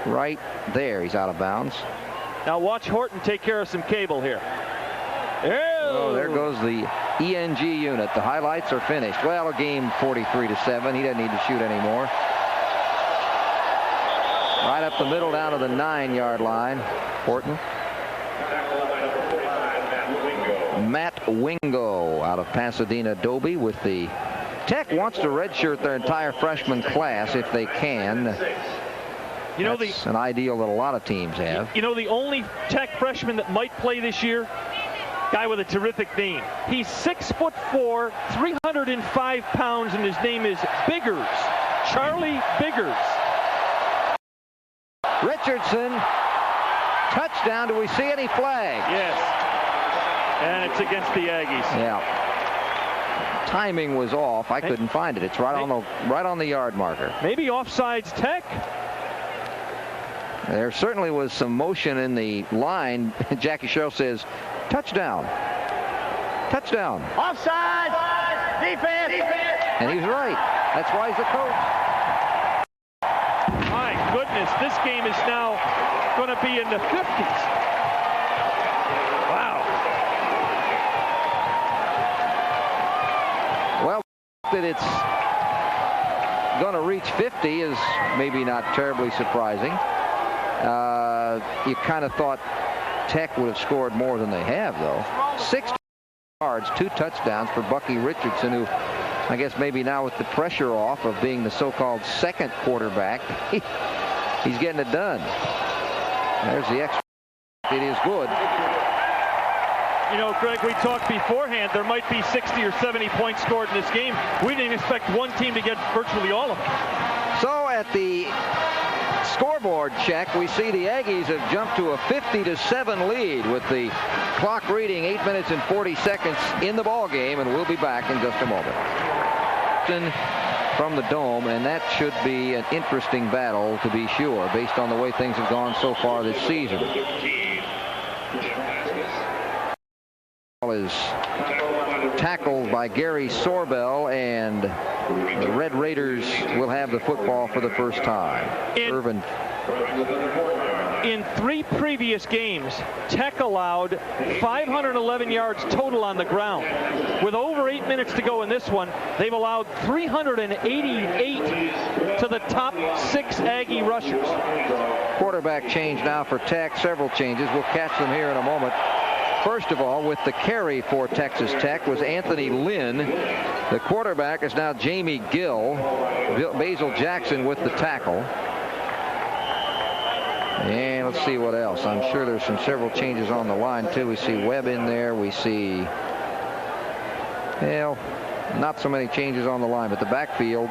right there, he's out of bounds. Now watch Horton take care of some cable here. Oh, there goes the ENG unit. The highlights are finished. Well, a game 43-7. He doesn't need to shoot anymore. Right up the middle down to the 9-yard line. Horton. Matt Wingo out of Pasadena Dobie with the... Tech wants to redshirt their entire freshman class if they can. You know, that's an ideal that a lot of teams have. You know, the only Tech freshman that might play this year, guy with a terrific name. He's 6'4", 305 pounds, and his name is Biggers. Charlie Biggers. Richardson, touchdown. Do we see any flags? Yes. And it's against the Aggies. Yeah. Timing was off. I couldn't find it. It's right on the yard marker. Maybe offsides Tech. There certainly was some motion in the line. Jackie Sherrill says, touchdown. Touchdown. Offside. Defense. And he was right. That's why he's the coach. My goodness, this game is now going to be in the 50s. Wow. Well, that it's going to reach 50 is maybe not terribly surprising. You kind of thought Tech would have scored more than they have, though. 60 yards, 2 touchdowns for Bucky Richardson, who I guess maybe now with the pressure off of being the so-called second quarterback, he's getting it done. There's the extra. It is good. You know, Greg, we talked beforehand there might be 60 or 70 points scored in this game. We didn't expect one team to get virtually all of them. So at the scoreboard check, we see the Aggies have jumped to a 50-7 lead with the clock reading 8 minutes and 40 seconds in the ball game, and we'll be back in just a moment. From the Dome, and that should be an interesting battle to be sure, based on the way things have gone so far this season. Is tackled by Gary Sorbell, and the Red Raiders will have the football for the first time. In 3 previous games, Tech allowed 511 yards total on the ground. With over 8 minutes to go in this one, they've allowed 388 to the top 6 Aggie rushers. Quarterback change now for Tech. Several changes. We'll catch them here in a moment. First of all, with the carry for Texas Tech was Anthony Lynn. The quarterback is now Jamie Gill. Basil Jackson with the tackle. And let's see what else. I'm sure there's several changes on the line, too. We see Webb in there. We see, well, not so many changes on the line, but the backfield.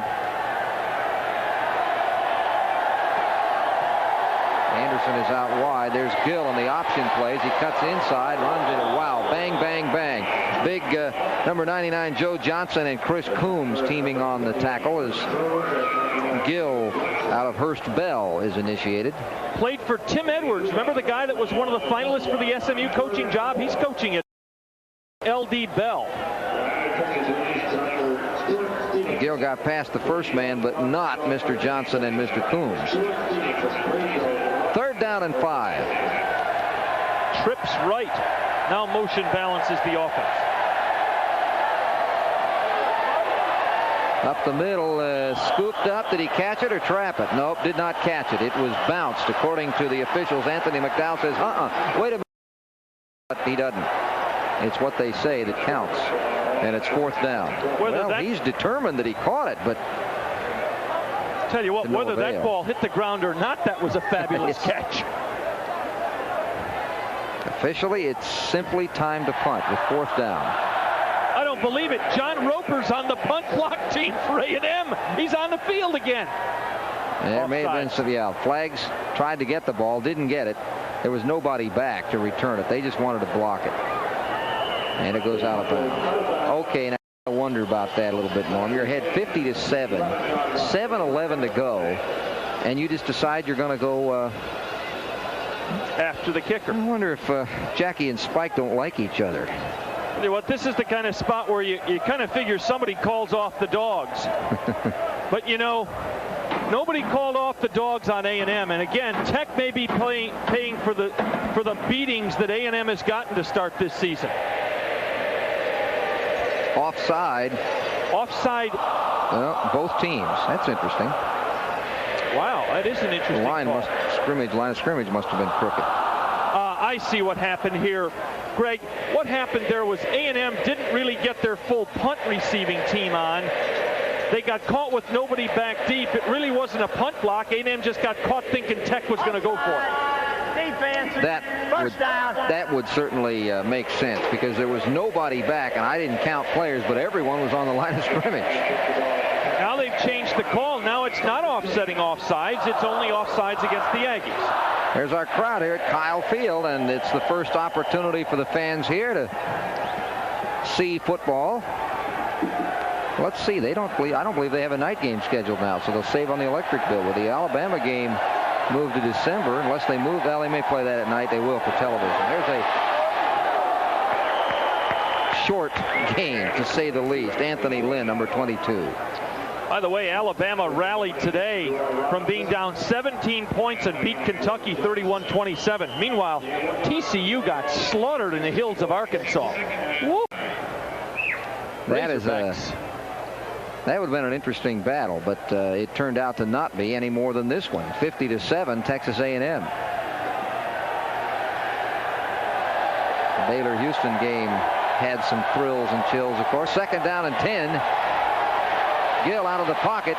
Anderson is out wide. There's Gill on the option plays. He cuts inside, runs into, wow, bang, bang, bang. Big number 99 Joe Johnson and Chris Coombs teaming on the tackle as Gill out of Hurst Bell is initiated. Played for Tim Edwards. Remember the guy that was one of the finalists for the SMU coaching job? He's coaching it. L.D. Bell. Gill got past the first man, but not Mr. Johnson and Mr. Coombs. 3rd down and 5. Trips right. Now motion balances the offense. Up the middle, scooped up. Did he catch it or trap it? Nope, did not catch it. It was bounced, according to the officials. Anthony McDowell says, wait a minute. But he doesn't. It's what they say that counts. And it's 4th down. Well, he's determined that he caught it, but tell you what, whether that ball hit the ground or not, that was a fabulous catch. Officially, it's simply time to punt with 4th down. I don't believe it. John Roper's on the punt block team for A&M. He's on the field again. There may have been some, flags tried to get the ball, didn't get it. There was nobody back to return it. They just wanted to block it. And it goes out of bounds. Okay, now I wonder about that a little bit more. You're ahead 50-7, 7:11 to go, and you just decide you're going to go after the kicker. I wonder if Jackie and Spike don't like each other. You know what, this is the kind of spot where you kind of figure somebody calls off the dogs. But you know, nobody called off the dogs on A&M, and again, Tech may be paying for the beatings that A&M has gotten to start this season. Offside. Well, both teams. That's interesting. Wow, that is an interesting line of scrimmage must have been crooked. I see what happened here. Greg, what happened there was A&M didn't really get their full punt receiving team on. They got caught with nobody back deep. It really wasn't a punt block. A&M just got caught thinking Tech was going to go for it. That would certainly make sense, because there was nobody back, and I didn't count players, but everyone was on the line of scrimmage. Now they've changed the call. Now it's not offsetting offsides. It's only offsides against the Aggies. There's our crowd here at Kyle Field, and it's the first opportunity for the fans here to see football. Let's see. I don't believe they have a night game scheduled now, so they'll save on the electric bill. With the Alabama game moved to December, unless they move, they may play that at night. They will for television. There's a short game, to say the least. Anthony Lynn, number 22. By the way, Alabama rallied today from being down 17 points and beat Kentucky 31-27. Meanwhile, TCU got slaughtered in the hills of Arkansas. Woo! That would have been an interesting battle, but it turned out to not be any more than this one. 50-7, Texas A&M. The Baylor-Houston game had some thrills and chills, of course. 2nd down and 10. Gill out of the pocket.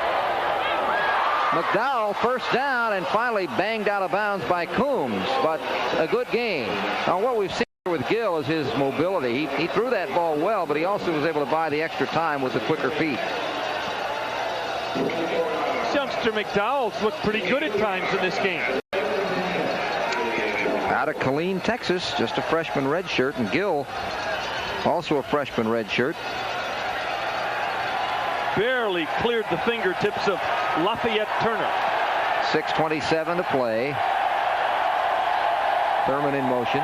McDowell 1st down, and finally banged out of bounds by Coombs, but a good game. Now what we've seen with Gill is his mobility. He threw that ball well, but he also was able to buy the extra time with the quicker feet. Youngster McDowell's looked pretty good at times in this game. Out of Killeen, Texas, just a freshman redshirt, and Gill also a freshman redshirt. Barely cleared the fingertips of Lafayette Turner. 6:27 to play. Thurman in motion.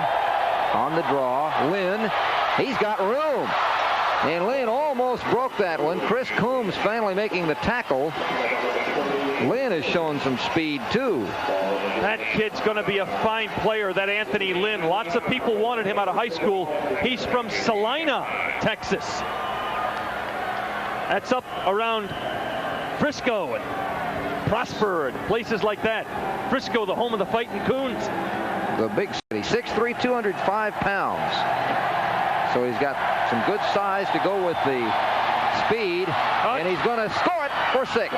On the draw. Lynn. He's got room. And Lynn almost broke that one. Chris Coombs finally making the tackle. Lynn has shown some speed, too. That kid's going to be a fine player, that Anthony Lynn. Lots of people wanted him out of high school. He's from Salina, Texas. That's up around Frisco and Prosper and places like that. Frisco, the home of the Fighting Coons. The big city. 6'3", 205 pounds. So he's got some good size to go with the speed, and he's going to score it for 6.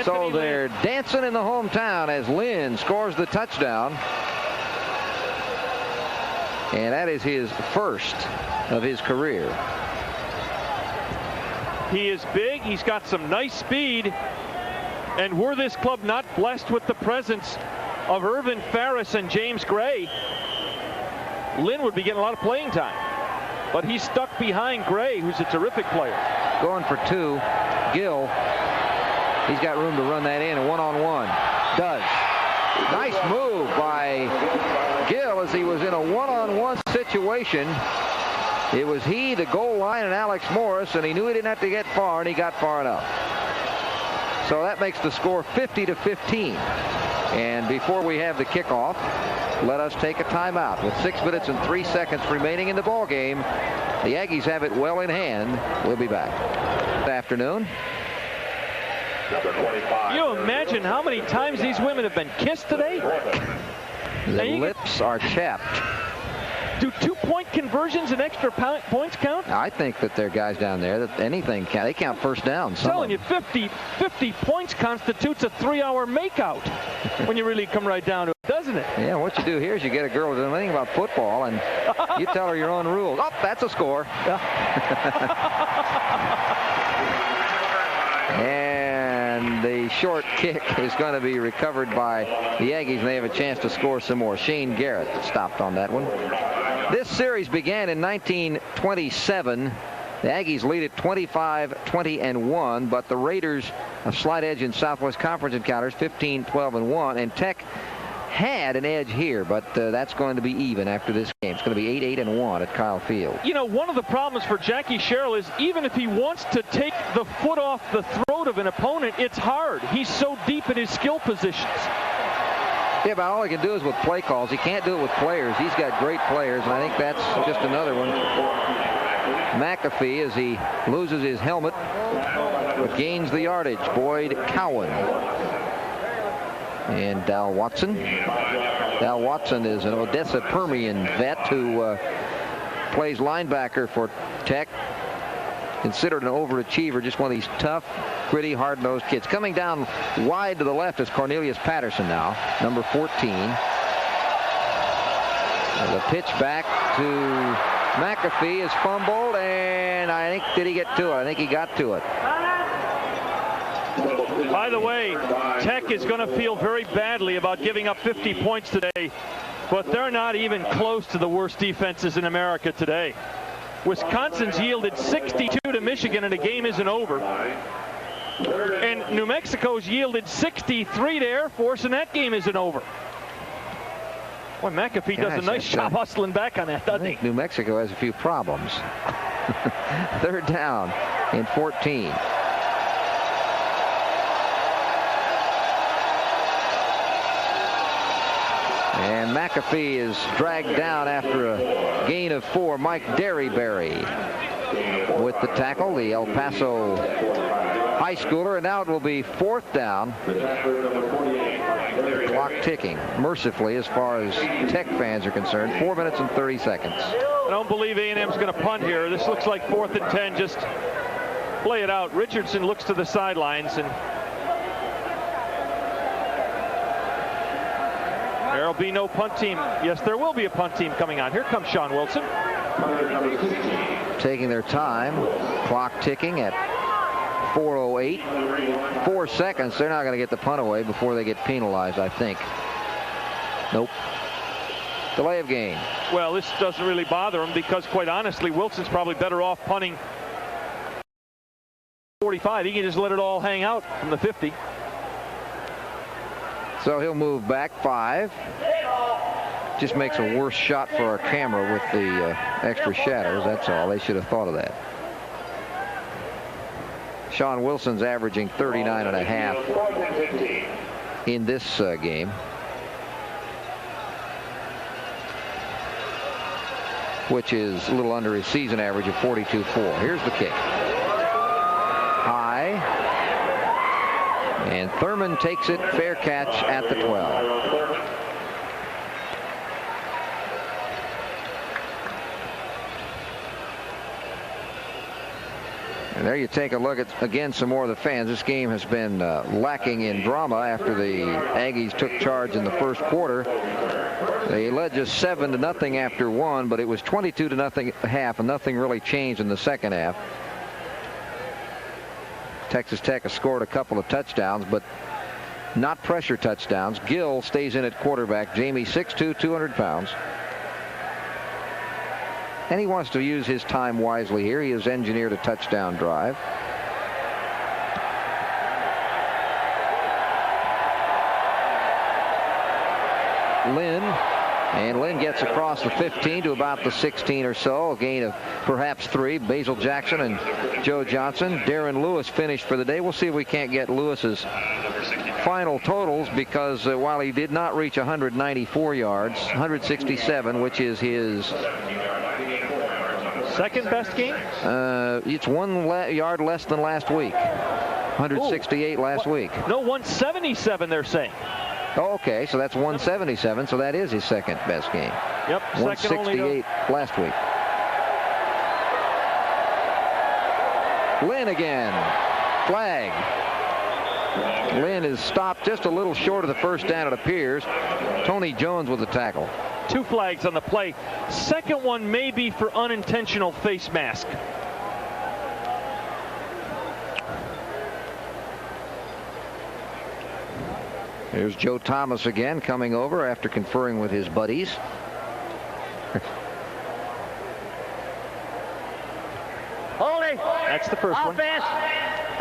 So they're dancing in the hometown as Lynn scores the touchdown. And that is his first of his career. He is big. He's got some nice speed. And were this club not blessed with the presence of Irvin Ferris and James Gray, Lynn would be getting a lot of playing time. But he's stuck behind Gray, who's a terrific player. Going for two. Gill. He's got room to run that in. A one-on-one. Does. Nice move by Gill as he was in a one-on-one situation. It was he, the goal line, and Alex Morris, and he knew he didn't have to get far, and he got far enough. So that makes the score 50-15. And before we have the kickoff, let us take a timeout. With 6 minutes and 3 seconds remaining in the ball game, the Aggies have it well in hand. We'll be back. Good afternoon. You imagine how many times these women have been kissed today? The lips are chapped. Do 2-point conversions and extra points count? I think that there are guys down there that anything count. They count first down. I'm telling you, 50 points constitutes a 3-hour makeout when you really come right down to it, doesn't it? Yeah, what you do here is you get a girl who doesn't know anything about football, and you tell her your own rules. Oh, that's a score. And the short kick is going to be recovered by the Aggies, and they have a chance to score some more. Shane Garrett stopped on that one. This series began in 1927. The Aggies lead at 25-20-1, but the Raiders a slight edge in Southwest Conference encounters, 15-12-1, and Tech had an edge here, but that's going to be even after this game. It's going to be 8-8-1 at Kyle Field. You know, one of the problems for Jackie Sherrill is even if he wants to take the foot off the throat of an opponent, it's hard. He's so deep in his skill positions. Yeah, but all he can do is with play calls. He can't do it with players. He's got great players, and I think that's just another one. McAfee, as he loses his helmet, but gains the yardage. Boyd Cowan. And Dal Watson. Dal Watson is an Odessa Permian vet who plays linebacker for Tech. Considered an overachiever, just one of these tough, gritty, hard-nosed kids. Coming down wide to the left is Cornelius Patterson now, number 14. The pitch back to McAfee is fumbled, and I think, did he get to it? I think he got to it. By the way, Tech is going to feel very badly about giving up 50 points today, but they're not even close to the worst defenses in America today. Wisconsin's yielded 62 to Michigan, and the game isn't over. And New Mexico's yielded 63 to Air Force, and that game isn't over. Boy, McAfee does a nice job hustling back on that, doesn't he? New Mexico has a few problems. Third down and 14. And McAfee is dragged down after a gain of 4. Mike Derryberry with the tackle, the El Paso high schooler, and now it will be 4th down. The clock ticking mercifully as far as Tech fans are concerned. 4 minutes and 30 seconds. I don't believe A&M's going to punt here. This looks like 4th and 10. Just play it out. Richardson looks to the sidelines, and there'll be no punt team. Yes, there will be a punt team coming on. Here comes Sean Wilson. Taking their time. Clock ticking at 4:08. 4 seconds. They're not going to get the punt away before they get penalized, I think. Nope. Delay of game. Well, this doesn't really bother him because, quite honestly, Wilson's probably better off punting 45. He can just let it all hang out from the 50. So he'll move back 5. Just makes a worse shot for our camera with the extra shadows. That's all. They should have thought of that. Sean Wilson's averaging 39.5 in this game. Which is a little under his season average of 42.4. Here's the kick. High. And Thurman takes it, fair catch at the 12. And there you take a look at, again, some more of the fans. This game has been lacking in drama after the Aggies took charge in the first quarter. They led just 7-0 after 1, but it was 22-0 at half, and nothing really changed in the second half. Texas Tech has scored a couple of touchdowns, but not pressure touchdowns. Gill stays in at quarterback. Jamie 6'2", 200 pounds. And he wants to use his time wisely here. He has engineered a touchdown drive. Lynn. And Lynn gets across the 15 to about the 16 or so. A gain of perhaps 3. Basil Jackson and Joe Johnson. Darren Lewis finished for the day. We'll see if we can't get Lewis's final totals, because while he did not reach 194 yards, 167, which is his second best game? It's 1 yard less than last week. 168 last week. No, 177 they're saying. Okay, so that's 177, so that is his second best game. Yep, 168 last week. Lynn again. Flag. Lynn is stopped just a little short of the first down, it appears. Tony Jones with the tackle. 2 flags on the play. Second one may be for unintentional face mask. There's Joe Thomas again, coming over after conferring with his buddies. Holding. That's the first one. Offense.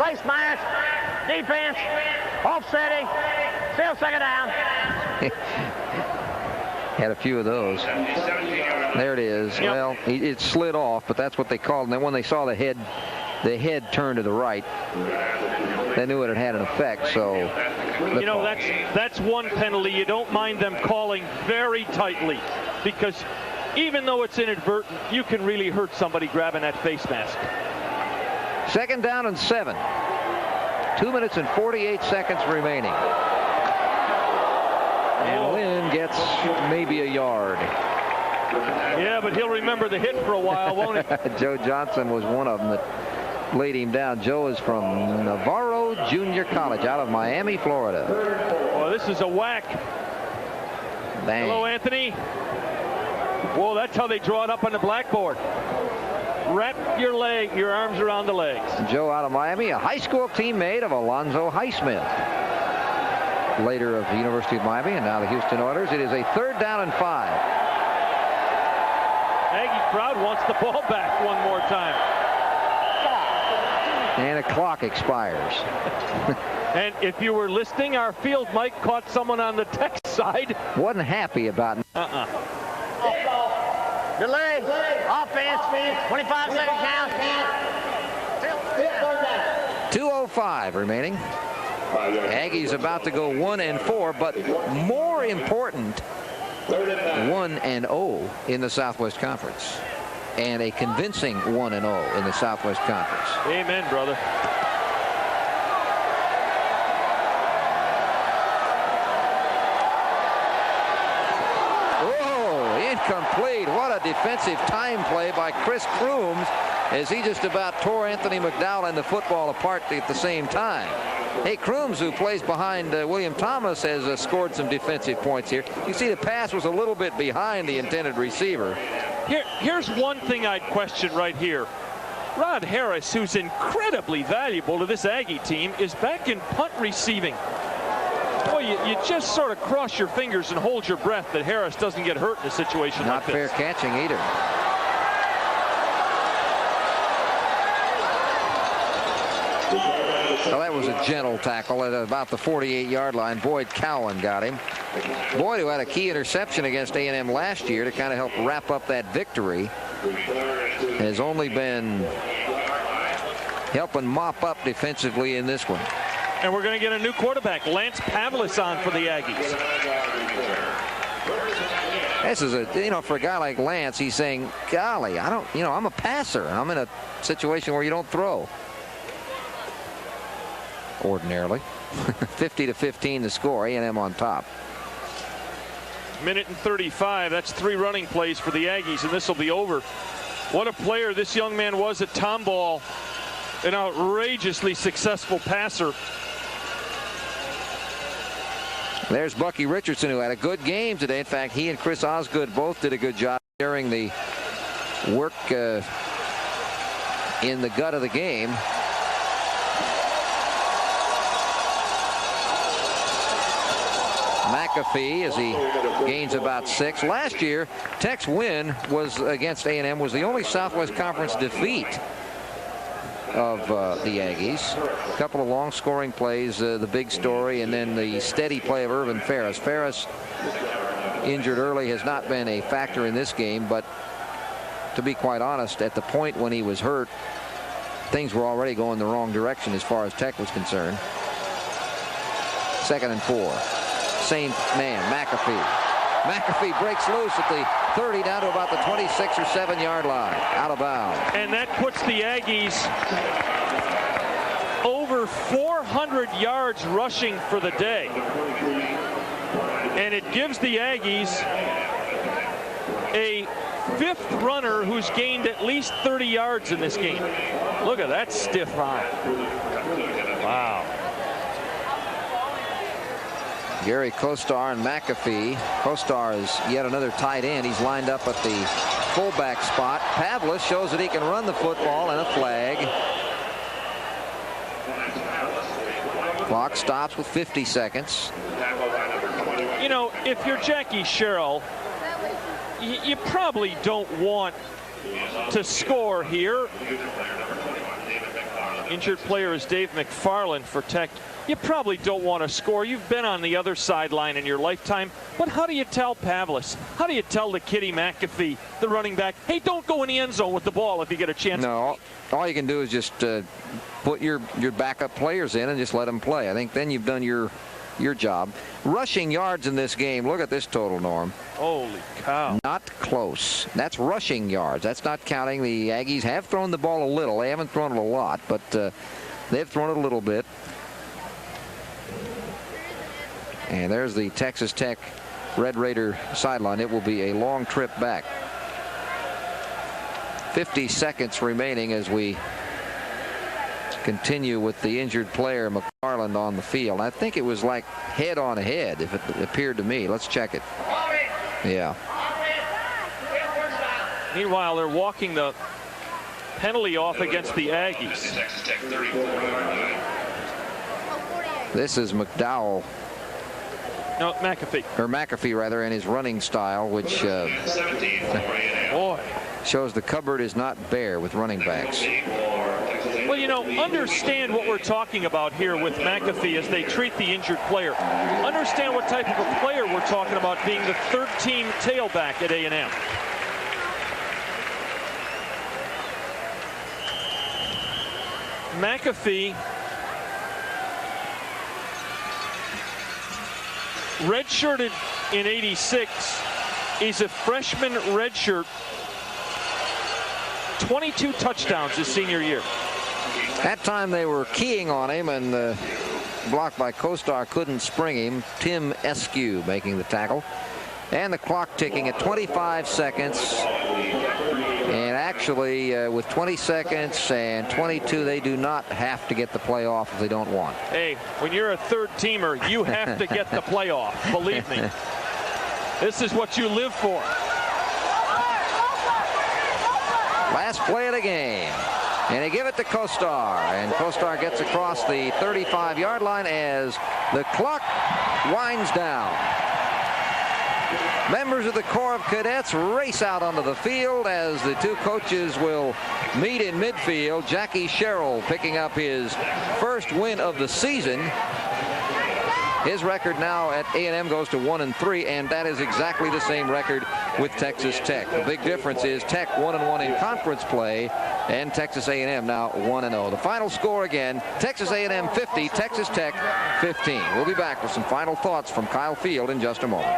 Face mask. Defense. Offsetting. Still second down. Had a few of those. There it is. Yep. Well, it slid off, but that's what they called. And then when they saw the head turn to the right, they knew it had an effect. So, you know, that's one penalty you don't mind them calling very tightly, because even though it's inadvertent, you can really hurt somebody grabbing that face mask. Second down and 7. 2 minutes and 48 seconds remaining. And Lynn gets maybe a yard. Yeah, but he'll remember the hit for a while, won't he? Joe Johnson was one of them that laid him down. Joe is from Navarro Junior College out of Miami, Florida. Well, this is a whack. Bang. Hello, Anthony. Whoa, that's how they draw it up on the blackboard. Wrap your arms around the legs. Joe out of Miami, a high school teammate of Alonzo Highsmith, later of the University of Miami and now the Houston Oilers. It is a 3rd down and 5. Aggie crowd wants the ball back one more time. And a clock expires. And if you were listening, our field mic caught someone on the text side. Wasn't happy about it. Delay. Offense. 25-second count. 2:05 remaining. Aggies about to go 1-4, but more important, 1-0 in the Southwest Conference, and a convincing 1-0 in the Southwest Conference. Amen, brother. Oh, incomplete. What a defensive time play by Chris Crooms, as he just about tore Anthony McDowell and the football apart at the same time. Hey, Crooms, who plays behind William Thomas, has scored some defensive points here. You see the pass was a little bit behind the intended receiver. Here's one thing I'd question right here. Rod Harris, who's incredibly valuable to this Aggie team, is back in punt receiving. Boy, you just sort of cross your fingers and hold your breath that Harris doesn't get hurt in a situation like this. Not fair catching either. Well, that was a gentle tackle at about the 48-yard line. Boyd Cowan got him. Boyd, who had a key interception against A&M last year to kind of help wrap up that victory, has only been helping mop up defensively in this one. And we're going to get a new quarterback, Lance Pavlis, on for the Aggies. This is for a guy like Lance, he's saying, golly, I'm a passer. I'm in a situation where you don't throw. Ordinarily. 50-15 the score. A&M on top. Minute and 35. That's 3 running plays for the Aggies, and this will be over. What a player this young man was at Tomball. An outrageously successful passer. There's Bucky Richardson, who had a good game today. In fact, he and Chris Osgood both did a good job during the work in the gut of the game. McAfee as he gains about 6. Last year, Tech's win was against A&M was the only Southwest Conference defeat of the Aggies. A couple of long scoring plays, the big story, and then the steady play of Irvin Ferris. Ferris, injured early, has not been a factor in this game, but to be quite honest, at the point when he was hurt, things were already going the wrong direction as far as Tech was concerned. 2nd and 4. Same man, McAfee. McAfee breaks loose at the 30 down to about the 26 or 7-yard line, out of bounds. And that puts the Aggies over 400 yards rushing for the day. And it gives the Aggies a 5th runner who's gained at least 30 yards in this game. Look at that stiff arm. Wow. Gary Kostar and McAfee. Kostar is yet another tight end. He's lined up at the fullback spot. Pavlis shows that he can run the football, and a flag. Clock stops with 50 seconds. You know, if you're Jackie Sherrill, you probably don't want to score here. Injured player is Dave McFarland for Tech. You probably don't want to score. You've been on the other sideline in your lifetime. But how do you tell Pavlis? How do you tell the Kitty McAfee, the running back, hey, don't go in the end zone with the ball if you get a chance? No, all you can do is just put your backup players in and just let them play. I think then you've done your job. Rushing yards in this game. Look at this total, Norm. Holy cow. Not close. That's rushing yards. That's not counting. The Aggies have thrown the ball a little. They haven't thrown it a lot, but they've thrown it a little bit. And there's the Texas Tech Red Raider sideline. It will be a long trip back. 50 seconds remaining as we continue with the injured player McFarland on the field. I think it was like head on head, if it appeared to me. Let's check it. Yeah. Meanwhile, they're walking the penalty off against the Aggies. This is McDowell. No, McAfee. Or McAfee, rather, and his running style, which boy, shows the cupboard is not bare with running backs. Well, you know, understand what we're talking about here with McAfee as they treat the injured player. Understand what type of a player we're talking about being the third-team tailback at A&M. McAfee redshirted in '86. He's a freshman redshirt. 22 touchdowns his senior year. That time they were keying on him, and blocked by Kostar, couldn't spring him. Tim Eskew making the tackle. And the clock ticking at 25 seconds. And actually, with 20 seconds and 22, they do not have to get the play off if they don't want. Hey, when you're a third-teamer, you have to get the play off. Believe me. This is what you live for. Last play of the game. And they give it to Kostar. And Kostar gets across the 35-yard line as the clock winds down. Members of the Corps of Cadets race out onto the field as the two coaches will meet in midfield. Jackie Sherrill picking up his first win of the season. His record now at A&M goes to 1-3, and that is exactly the same record with Texas Tech. The big difference is Tech 1-1 in conference play, and Texas A&M now 1-0. The final score again, Texas A&M 50, Texas Tech 15. We'll be back with some final thoughts from Kyle Field in just a moment.